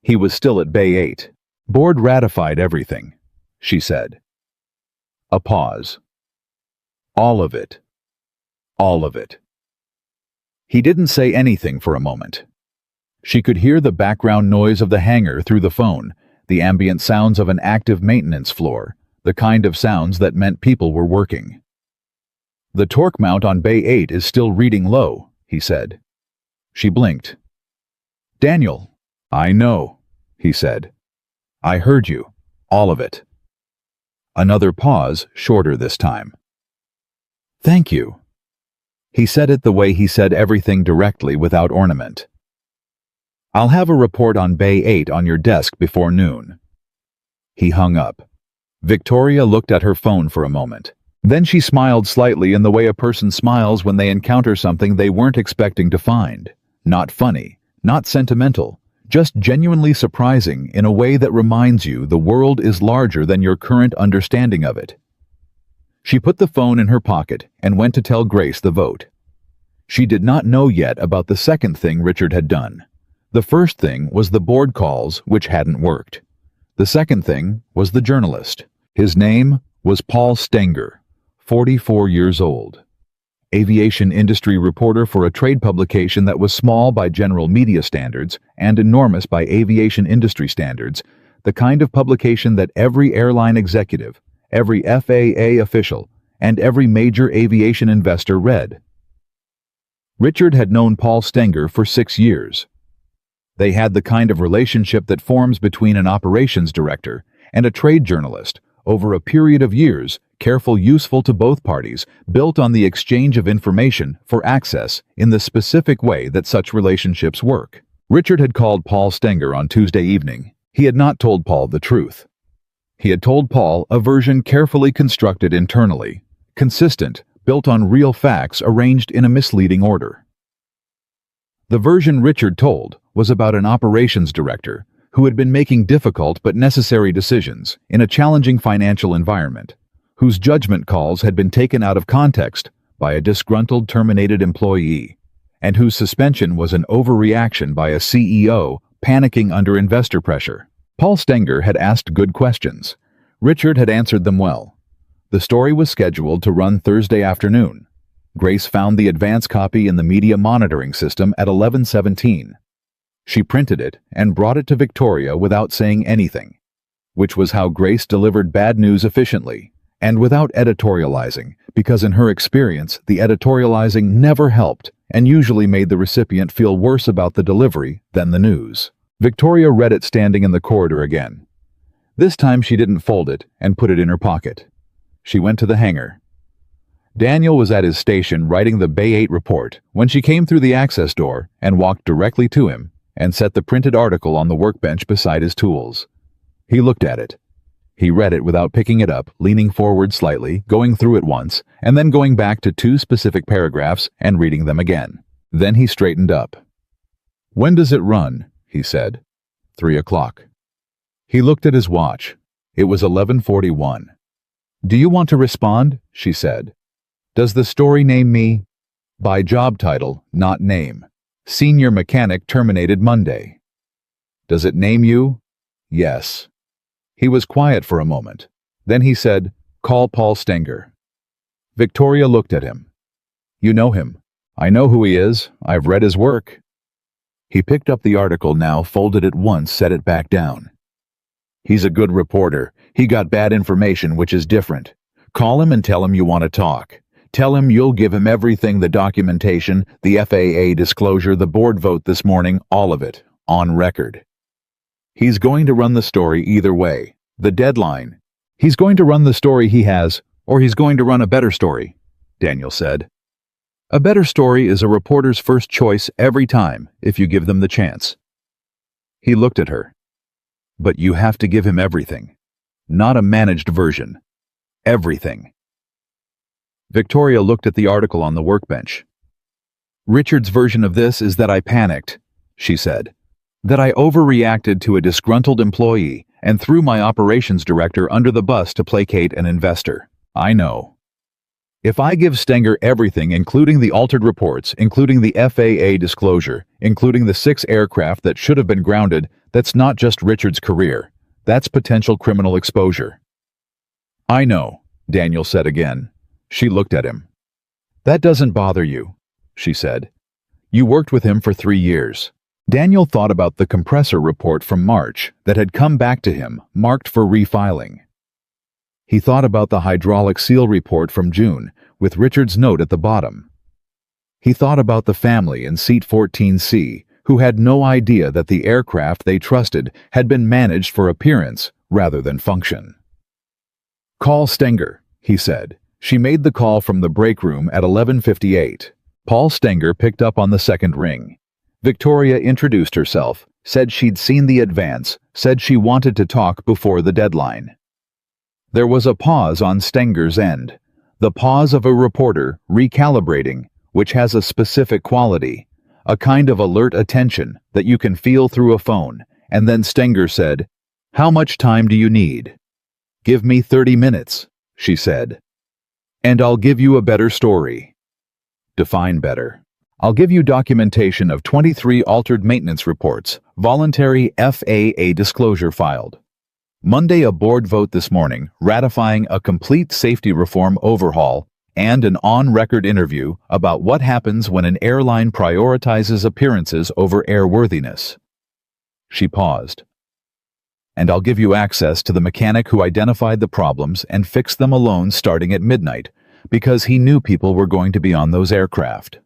A: He was still at Bay 8. "Board ratified everything," she said. A pause. "All of it. All of it." He didn't say anything for a moment. She could hear the background noise of the hangar through the phone, the ambient sounds of an active maintenance floor, the kind of sounds that meant people were working. The torque mount on Bay 8 is still reading low, he said. She blinked. Daniel, I know, he said. I heard you. All of it. Another pause, shorter this time. Thank you. He said it the way he said everything, directly, without ornament. I'll have a report on Bay 8 on your desk before noon. He hung up. Victoria looked at her phone for a moment. Then she smiled slightly in the way a person smiles when they encounter something they weren't expecting to find. Not funny, not sentimental, just genuinely surprising in a way that reminds you the world is larger than your current understanding of it. She put the phone in her pocket and went to tell Grace the vote. She did not know yet about the second thing Richard had done. The first thing was the board calls, which hadn't worked. The second thing was the journalist. His name was Paul Stenger, 44 years old. Aviation industry reporter for a trade publication that was small by general media standards and enormous by aviation industry standards, the kind of publication that every airline executive, every FAA official, and every major aviation investor read. Richard had known Paul Stenger for 6 years. They had the kind of relationship that forms between an operations director and a trade journalist over a period of years, careful, useful to both parties, built on the exchange of information for access in the specific way that such relationships work. Richard had called Paul Stenger on Tuesday evening. He had not told Paul the truth. He had told Paul a version carefully constructed internally, consistent, built on real facts arranged in a misleading order. The version Richard told was about an operations director who had been making difficult but necessary decisions in a challenging financial environment, whose judgment calls had been taken out of context by a disgruntled terminated employee, and whose suspension was an overreaction by a CEO panicking under investor pressure. Paul Stenger had asked good questions. Richard had answered them well. The story was scheduled to run Thursday afternoon. Grace found the advance copy in the media monitoring system at 11:17. She printed it and brought it to Victoria without saying anything, which was how Grace delivered bad news efficiently, and without editorializing, because in her experience, the editorializing never helped and usually made the recipient feel worse about the delivery than the news. Victoria read it standing in the corridor again. This time she didn't fold it and put it in her pocket. She went to the hangar. Daniel was at his station writing the Bay 8 report when she came through the access door and walked directly to him and set the printed article on the workbench beside his tools. He looked at it. He read it without picking it up, leaning forward slightly, going through it once, and then going back to 2 specific paragraphs and reading them again. Then he straightened up. "When does it run?" he said. 3 o'clock. He looked at his watch. It was 11:41. "Do you want to respond?" she said. "Does the story name me?" "By job title, not name. Senior mechanic terminated Monday." "Does it name you?" "Yes." He was quiet for a moment. Then he said, "Call Paul Stenger." Victoria looked at him. "You know him." "I know who he is. I've read his work." He picked up the article now, folded it once, set it back down. "He's a good reporter. He got bad information, which is different. Call him and tell him you want to talk. Tell him you'll give him everything, the documentation, the FAA disclosure, the board vote this morning, all of it, on record. He's going to run the story either way. The deadline. He's going to run the story he has, or he's going to run a better story," Daniel said. "A better story is a reporter's first choice every time, if you give them the chance." He looked at her. "But you have to give him everything. Not a managed version. Everything." Victoria looked at the article on the workbench. "Richard's version of this is that I panicked," she said. "That I overreacted to a disgruntled employee and threw my operations director under the bus to placate an investor. I know. If I give Stenger everything, including the altered reports, including the FAA disclosure, including the 6 aircraft that should have been grounded, that's not just Richard's career. That's potential criminal exposure." "I know," Daniel said again. She looked at him. "That doesn't bother you," she said. "You worked with him for 3 years. Daniel thought about the compressor report from March that had come back to him, marked for refiling. He thought about the hydraulic seal report from June, with Richard's note at the bottom. He thought about the family in Seat 14C, who had no idea that the aircraft they trusted had been managed for appearance rather than function. "Call Stenger," he said. She made the call from the break room at 11:58. Paul Stenger picked up on the second ring. Victoria introduced herself, said she'd seen the advance, said she wanted to talk before the deadline. There was a pause on Stenger's end, the pause of a reporter recalibrating, which has a specific quality, a kind of alert attention that you can feel through a phone, and then Stenger said, "How much time do you need?" "Give me 30 minutes, she said. "And I'll give you a better story." Define better. "I'll give you documentation of 23 altered maintenance reports, voluntary FAA disclosure filed. Monday, a board vote this morning ratifying a complete safety reform overhaul and an on-record interview about what happens when an airline prioritizes appearances over airworthiness." She paused. "And I'll give you access to the mechanic who identified the problems and fixed them alone starting at midnight, because he knew people were going to be on those aircraft."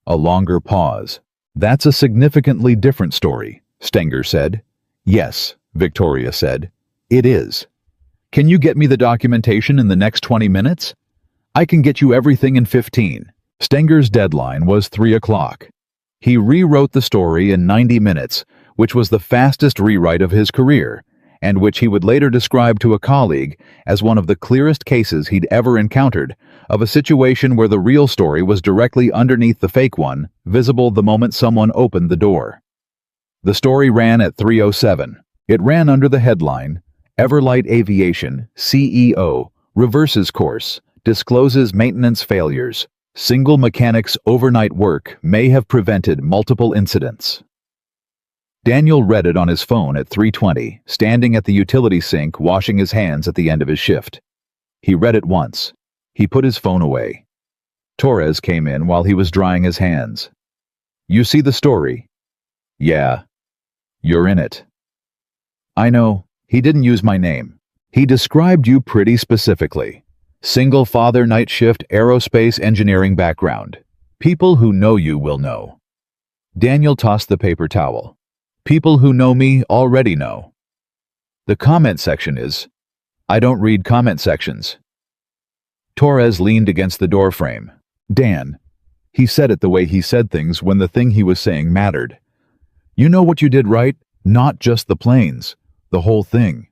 A: A longer pause. "That's a significantly different story," Stenger said. "Yes," Victoria said. "It is. Can you get me the documentation in the next 20 minutes? I can get you everything in 15. Stenger's deadline was 3 o'clock. He rewrote the story in 90 minutes, which was the fastest rewrite of his career, and which he would later describe to a colleague as one of the clearest cases he'd ever encountered of a situation where the real story was directly underneath the fake one, visible the moment someone opened the door. The story ran at 3:07. It ran under the headline, "Everlight Aviation, CEO, reverses course, discloses maintenance failures. Single mechanic's overnight work may have prevented multiple incidents." Daniel read it on his phone at 3:20, standing at the utility sink washing his hands at the end of his shift. He read it once. He put his phone away. Torres came in while he was drying his hands. "You see the story?" "Yeah." "You're in it." "I know. He didn't use my name. He described you pretty specifically. Single father, night shift, aerospace engineering background. People who know you will know." Daniel tossed the paper towel. "People who know me already know." "The comment section is..." "I don't read comment sections." Torres leaned against the doorframe. "Dan." He said it the way he said things when the thing he was saying mattered. "You know what you did right? Not just the planes. The whole thing.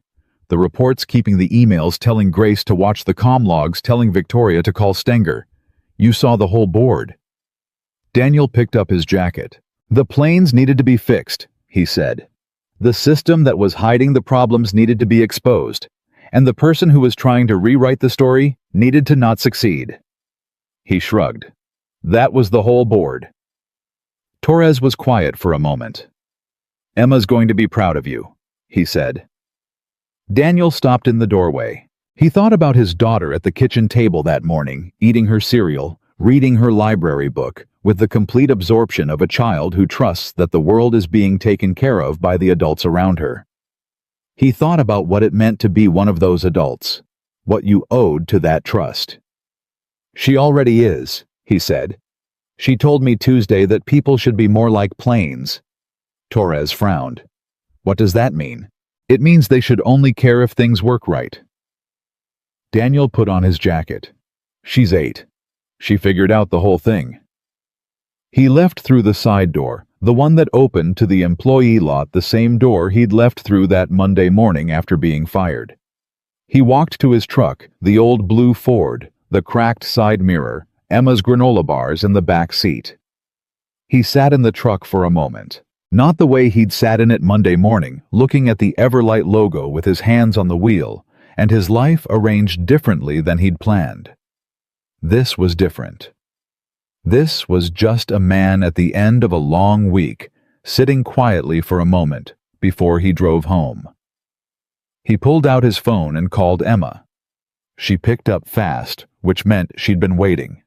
A: The reports keeping the emails telling Grace to watch the comm logs telling Victoria to call Stenger. You saw the whole board." Daniel picked up his jacket. "The planes needed to be fixed," he said. "The system that was hiding the problems needed to be exposed, and the person who was trying to rewrite the story needed to not succeed." He shrugged. "That was the whole board." Torres was quiet for a moment. "Emma's going to be proud of you," he said. Daniel stopped in the doorway. He thought about his daughter at the kitchen table that morning, eating her cereal, reading her library book, with the complete absorption of a child who trusts that the world is being taken care of by the adults around her. He thought about what it meant to be one of those adults, what you owed to that trust. "She already is," he said. "She told me Tuesday that people should be more like planes." Torres frowned. "What does that mean?" "It means they should only care if things work right." Daniel put on his jacket. "She's 8. She figured out the whole thing." He left through the side door, the one that opened to the employee lot, the same door he'd left through that Monday morning after being fired. He walked to his truck, the old blue Ford, the cracked side mirror, Emma's granola bars in the back seat. He sat in the truck for a moment. Not the way he'd sat in it Monday morning, looking at the Everlight logo with his hands on the wheel, and his life arranged differently than he'd planned. This was different. This was just a man at the end of a long week, sitting quietly for a moment before he drove home. He pulled out his phone and called Emma. She picked up fast, which meant she'd been waiting.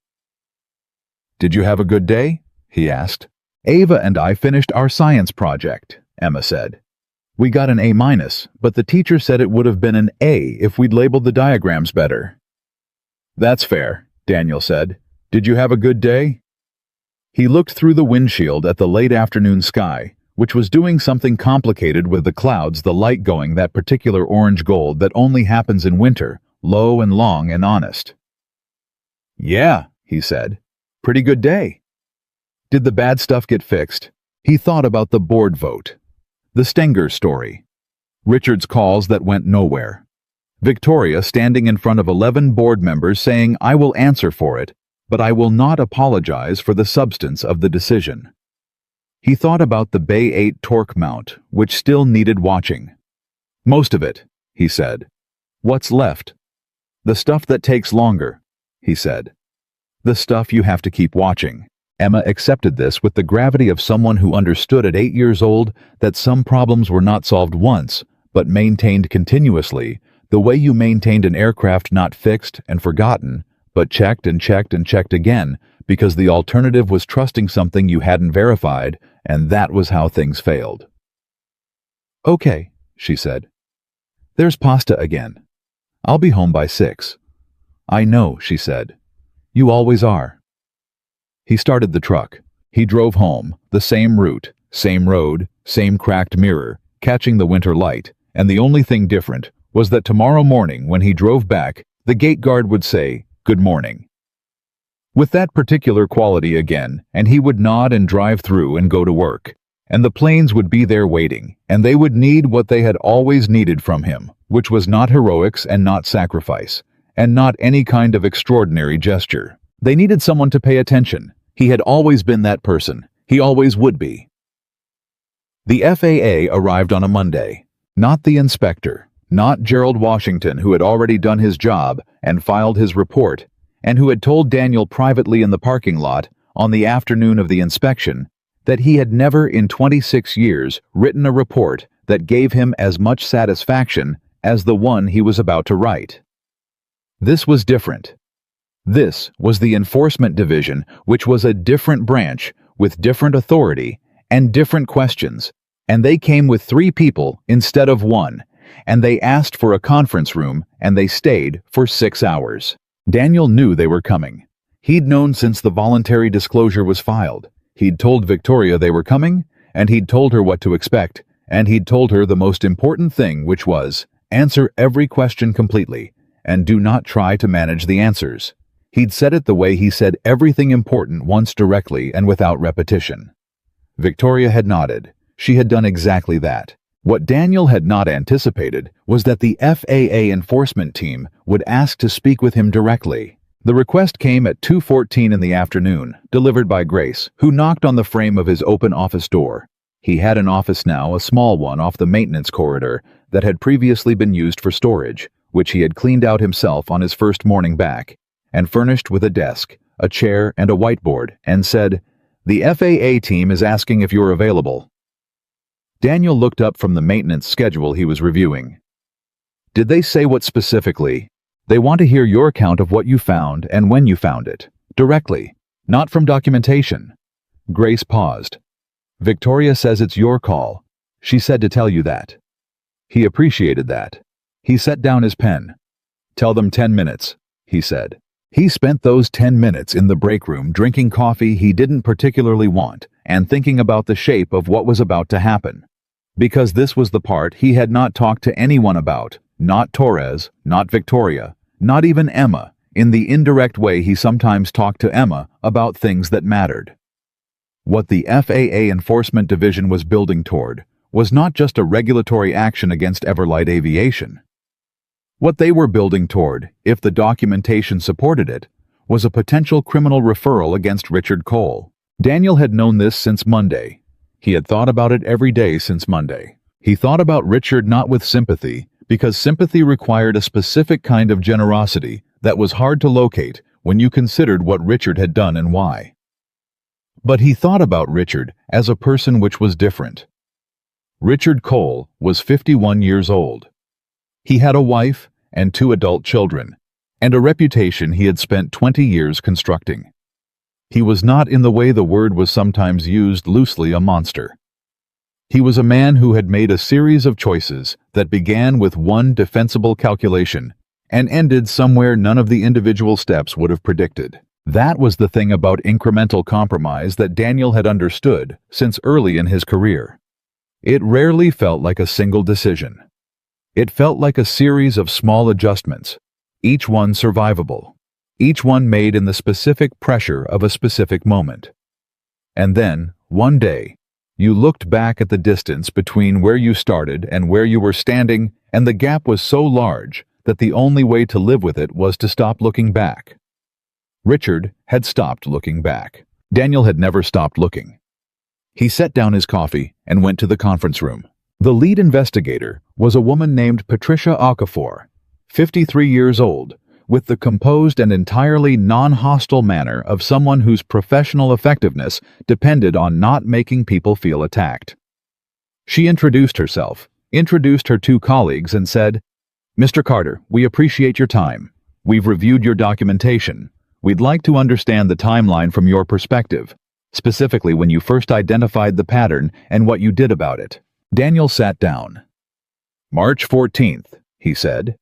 A: "Did you have a good day?" he asked. "Ava and I finished our science project," Emma said. We got an A-, but the teacher said it would have been an A if we'd labeled the diagrams better. That's fair, Daniel said. Did you have a good day? He looked through the windshield at the late afternoon sky, which was doing something complicated with the clouds, the light going that particular orange gold that only happens in winter, low and long and honest. Yeah, he said. Pretty good day. Did the bad stuff get fixed? He thought about the board vote. The Stenger story. Richard's calls that went nowhere. Victoria standing in front of 11 board members saying, I will answer for it, but I will not apologize for the substance of the decision. He thought about the Bay 8 torque mount, which still needed watching. Most of it, he said. What's left? The stuff that takes longer, he said. The stuff you have to keep watching. Emma accepted this with the gravity of someone who understood at 8 years old that some problems were not solved once, but maintained continuously, the way you maintained an aircraft not fixed and forgotten, but checked and checked and checked again, because the alternative was trusting something you hadn't verified, and that was how things failed. Okay, she said. There's pasta again. I'll be home by 6. I know, she said. You always are. He started the truck. He drove home, the same route, same road, same cracked mirror, catching the winter light, and the only thing different was that tomorrow morning when he drove back, the gate guard would say, Good morning. With that particular quality again, and he would nod and drive through and go to work, and the planes would be there waiting, and they would need what they had always needed from him, which was not heroics and not sacrifice, and not any kind of extraordinary gesture. They needed someone to pay attention. He had always been that person. He always would be. The FAA arrived on a Monday. Not the inspector, not Gerald Washington, who had already done his job and filed his report, and who had told Daniel privately in the parking lot on the afternoon of the inspection that he had never in 26 years written a report that gave him as much satisfaction as the one he was about to write. This was different. This was the Enforcement Division, which was a different branch with different authority and different questions, and they came with 3 people instead of 1, and they asked for a conference room, and they stayed for 6 hours. Daniel knew they were coming. He'd known since the voluntary disclosure was filed. He'd told Victoria they were coming, and he'd told her what to expect, and he'd told her the most important thing, which was, answer every question completely, and do not try to manage the answers. He'd said it the way he said everything important once directly and without repetition. Victoria had nodded. She had done exactly that. What Daniel had not anticipated was that the FAA enforcement team would ask to speak with him directly. The request came at 2:14 in the afternoon, delivered by Grace, who knocked on the frame of his open office door. He had an office now, a small one off the maintenance corridor that had previously been used for storage, which he had cleaned out himself on his first morning back, and furnished with a desk, a chair, and a whiteboard, and said, The FAA team is asking if you're available. Daniel looked up from the maintenance schedule he was reviewing. Did they say what specifically? They want to hear your account of what you found and when you found it, directly, not from documentation. Grace paused. Victoria says it's your call. She said to tell you that. He appreciated that. He set down his pen. Tell them 10 minutes, he said. He spent those 10 minutes in the break room drinking coffee he didn't particularly want and thinking about the shape of what was about to happen. Because this was the part he had not talked to anyone about, not Torres, not Victoria, not even Emma, in the indirect way he sometimes talked to Emma about things that mattered. What the FAA Enforcement Division was building toward was not just a regulatory action against Everlight Aviation. What they were building toward, if the documentation supported it, was a potential criminal referral against Richard Cole. Daniel had known this since Monday. He had thought about it every day since Monday. He thought about Richard not with sympathy, because sympathy required a specific kind of generosity that was hard to locate when you considered what Richard had done and why. But he thought about Richard as a person which was different. Richard Cole was 51 years old. He had a wife and 2 adult children, and a reputation he had spent 20 years constructing. He was not, in the way the word was sometimes used loosely, a monster. He was a man who had made a series of choices that began with one defensible calculation and ended somewhere none of the individual steps would have predicted. That was the thing about incremental compromise that Daniel had understood since early in his career. It rarely felt like a single decision. It felt like a series of small adjustments, each one survivable, each one made in the specific pressure of a specific moment. And then, one day, you looked back at the distance between where you started and where you were standing, and the gap was so large that the only way to live with it was to stop looking back. Richard had stopped looking back. Daniel had never stopped looking. He set down his coffee and went to the conference room. The lead investigator was a woman named Patricia Okafor, 53 years old, with the composed and entirely non-hostile manner of someone whose professional effectiveness depended on not making people feel attacked. She introduced herself, introduced her two colleagues, and said, "Mr. Carter, we appreciate your time. We've reviewed your documentation. We'd like to understand the timeline from your perspective, specifically when you first identified the pattern and what you did about it." Daniel sat down. "March 14th, he said.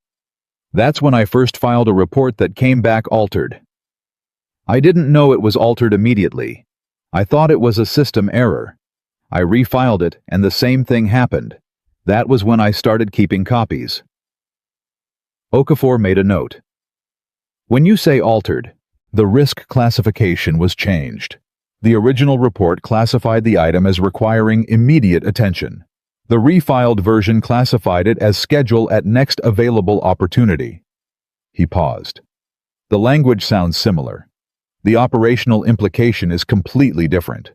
A: "That's when I first filed a report that came back altered. I didn't know it was altered immediately. I thought it was a system error. I refiled it and the same thing happened. That was when I started keeping copies." Okafor made a note. "When you say altered, the risk classification was changed. The original report classified the item as requiring immediate attention. The refiled version classified it as schedule at next available opportunity." He paused. "The language sounds similar. The operational implication is completely different.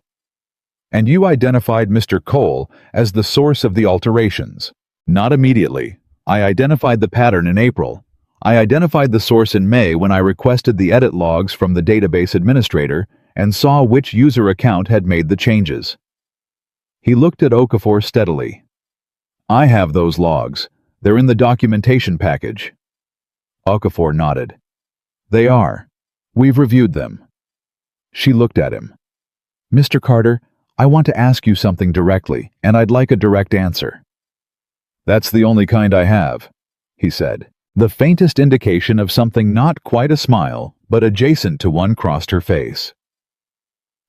A: And you identified Mr. Cole as the source of the alterations." "Not immediately. I identified the pattern in April. I identified the source in May when I requested the edit logs from the database administrator and saw which user account had made the changes." He looked at Okafor steadily. "I have those logs. They're in the documentation package." Okafor nodded. "They are. We've reviewed them." She looked at him. "Mr. Carter, I want to ask you something directly, and I'd like a direct answer." "That's the only kind I have," he said. The faintest indication of something not quite a smile, but adjacent to one crossed her face.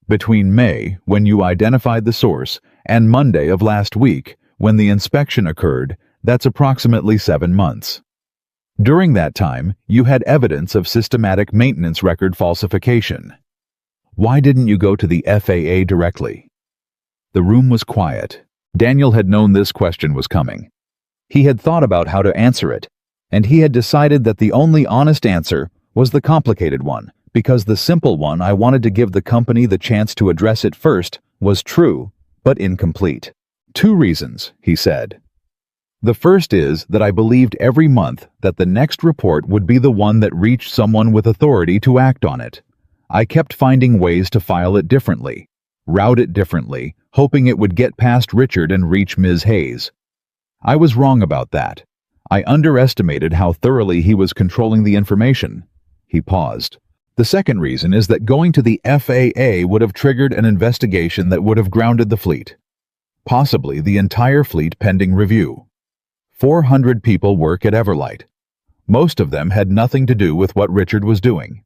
A: "Between May, when you identified the source, and Monday of last week, when the inspection occurred, that's approximately 7 months. During that time, you had evidence of systematic maintenance record falsification. Why didn't you go to the FAA directly?" The room was quiet. Daniel had known this question was coming. He had thought about how to answer it, and he had decided that the only honest answer was the complicated one, because the simple one, "I wanted to give the company the chance to address it first," was true, but incomplete. "2 reasons," he said. "The first is that I believed every month that the next report would be the one that reached someone with authority to act on it. I kept finding ways to file it differently, route it differently, hoping it would get past Richard and reach Ms. Hayes. I was wrong about that. I underestimated how thoroughly he was controlling the information." He paused. "The second reason is that going to the FAA would have triggered an investigation that would have grounded the fleet. Possibly the entire fleet pending review. 400 people work at Everlight. Most of them had nothing to do with what Richard was doing.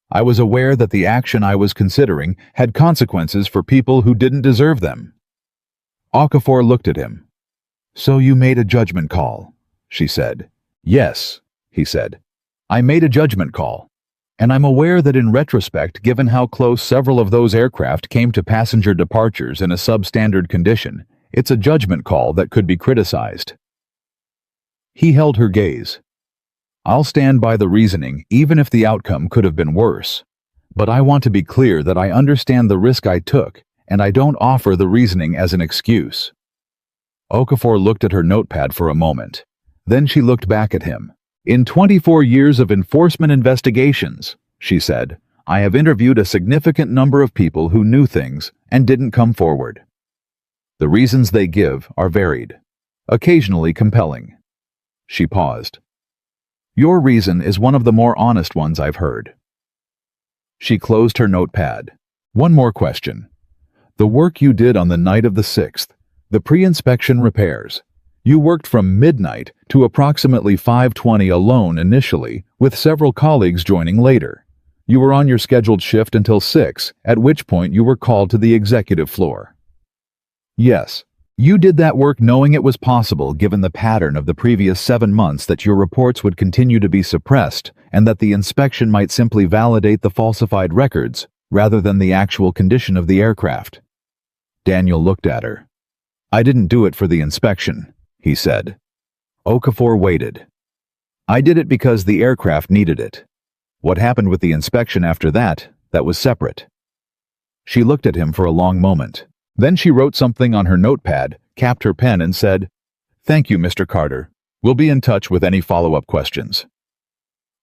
A: I was aware that the action I was considering had consequences for people who didn't deserve them." Okafor looked at him. "So you made a judgment call," she said. "Yes," he said. "I made a judgment call. And I'm aware that in retrospect, given how close several of those aircraft came to passenger departures in a substandard condition, it's a judgment call that could be criticized." He held her gaze. "I'll stand by the reasoning, even if the outcome could have been worse. But I want to be clear that I understand the risk I took, and I don't offer the reasoning as an excuse." Okafor looked at her notepad for a moment. Then she looked back at him. "In 24 years of enforcement investigations," she said, "I have interviewed a significant number of people who knew things and didn't come forward. The reasons they give are varied, occasionally compelling." She paused. "Your reason is one of the more honest ones I've heard." She closed her notepad. "One more question. The work you did on the night of the 6th, The pre-inspection repairs. You worked from midnight to approximately 5:20 alone initially, with several colleagues joining later. You were on your scheduled shift until 6, at which point you were called to the executive floor. Yes, you did that work knowing it was possible given the pattern of the previous 7 months that your reports would continue to be suppressed and that the inspection might simply validate the falsified records rather than the actual condition of the aircraft. Daniel looked at her. I didn't do it for the inspection, he said. Okafor waited. I did it because the aircraft needed it. What happened with the inspection after that was separate. She looked at him for a long moment. Then she wrote something on her notepad, capped her pen, and said, Thank you, Mr. Carter. We'll be in touch with any follow-up questions.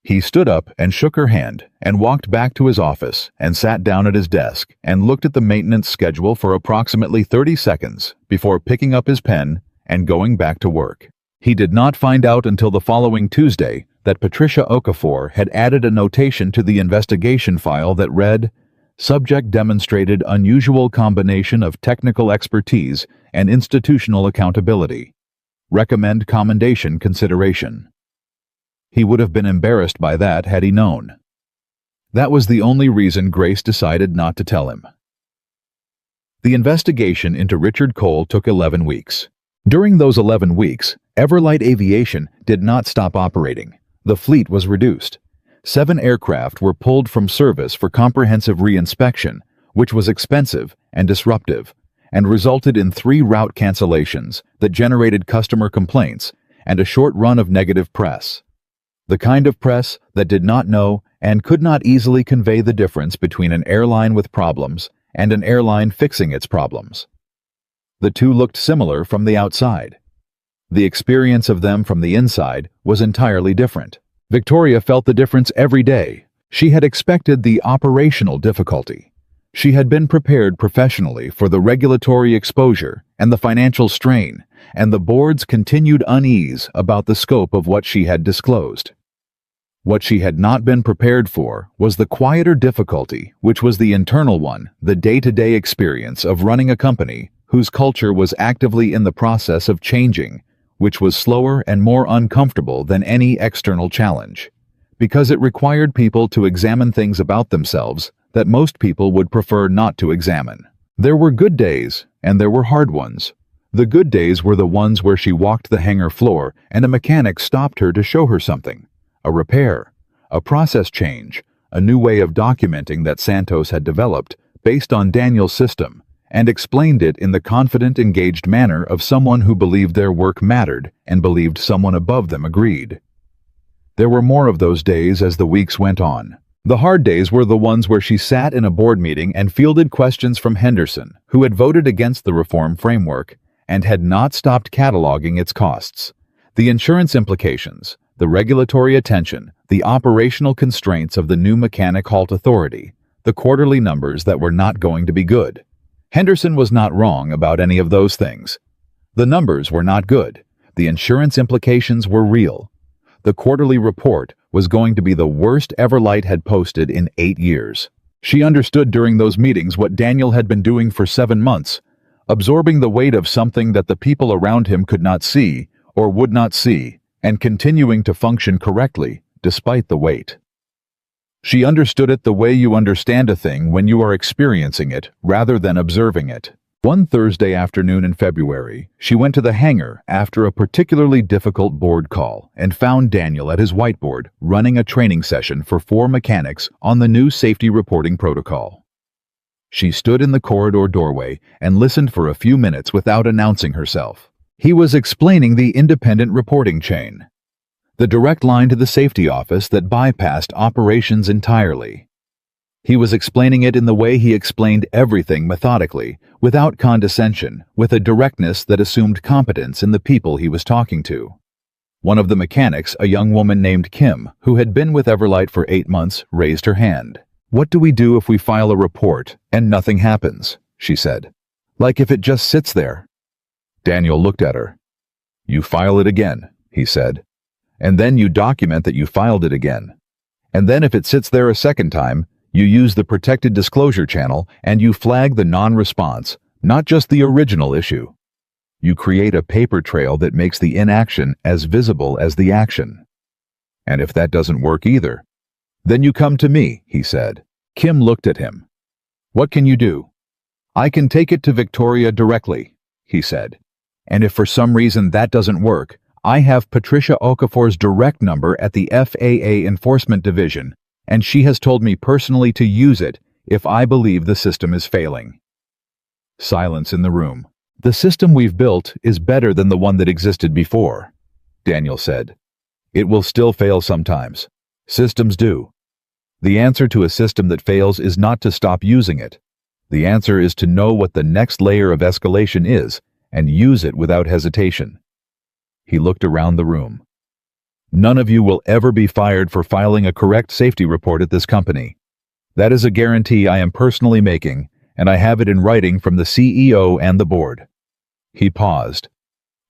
A: He stood up and shook her hand and walked back to his office and sat down at his desk and looked at the maintenance schedule for approximately 30 seconds before picking up his pen and going back to work. He did not find out until the following Tuesday that Patricia Okafor had added a notation to the investigation file that read, Subject demonstrated unusual combination of technical expertise and institutional accountability. Recommend commendation consideration. He would have been embarrassed by that had he known. That was the only reason Grace decided not to tell him. The investigation into Richard Cole took 11 weeks. During those 11 weeks, Everlight Aviation did not stop operating. The fleet was reduced. 7 aircraft were pulled from service for comprehensive reinspection, which was expensive and disruptive, and resulted in 3 route cancellations that generated customer complaints and a short run of negative press. The kind of press that did not know and could not easily convey the difference between an airline with problems and an airline fixing its problems. The two looked similar from the outside. The experience of them from the inside was entirely different. Victoria felt the difference every day. She had expected the operational difficulty. She had been prepared professionally for the regulatory exposure and the financial strain, and the board's continued unease about the scope of what she had disclosed. What she had not been prepared for was the quieter difficulty, which was the internal one, the day-to-day experience of running a company whose culture was actively in the process of changing, which was slower and more uncomfortable than any external challenge, because it required people to examine things about themselves that most people would prefer not to examine. There were good days, and there were hard ones. The good days were the ones where she walked the hangar floor and a mechanic stopped her to show her something. A repair, a process change, a new way of documenting that Santos had developed based on Daniel's system, and explained it in the confident, engaged manner of someone who believed their work mattered and believed someone above them agreed. There were more of those days as the weeks went on. The hard days were the ones where she sat in a board meeting and fielded questions from Henderson, who had voted against the reform framework and had not stopped cataloging its costs, the insurance implications, the regulatory attention, the operational constraints of the new mechanic halt authority, the quarterly numbers that were not going to be good. Henderson was not wrong about any of those things. The numbers were not good. The insurance implications were real. The quarterly report was going to be the worst Everlight had posted in 8 years. She understood during those meetings what Daniel had been doing for 7 months, absorbing the weight of something that the people around him could not see or would not see, and continuing to function correctly despite the weight. She understood it the way you understand a thing when you are experiencing it rather than observing it. One Thursday afternoon in February, she went to the hangar after a particularly difficult board call and found Daniel at his whiteboard running a training session for 4 mechanics on the new safety reporting protocol. She stood in the corridor doorway and listened for a few minutes without announcing herself. He was explaining the independent reporting chain, the direct line to the safety office that bypassed operations entirely. He was explaining it in the way he explained everything methodically, without condescension, with a directness that assumed competence in the people he was talking to. One of the mechanics, a young woman named Kim, who had been with Everlight for 8 months, raised her hand. "What do we do if we file a report and nothing happens?" she said. "Like if it just sits there." Daniel looked at her. "You file it again," he said. "And then you document that you filed it again. And then if it sits there a second time, you use the protected disclosure channel and you flag the non-response, not just the original issue." You create a paper trail that makes the inaction as visible as the action. And if that doesn't work either, then you come to me, he said. Kim looked at him. What can you do? I can take it to Victoria directly, he said. And if for some reason that doesn't work, I have Patricia Okafor's direct number at the FAA Enforcement Division, and she has told me personally to use it if I believe the system is failing. Silence in the room. The system we've built is better than the one that existed before, Daniel said. It will still fail sometimes. Systems do. The answer to a system that fails is not to stop using it. The answer is to know what the next layer of escalation is and use it without hesitation. He looked around the room. None of you will ever be fired for filing a correct safety report at this company. That is a guarantee I am personally making, and I have it in writing from the CEO and the board. He paused.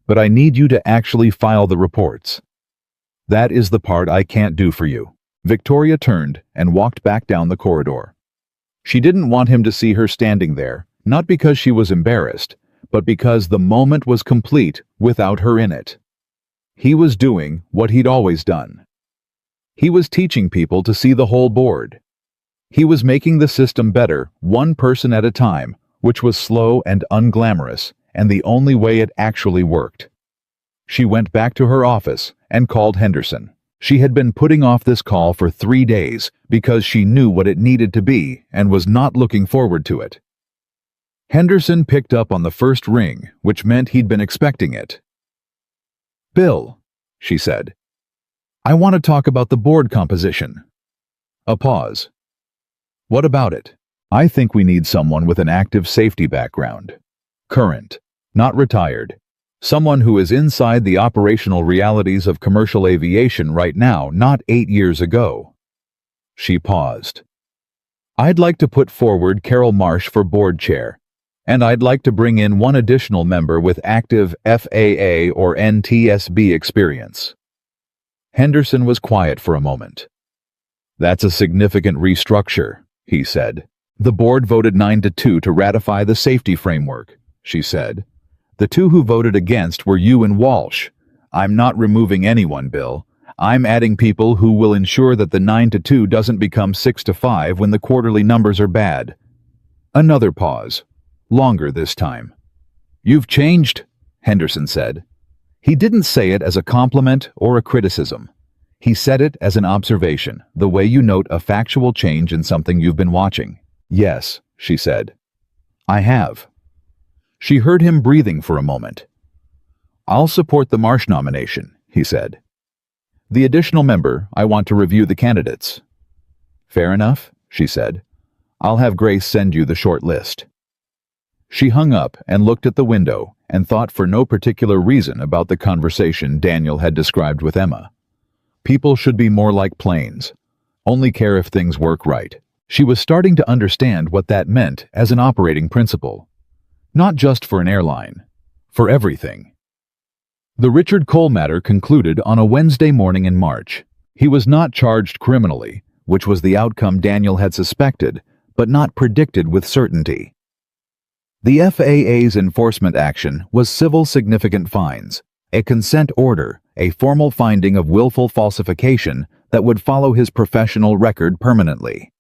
A: But I need you to actually file the reports. That is the part I can't do for you. Victoria turned and walked back down the corridor. She didn't want him to see her standing there, not because she was embarrassed, but because the moment was complete without her in it. He was doing what he'd always done. He was teaching people to see the whole board. He was making the system better, one person at a time, which was slow and unglamorous, and the only way it actually worked. She went back to her office and called Henderson. She had been putting off this call for 3 days because she knew what it needed to be and was not looking forward to it. Henderson picked up on the first ring, which meant he'd been expecting it. Bill, she said, I want to talk about the board composition. A pause. What about it? I think we need someone with an active safety background. Current, not retired. Someone who is inside the operational realities of commercial aviation right now, not 8 years ago. She paused. I'd like to put forward Carol Marsh for board chair, and I'd like to bring in one additional member with active FAA or NTSB experience. Henderson was quiet for a moment. That's a significant restructure, he said. The board voted 9-2 to ratify the safety framework, she said. The two who voted against were you and Walsh. I'm not removing anyone, Bill. I'm adding people who will ensure that the 9-2 doesn't become 6-5 when the quarterly numbers are bad. Another pause. Longer this time. You've changed, Henderson said. He didn't say it as a compliment or a criticism. He said it as an observation, the way you note a factual change in something you've been watching. Yes, she said. I have. She heard him breathing for a moment. I'll support the Marsh nomination, he said. The additional member, I want to review the candidates. Fair enough, she said. I'll have Grace send you the short list. She hung up and looked at the window and thought for no particular reason about the conversation Daniel had described with Emma. People should be more like planes. Only care if things work right. She was starting to understand what that meant as an operating principle. Not just for an airline, for everything. The Richard Cole matter concluded on a Wednesday morning in March. He was not charged criminally, which was the outcome Daniel had suspected, but not predicted with certainty. The FAA's enforcement action was civil significant fines, a consent order, a formal finding of willful falsification that would follow his professional record permanently.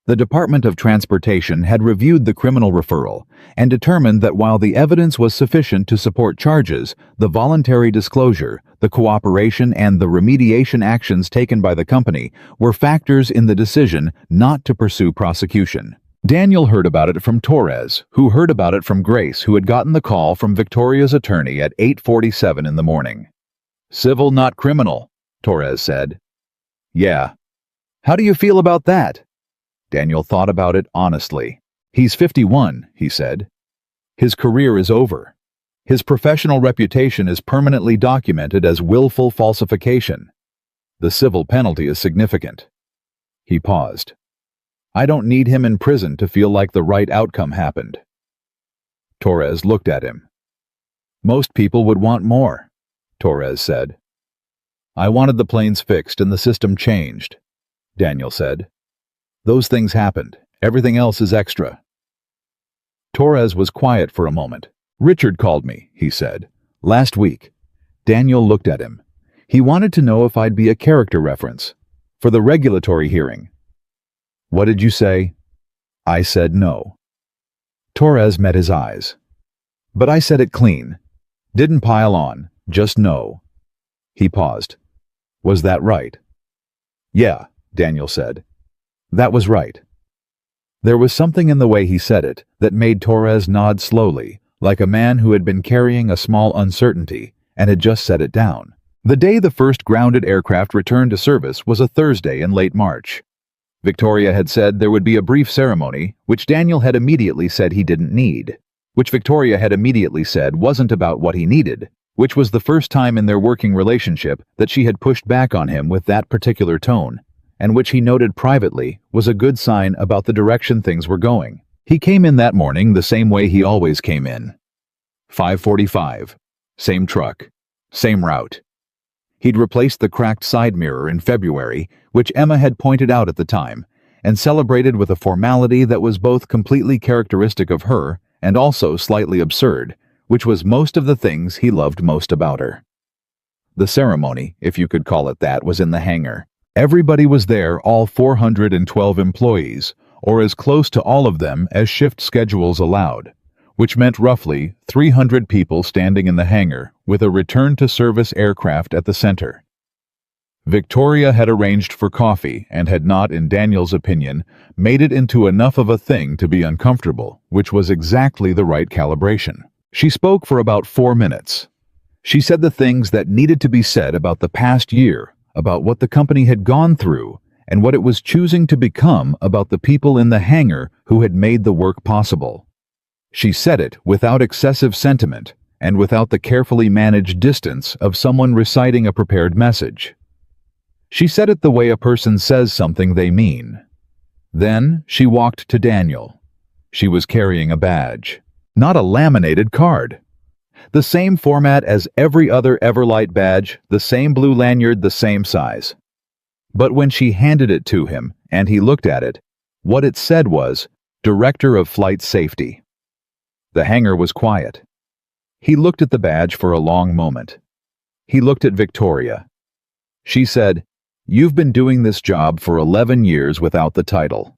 A: The Department of Transportation had reviewed the criminal referral and determined that while the evidence was sufficient to support charges, the voluntary disclosure, the cooperation, and the remediation actions taken by the company were factors in the decision not to pursue prosecution. Daniel heard about it from Torres, who heard about it from Grace, who had gotten the call from Victoria's attorney at 8:47 in the morning. Civil, not criminal, Torres said. Yeah. How do you feel about that? Daniel thought about it honestly. He's 51, he said. His career is over. His professional reputation is permanently documented as willful falsification. The civil penalty is significant. He paused. I don't need him in prison to feel like the right outcome happened. Torres looked at him. Most people would want more, Torres said. I wanted the planes fixed and the system changed, Daniel said. Those things happened. Everything else is extra. Torres was quiet for a moment, "Richard called me," he said. "Last week." Daniel looked at him. He wanted to know if I'd be a character reference for the regulatory hearing. "What did you say?" I said no. Torres met his eyes. "But I said it clean. Didn't pile on, just no." He paused. "Was that right?" "Yeah," Daniel said. "That was right." There was something in the way he said it that made Torres nod slowly, like a man who had been carrying a small uncertainty and had just set it down. The day the first grounded aircraft returned to service was a Thursday in late March. Victoria had said there would be a brief ceremony, which Daniel had immediately said he didn't need, which Victoria had immediately said wasn't about what he needed, which was the first time in their working relationship that she had pushed back on him with that particular tone, and which he noted privately was a good sign about the direction things were going. He came in that morning the same way he always came in. 5:45. Same truck. Same route. He'd replaced the cracked side mirror in February, which Emma had pointed out at the time, and celebrated with a formality that was both completely characteristic of her and also slightly absurd, which was most of the things he loved most about her. The ceremony, if you could call it that, was in the hangar. Everybody was there, all 412 employees, or as close to all of them as shift schedules allowed, which meant roughly 300 people standing in the hangar with a return-to-service aircraft at the center. Victoria had arranged for coffee and had not, in Daniel's opinion, made it into enough of a thing to be uncomfortable, which was exactly the right calibration. She spoke for about 4 minutes. She said the things that needed to be said about the past year, about what the company had gone through, and what it was choosing to become about the people in the hangar who had made the work possible. She said it without excessive sentiment and without the carefully managed distance of someone reciting a prepared message. She said it the way a person says something they mean. Then she walked to Daniel. She was carrying a badge, not a laminated card. The same format as every other Everlight badge, the same blue lanyard, the same size. But when she handed it to him and he looked at it, what it said was, Director of Flight Safety. The hangar was quiet. He looked at the badge for a long moment. He looked at Victoria. She said, "You've been doing this job for 11 years without the title.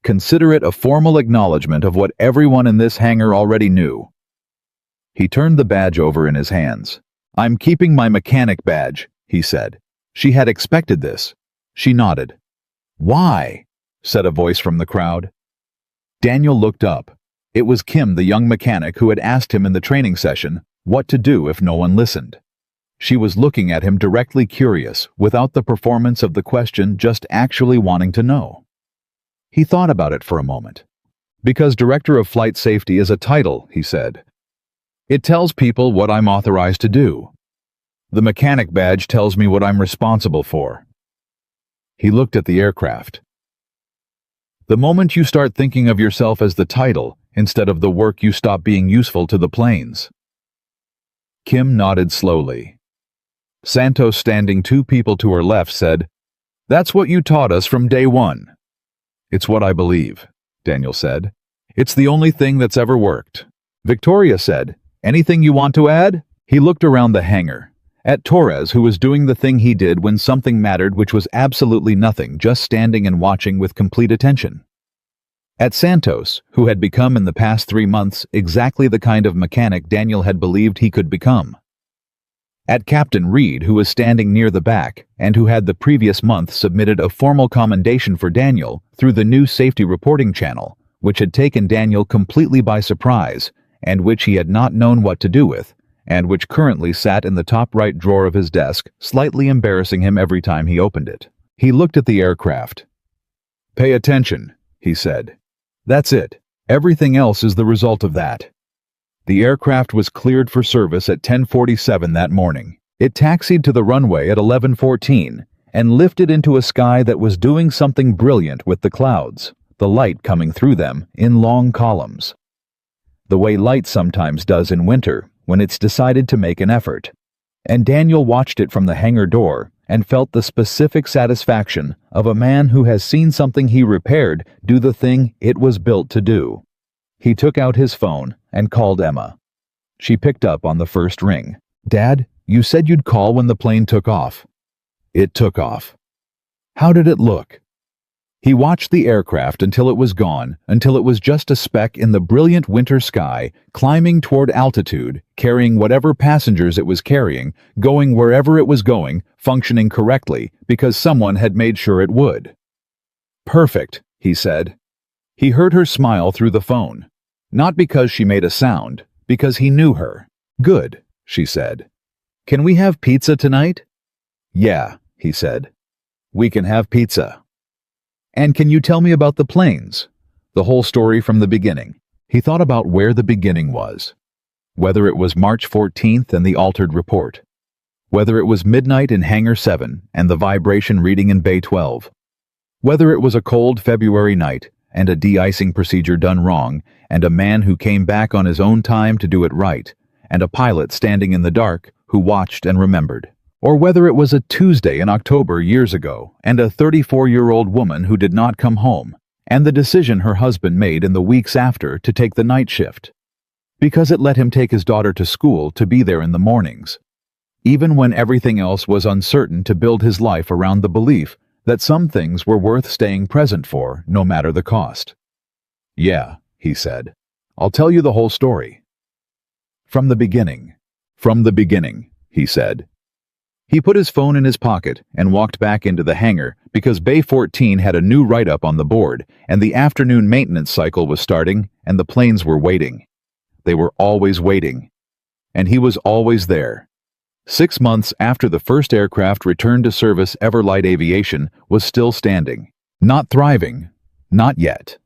A: Consider it a formal acknowledgement of what everyone in this hangar already knew." He turned the badge over in his hands. "I'm keeping my mechanic badge," he said. She had expected this. She nodded. "Why?" said a voice from the crowd. Daniel looked up. It was Kim, the young mechanic who had asked him in the training session what to do if no one listened. She was looking at him directly curious, without the performance of the question, just actually wanting to know. He thought about it for a moment. "Because Director of Flight Safety is a title," he said. "It tells people what I'm authorized to do. The mechanic badge tells me what I'm responsible for." He looked at the aircraft. "The moment you start thinking of yourself as the title, instead of the work, you stop being useful to the planes." Kim nodded slowly. Santos, standing 2 people to her left, said, "That's what you taught us from day one." "It's what I believe," Daniel said. "It's the only thing that's ever worked." Victoria said, "Anything you want to add?" He looked around the hangar, at Torres, who was doing the thing he did when something mattered, which was absolutely nothing, just standing and watching with complete attention. At Santos, who had become in the past 3 months exactly the kind of mechanic Daniel had believed he could become. At Captain Reed, who was standing near the back and who had the previous month submitted a formal commendation for Daniel through the new safety reporting channel, which had taken Daniel completely by surprise and which he had not known what to do with, and which currently sat in the top right drawer of his desk, slightly embarrassing him every time he opened it. He looked at the aircraft. "Pay attention," he said. "That's it. Everything else is the result of that." The aircraft was cleared for service at 10:47 that morning. It taxied to the runway at 11:14 and lifted into a sky that was doing something brilliant with the clouds, the light coming through them in long columns. The way light sometimes does in winter when it's decided to make an effort. And Daniel watched it from the hangar door and felt the specific satisfaction of a man who has seen something he repaired do the thing it was built to do. He took out his phone and called Emma. She picked up on the first ring. "Dad, you said you'd call when the plane took off." "It took off." "How did it look?" He watched the aircraft until it was gone, until it was just a speck in the brilliant winter sky, climbing toward altitude, carrying whatever passengers it was carrying, going wherever it was going, functioning correctly, because someone had made sure it would. "Perfect," he said. He heard her smile through the phone. Not because she made a sound, because he knew her. "Good," she said. "Can we have pizza tonight?" "Yeah," he said. "We can have pizza." "And can you tell me about the planes?" The whole story from the beginning. He thought about where the beginning was. Whether it was March 14th and the altered report. Whether it was midnight in Hangar 7 and the vibration reading in Bay 12. Whether it was a cold February night and a de-icing procedure done wrong and a man who came back on his own time to do it right and a pilot standing in the dark who watched and remembered. Or whether it was a Tuesday in October years ago and a 34-year-old woman who did not come home, and the decision her husband made in the weeks after to take the night shift. Because it let him take his daughter to school to be there in the mornings. Even when everything else was uncertain, to build his life around the belief that some things were worth staying present for, no matter the cost. "Yeah," he said. "I'll tell you the whole story." From the beginning. From the beginning, he said. He put his phone in his pocket and walked back into the hangar because Bay 14 had a new write-up on the board and the afternoon maintenance cycle was starting and the planes were waiting. They were always waiting. And he was always there. 6 months after the first aircraft returned to service, Everlight Aviation was still standing. Not thriving. Not yet.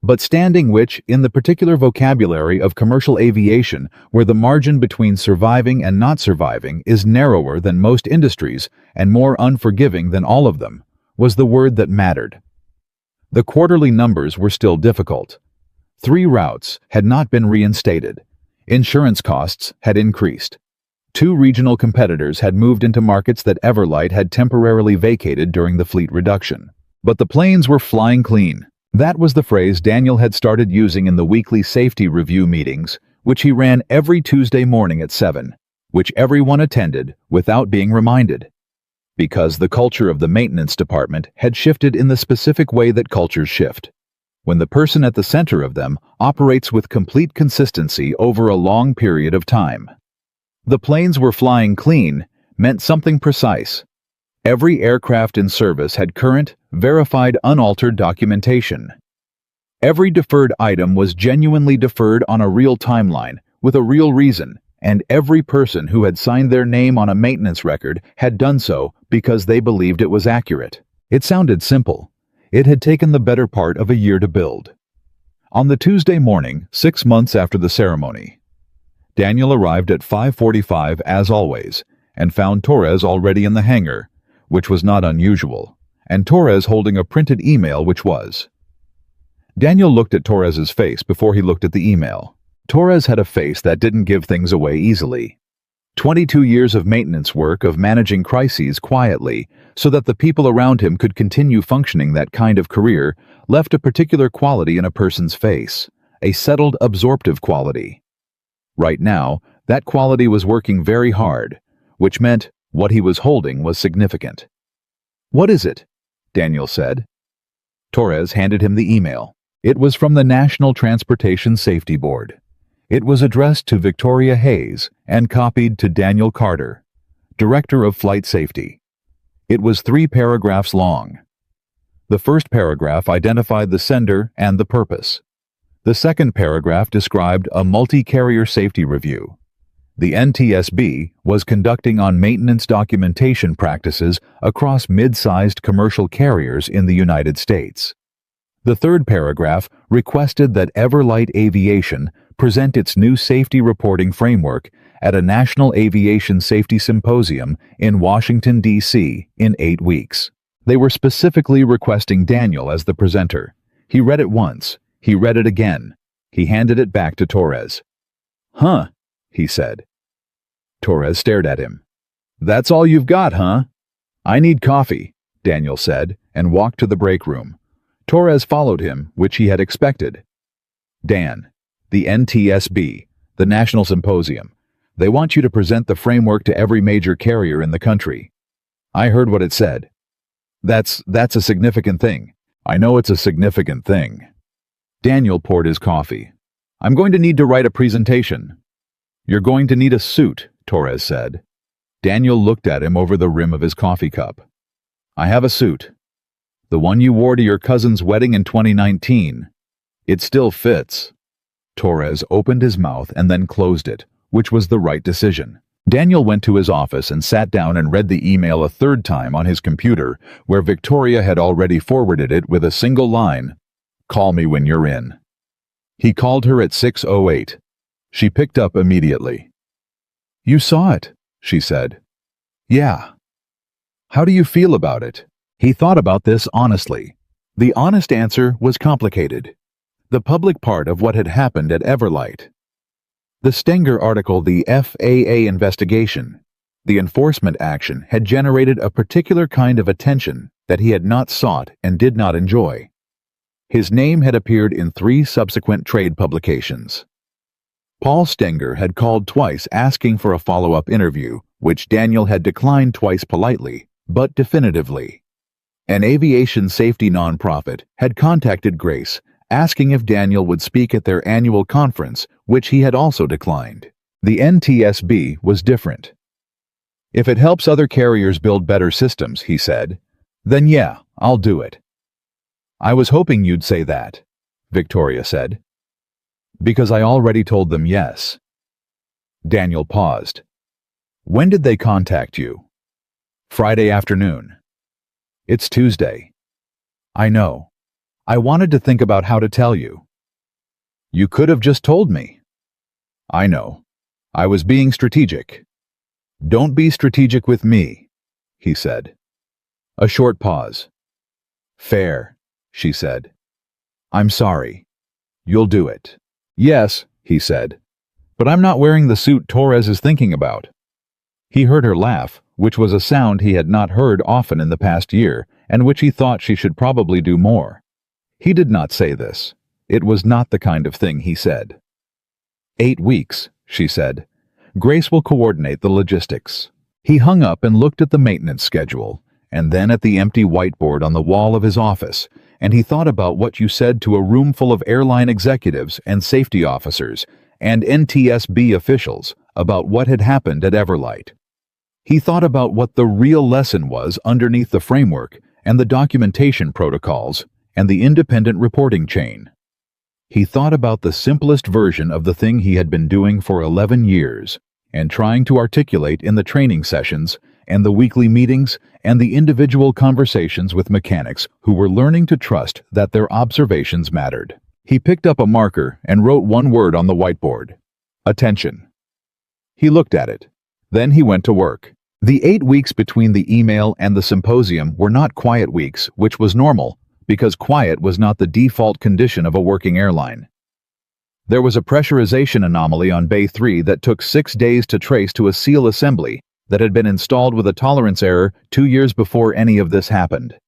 A: But standing, which, in the particular vocabulary of commercial aviation, where the margin between surviving and not surviving is narrower than most industries and more unforgiving than all of them, was the word that mattered. The quarterly numbers were still difficult. 3 routes had not been reinstated. Insurance costs had increased. 2 regional competitors had moved into markets that Everlight had temporarily vacated during the fleet reduction. But the planes were flying clean. That was the phrase Daniel had started using in the weekly safety review meetings, which he ran every Tuesday morning at 7, which everyone attended without being reminded. Because the culture of the maintenance department had shifted in the specific way that cultures shift. When the person at the center of them operates with complete consistency over a long period of time. The planes were flying clean meant something precise. Every aircraft in service had current, verified, unaltered documentation. Every deferred item was genuinely deferred on a real timeline, with a real reason, and every person who had signed their name on a maintenance record had done so because they believed it was accurate. It sounded simple. It had taken the better part of a year to build. On the Tuesday morning, 6 months after the ceremony, Daniel arrived at 5:45 as always, and found Torres already in the hangar, which was not unusual, and Torres holding a printed email which was. Daniel looked at Torres's face before he looked at the email. Torres had a face that didn't give things away easily. 22 years of maintenance work of managing crises quietly so that the people around him could continue functioning that kind of career left a particular quality in a person's face, a settled, absorptive quality. Right now, that quality was working very hard, which meant what he was holding was significant. "What is it?" Daniel said. Torres handed him the email. It was from the National Transportation Safety Board. It was addressed to Victoria Hayes and copied to Daniel Carter, Director of Flight Safety. It was 3 paragraphs long. The first paragraph identified the sender and the purpose. The second paragraph described a multi-carrier safety review. The NTSB was conducting on maintenance documentation practices across mid-sized commercial carriers in the United States. The third paragraph requested that Everlight Aviation present its new safety reporting framework at a National Aviation Safety Symposium in Washington, D.C. in 8 weeks. They were specifically requesting Daniel as the presenter. He read it once. He read it again. He handed it back to Torres. "Huh," he said. Torres stared at him. "That's all you've got, huh?" "I need coffee," Daniel said, and walked to the break room. Torres followed him, which he had expected. Dan, the NTSB, The National Symposium. They want you to present the framework to every major carrier in the country. I heard what it said. That's a significant thing. I know it's a significant thing. Daniel poured his coffee. I'm going to need to write a presentation. You're going to need a suit, Torres said. Daniel looked at him over the rim of his coffee cup. I have a suit. The one you wore to your cousin's wedding in 2019. It still fits. Torres opened his mouth and then closed it, which was the right decision. Daniel went to his office and sat down and read the email a third time on his computer, where Victoria had already forwarded it with a single line, "Call me when you're in." He called her at 6:08. She picked up immediately. You saw it, she said. Yeah. How do you feel about it? He thought about this honestly. The honest answer was complicated. The public part of what had happened at Everlight. The Stenger article, the FAA investigation, the enforcement action had generated a particular kind of attention that he had not sought and did not enjoy. His name had appeared in 3 subsequent trade publications. Paul Stenger had called twice asking for a follow-up interview, which Daniel had declined twice politely, but definitively. An aviation safety nonprofit had contacted Grace, asking if Daniel would speak at their annual conference, which he had also declined. The NTSB was different. If it helps other carriers build better systems, he said, then yeah, I'll do it. I was hoping you'd say that, Victoria said. Because I already told them yes. Daniel paused. When did they contact you? Friday afternoon. It's Tuesday. I know. I wanted to think about how to tell you. You could have just told me. I know. I was being strategic. Don't be strategic with me, he said. A short pause. Fair, she said. I'm sorry. You'll do it. Yes, he said. But I'm not wearing the suit Torres is thinking about. He heard her laugh, which was a sound he had not heard often in the past year, and which he thought she should probably do more. He did not say this. It was not the kind of thing he said. 8 weeks, she said. Grace will coordinate the logistics. He hung up and looked at the maintenance schedule, and then at the empty whiteboard on the wall of his office, and he thought about what you said to a room full of airline executives and safety officers and NTSB officials about what had happened at Everlight. He thought about what the real lesson was underneath the framework and the documentation protocols and the independent reporting chain. He thought about the simplest version of the thing he had been doing for 11 years and trying to articulate in the training sessions and the weekly meetings and the individual conversations with mechanics who were learning to trust that their observations mattered. He picked up a marker and wrote one word on the whiteboard. Attention. He looked at it. Then he went to work. The 8 weeks between the email and the symposium were not quiet weeks, which was normal, because quiet was not the default condition of a working airline. There was a pressurization anomaly on Bay 3 that took 6 days to trace to a seal assembly that had been installed with a tolerance error 2 years before any of this happened.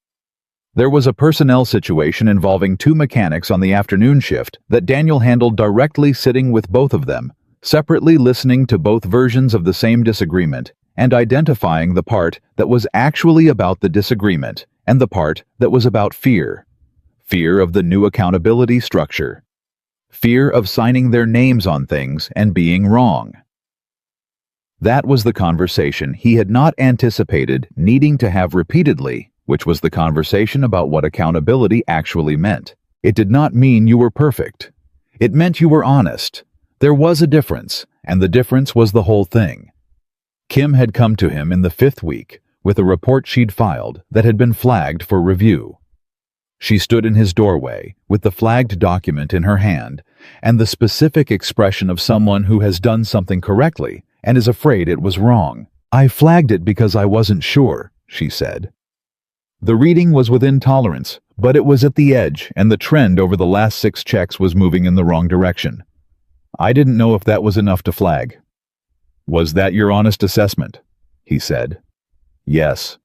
A: There was a personnel situation involving 2 mechanics on the afternoon shift that Daniel handled directly, sitting with both of them, separately listening to both versions of the same disagreement and identifying the part that was actually about the disagreement and the part that was about fear. Fear of the new accountability structure. Fear of signing their names on things and being wrong. That was the conversation he had not anticipated needing to have repeatedly, which was the conversation about what accountability actually meant. It did not mean you were perfect. It meant you were honest. There was a difference, and the difference was the whole thing. Kim had come to him in the 5th week with a report she'd filed that had been flagged for review. She stood in his doorway with the flagged document in her hand and the specific expression of someone who has done something correctly and is afraid it was wrong. I flagged it because I wasn't sure, she said. The reading was within tolerance, but it was at the edge, and the trend over the last 6 checks was moving in the wrong direction. I didn't know if that was enough to flag. Was that your honest assessment? He said. Yes.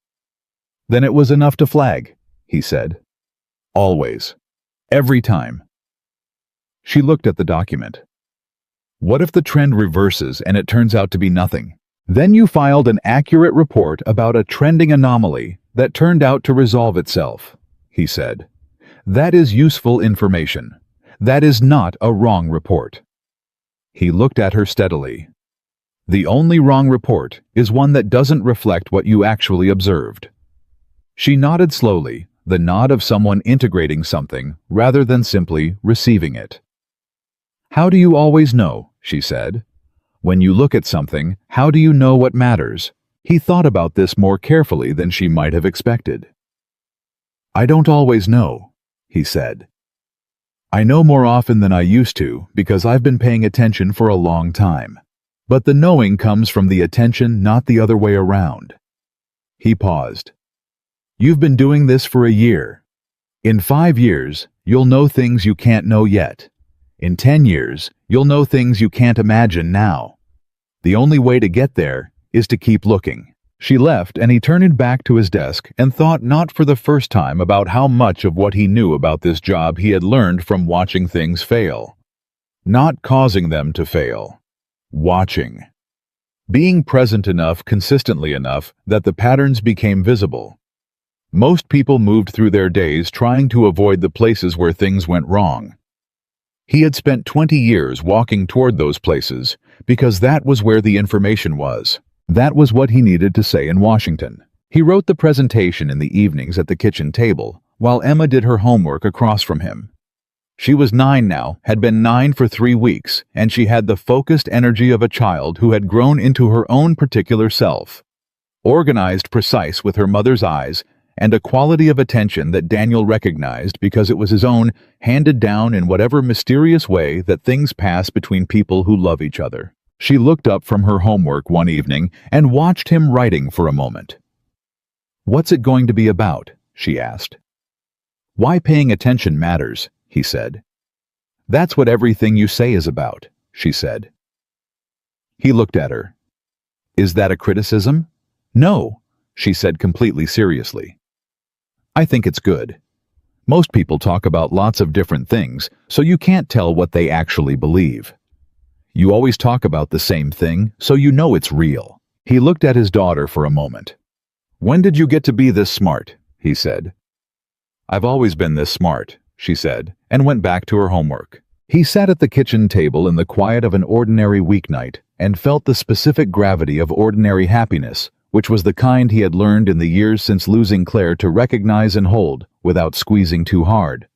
A: Then it was enough to flag, he said. Always. Every time. She looked at the document. What if the trend reverses and it turns out to be nothing? Then you filed an accurate report about a trending anomaly that turned out to resolve itself, he said. That is useful information. That is not a wrong report. He looked at her steadily. The only wrong report is one that doesn't reflect what you actually observed. She nodded slowly, the nod of someone integrating something rather than simply receiving it. How do you always know? She said. When you look at something, how do you know what matters? He thought about this more carefully than she might have expected. I don't always know, he said. I know more often than I used to because I've been paying attention for a long time. But the knowing comes from the attention, not the other way around. He paused. You've been doing this for a year. In 5 years, you'll know things you can't know yet. In 10 years, you'll know things you can't imagine now. The only way to get there is to keep looking. She left and he turned back to his desk and thought not for the first time about how much of what he knew about this job he had learned from watching things fail. Not causing them to fail. Watching. Being present enough, consistently enough, that the patterns became visible. Most people moved through their days trying to avoid the places where things went wrong. He had spent 20 years walking toward those places because that was where the information was. That was what he needed to say in Washington. He wrote the presentation in the evenings at the kitchen table, while Emma did her homework across from him. She was 9 now, had been 9 for 3 weeks, and she had the focused energy of a child who had grown into her own particular self. Organized, precise with her mother's eyes, and a quality of attention that Daniel recognized because it was his own, handed down in whatever mysterious way that things pass between people who love each other. She looked up from her homework one evening and watched him writing for a moment. "What's it going to be about?" she asked. "Why paying attention matters," he said. "That's what everything you say is about," she said. He looked at her. "Is that a criticism?" "No," she said completely seriously. "I think it's good. Most people talk about lots of different things, so you can't tell what they actually believe. You always talk about the same thing, so you know it's real." He looked at his daughter for a moment. "When did you get to be this smart?" he said. "I've always been this smart," she said, and went back to her homework. He sat at the kitchen table in the quiet of an ordinary weeknight and felt the specific gravity of ordinary happiness, which was the kind he had learned in the years since losing Claire to recognize and hold without squeezing too hard.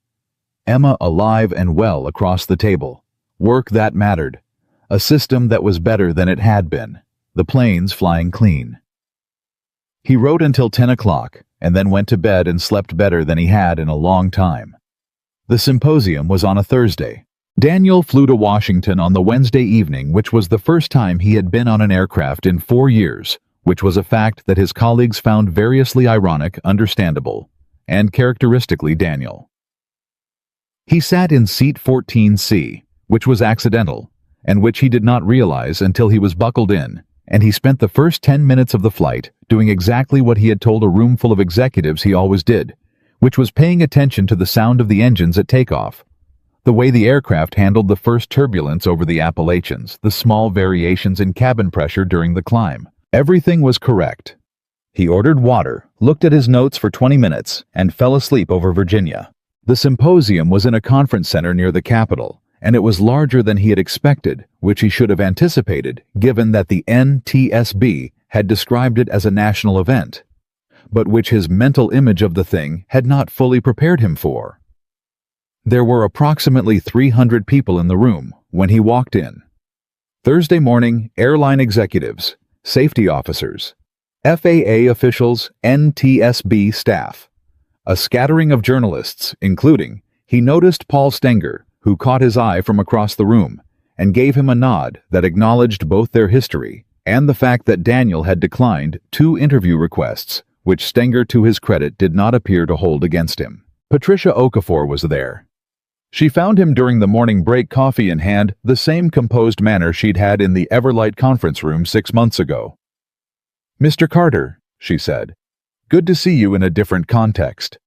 A: Emma alive and well across the table. Work that mattered. A system that was better than it had been. The planes flying clean. He wrote until 10 o'clock and then went to bed and slept better than he had in a long time. The symposium was on a Thursday. Daniel flew to Washington on the Wednesday evening, which was the first time he had been on an aircraft in 4 years, which was a fact that his colleagues found variously ironic, understandable, and characteristically Daniel. He sat in seat 14C, which was accidental, and which he did not realize until he was buckled in, and he spent the first 10 minutes of the flight doing exactly what he had told a room full of executives he always did, which was paying attention to the sound of the engines at takeoff, the way the aircraft handled the first turbulence over the Appalachians, the small variations in cabin pressure during the climb. Everything was correct. He ordered water, looked at his notes for 20 minutes, and fell asleep over Virginia. The symposium was in a conference center near the Capitol, and it was larger than he had expected, which he should have anticipated, given that the NTSB had described it as a national event, but which his mental image of the thing had not fully prepared him for. There were approximately 300 people in the room when he walked in. Thursday morning, airline executives, safety officers, FAA officials, NTSB staff, a scattering of journalists, including, he noticed Paul Stenger, who caught his eye from across the room and gave him a nod that acknowledged both their history and the fact that Daniel had declined 2 interview requests, which Stenger, to his credit, did not appear to hold against him. Patricia Okafor was there. She found him during the morning break, coffee in hand, the same composed manner she'd had in the Everlight conference room 6 months ago. "Mr. Carter," she said, "good to see you in a different context."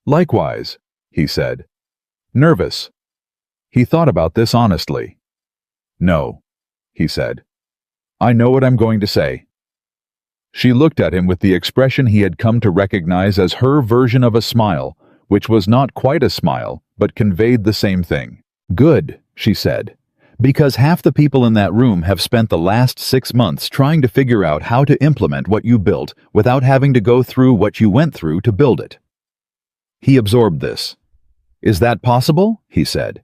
A: "Likewise," he said. "Nervous." He thought about this honestly. "No," he said. "I know what I'm going to say." She looked at him with the expression he had come to recognize as her version of a smile, which was not quite a smile, but conveyed the same thing. "Good," she said, "because half the people in that room have spent the last 6 months trying to figure out how to implement what you built without having to go through what you went through to build it." He absorbed this. "Is that possible?" he said.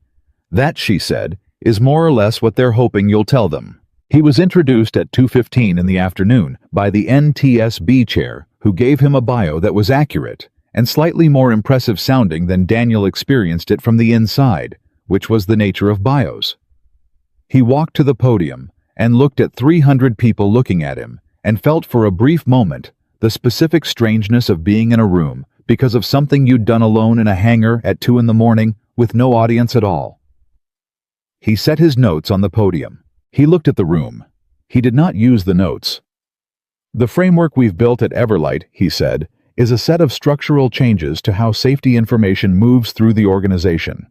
A: "That," she said, "is more or less what they're hoping you'll tell them." He was introduced at 2:15 in the afternoon by the NTSB chair, who gave him a bio that was accurate and slightly more impressive sounding than Daniel experienced it from the inside, which was the nature of bios. He walked to the podium and looked at 300 people looking at him and felt for a brief moment the specific strangeness of being in a room because of something you'd done alone in a hangar at 2 in the morning with no audience at all. He set his notes on the podium. He looked at the room. He did not use the notes. "The framework we've built at Everlight," he said, "is a set of structural changes to how safety information moves through the organization.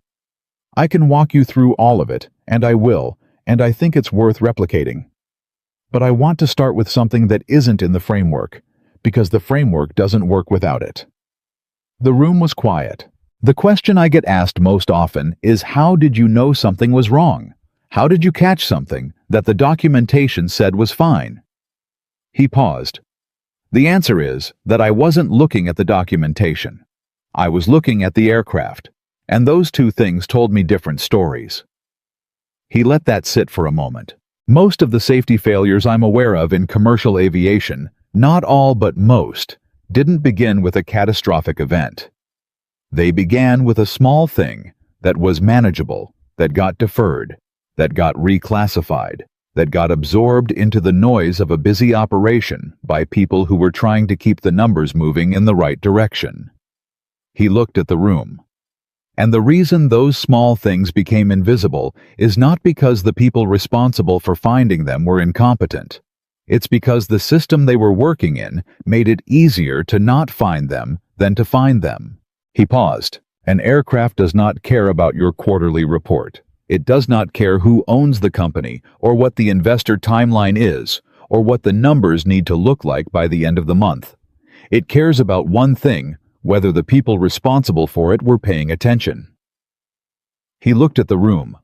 A: I can walk you through all of it, and I will, and I think it's worth replicating. But I want to start with something that isn't in the framework, because the framework doesn't work without it." The room was quiet. The question I get asked most often is, how did you know something was wrong? How did you catch something that the documentation said was fine? He paused. The answer is that I wasn't looking at the documentation. I was looking at the aircraft, and those two things told me different stories. He let that sit for a moment. Most of the safety failures I'm aware of in commercial aviation, not all but most, didn't begin with a catastrophic event. They began with a small thing that was manageable, that got deferred, that got reclassified, that got absorbed into the noise of a busy operation by people who were trying to keep the numbers moving in the right direction. He looked at the room. And the reason those small things became invisible is not because the people responsible for finding them were incompetent. It's because the system they were working in made it easier to not find them than to find them. He paused. An aircraft does not care about your quarterly report. It does not care who owns the company, or what the investor timeline is, or what the numbers need to look like by the end of the month. It cares about one thing: whether the people responsible for it were paying attention. He looked at the room.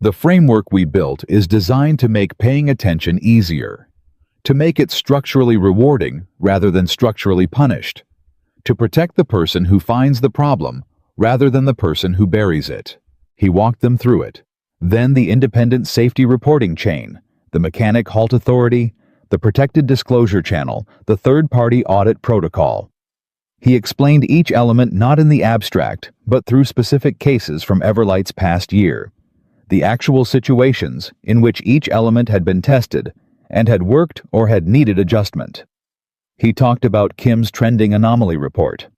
A: The framework we built is designed to make paying attention easier, to make it structurally rewarding rather than structurally punished, to protect the person who finds the problem rather than the person who buries it. He walked them through it. Then the independent safety reporting chain, the mechanic halt authority, the protected disclosure channel, the third-party audit protocol. He explained each element not in the abstract, but through specific cases from Everlight's past year, the actual situations in which each element had been tested and had worked or had needed adjustment. He talked about Kim's trending anomaly report.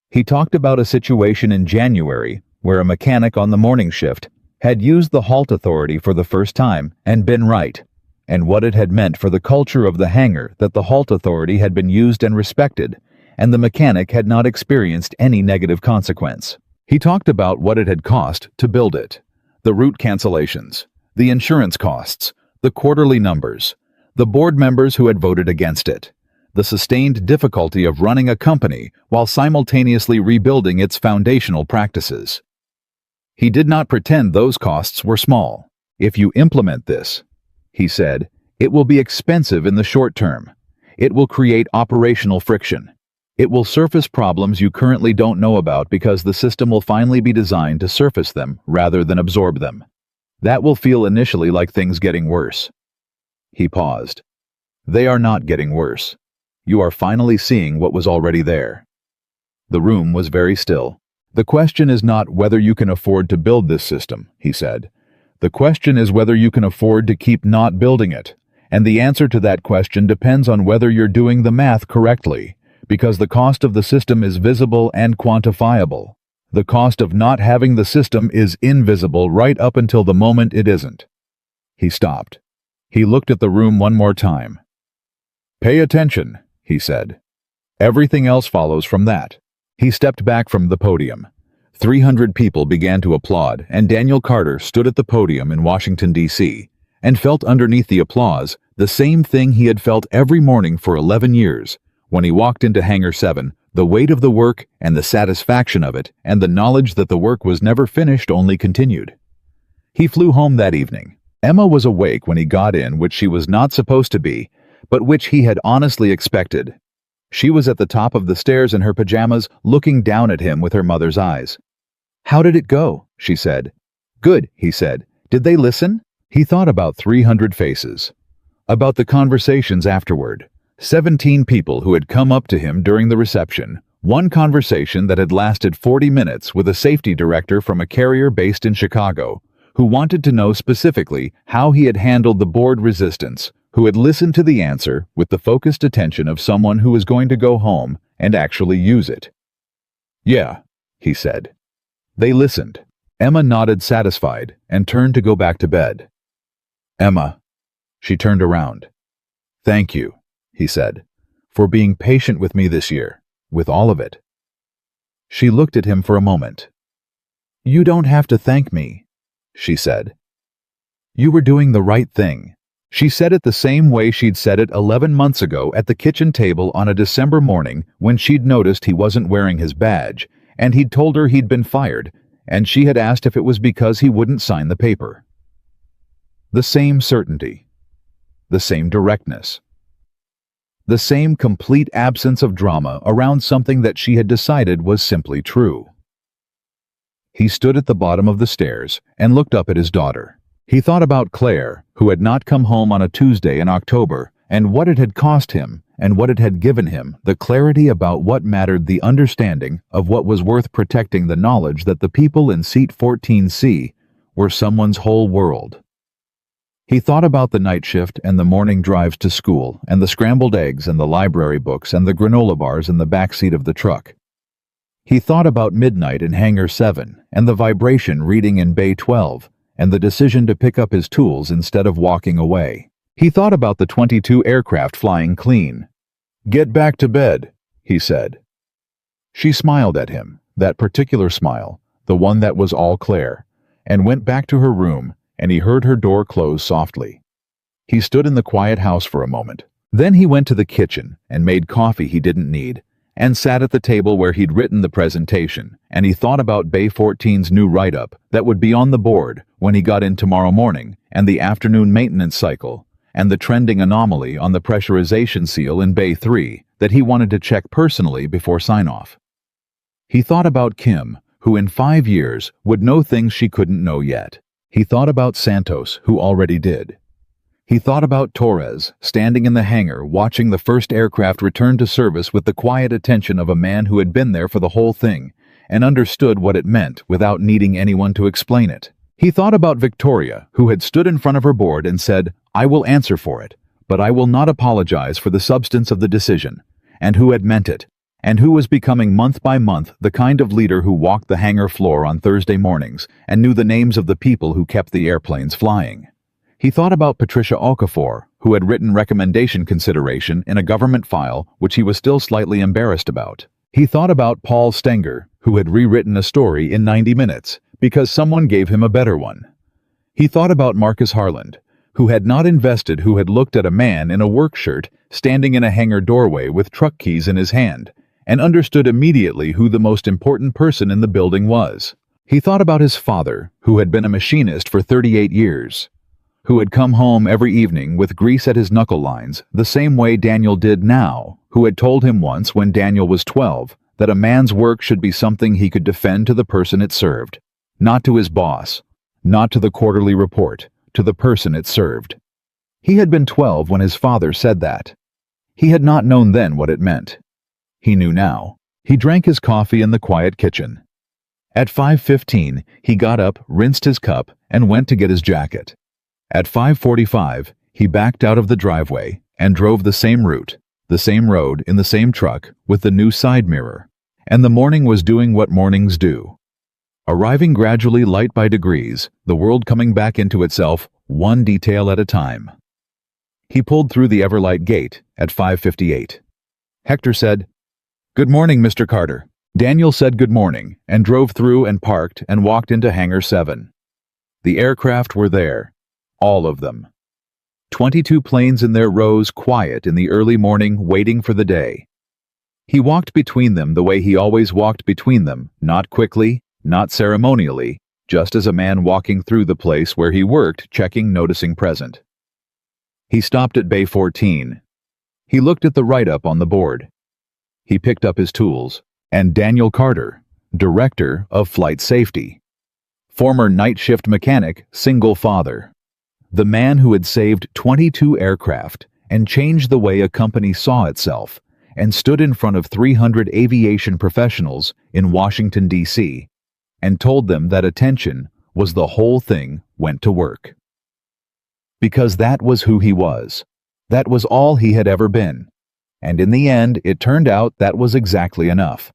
A: He talked about a situation in January where a mechanic on the morning shift had used the halt authority for the first time and been right, and what it had meant for the culture of the hangar that the halt authority had been used and respected, and the mechanic had not experienced any negative consequence. He talked about what it had cost to build it, the route cancellations, the insurance costs, the quarterly numbers, the board members who had voted against it, the sustained difficulty of running a company while simultaneously rebuilding its foundational practices. He did not pretend those costs were small. If you implement this, he said, it will be expensive in the short term. It will create operational friction. It will surface problems you currently don't know about because the system will finally be designed to surface them rather than absorb them. That will feel initially like things getting worse. He paused. They are not getting worse. You are finally seeing what was already there. The room was very still. The question is not whether you can afford to build this system, he said. The question is whether you can afford to keep not building it. And the answer to that question depends on whether you're doing the math correctly, because the cost of the system is visible and quantifiable. The cost of not having the system is invisible right up until the moment it isn't. He stopped. He looked at the room one more time. Pay attention, he said. Everything else follows from that. He stepped back from the podium. 300 people began to applaud, and Daniel Carter stood at the podium in Washington, D.C., and felt underneath the applause the same thing he had felt every morning for 11 years. When he walked into Hangar 7, the weight of the work and the satisfaction of it and the knowledge that the work was never finished only continued. He flew home that evening. Emma was awake when he got in, which she was not supposed to be, but which he had honestly expected. She was at the top of the stairs in her pajamas, looking down at him with her mother's eyes. "How did it go?" she said. "Good," he said. "Did they listen?" He thought about 300 faces. About the conversations afterward. 17 people who had come up to him during the reception. One conversation that had lasted 40 minutes with a safety director from a carrier based in Chicago, who wanted to know specifically how he had handled the board resistance, who had listened to the answer with the focused attention of someone who was going to go home and actually use it. "Yeah," he said. They listened. Emma nodded satisfied and turned to go back to bed. "Emma." She turned around. "Thank you," he said, "for being patient with me this year, with all of it." She looked at him for a moment. "You don't have to thank me," she said. "You were doing the right thing." She said it the same way she'd said it 11 months ago at the kitchen table on a December morning when she'd noticed he wasn't wearing his badge, and he'd told her he'd been fired, and she had asked if it was because he wouldn't sign the paper. The same certainty. The same directness. The same complete absence of drama around something that she had decided was simply true. He stood at the bottom of the stairs and looked up at his daughter. He thought about Claire, who had not come home on a Tuesday in October, and what it had cost him, and what it had given him, the clarity about what mattered, the understanding of what was worth protecting, the knowledge that the people in seat 14C were someone's whole world. He thought about the night shift and the morning drives to school and the scrambled eggs and the library books and the granola bars in the back seat of the truck. He thought about midnight in Hangar 7 and the vibration reading in Bay 12 and the decision to pick up his tools instead of walking away. He thought about the 22 aircraft flying clean. "Get back to bed," he said. She smiled at him, that particular smile, the one that was all Claire, and went back to her room, and he heard her door close softly. He stood in the quiet house for a moment. Then he went to the kitchen and made coffee he didn't need, and sat at the table where he'd written the presentation, and he thought about Bay 14's new write-up that would be on the board when he got in tomorrow morning, and the afternoon maintenance cycle, and the trending anomaly on the pressurization seal in Bay 3 that he wanted to check personally before sign-off. He thought about Kim, who in 5 years would know things she couldn't know yet. He thought about Santos, who already did. He thought about Torres, standing in the hangar watching the first aircraft return to service with the quiet attention of a man who had been there for the whole thing and understood what it meant without needing anyone to explain it. He thought about Victoria, who had stood in front of her board and said, "I will answer for it, but I will not apologize for the substance of the decision," and who had meant it, and who was becoming month by month the kind of leader who walked the hangar floor on Thursday mornings and knew the names of the people who kept the airplanes flying. He thought about Patricia Okafor, who had written recommendation consideration in a government file which he was still slightly embarrassed about. He thought about Paul Stenger, who had rewritten a story in 90 minutes because someone gave him a better one. He thought about Marcus Harland, who had not invested, who had looked at a man in a work shirt standing in a hangar doorway with truck keys in his hand, and understood immediately who the most important person in the building was. He thought about his father, who had been a machinist for 38 years, who had come home every evening with grease at his knuckle lines, the same way Daniel did now, who had told him once when Daniel was 12 that a man's work should be something he could defend to the person it served, not to his boss, not to the quarterly report, to the person it served. He had been 12 when his father said that. He had not known then what it meant. He knew now. He drank his coffee in the quiet kitchen. At 5:15, he got up, rinsed his cup, and went to get his jacket. At 5:45, he backed out of the driveway and drove the same route, the same road in the same truck with the new side mirror. And the morning was doing what mornings do. Arriving gradually, light by degrees, the world coming back into itself, one detail at a time. He pulled through the Everlight gate at 5:58. Hector said, "Good morning, Mr. Carter." Daniel said good morning and drove through and parked and walked into Hangar 7. The aircraft were there. All of them. 22 planes in their rows, quiet in the early morning, waiting for the day. He walked between them the way he always walked between them, not quickly, not ceremonially, just as a man walking through the place where he worked, checking, noticing, present. He stopped at Bay 14. He looked at the write-up on the board. He picked up his tools, and Daniel Carter, Director of Flight Safety. Former night shift mechanic, single father. The man who had saved 22 aircraft and changed the way a company saw itself, and stood in front of 300 aviation professionals in Washington, D.C., and told them that attention was the whole thing, went to work. Because that was who he was. That was all he had ever been. And in the end, it turned out that was exactly enough.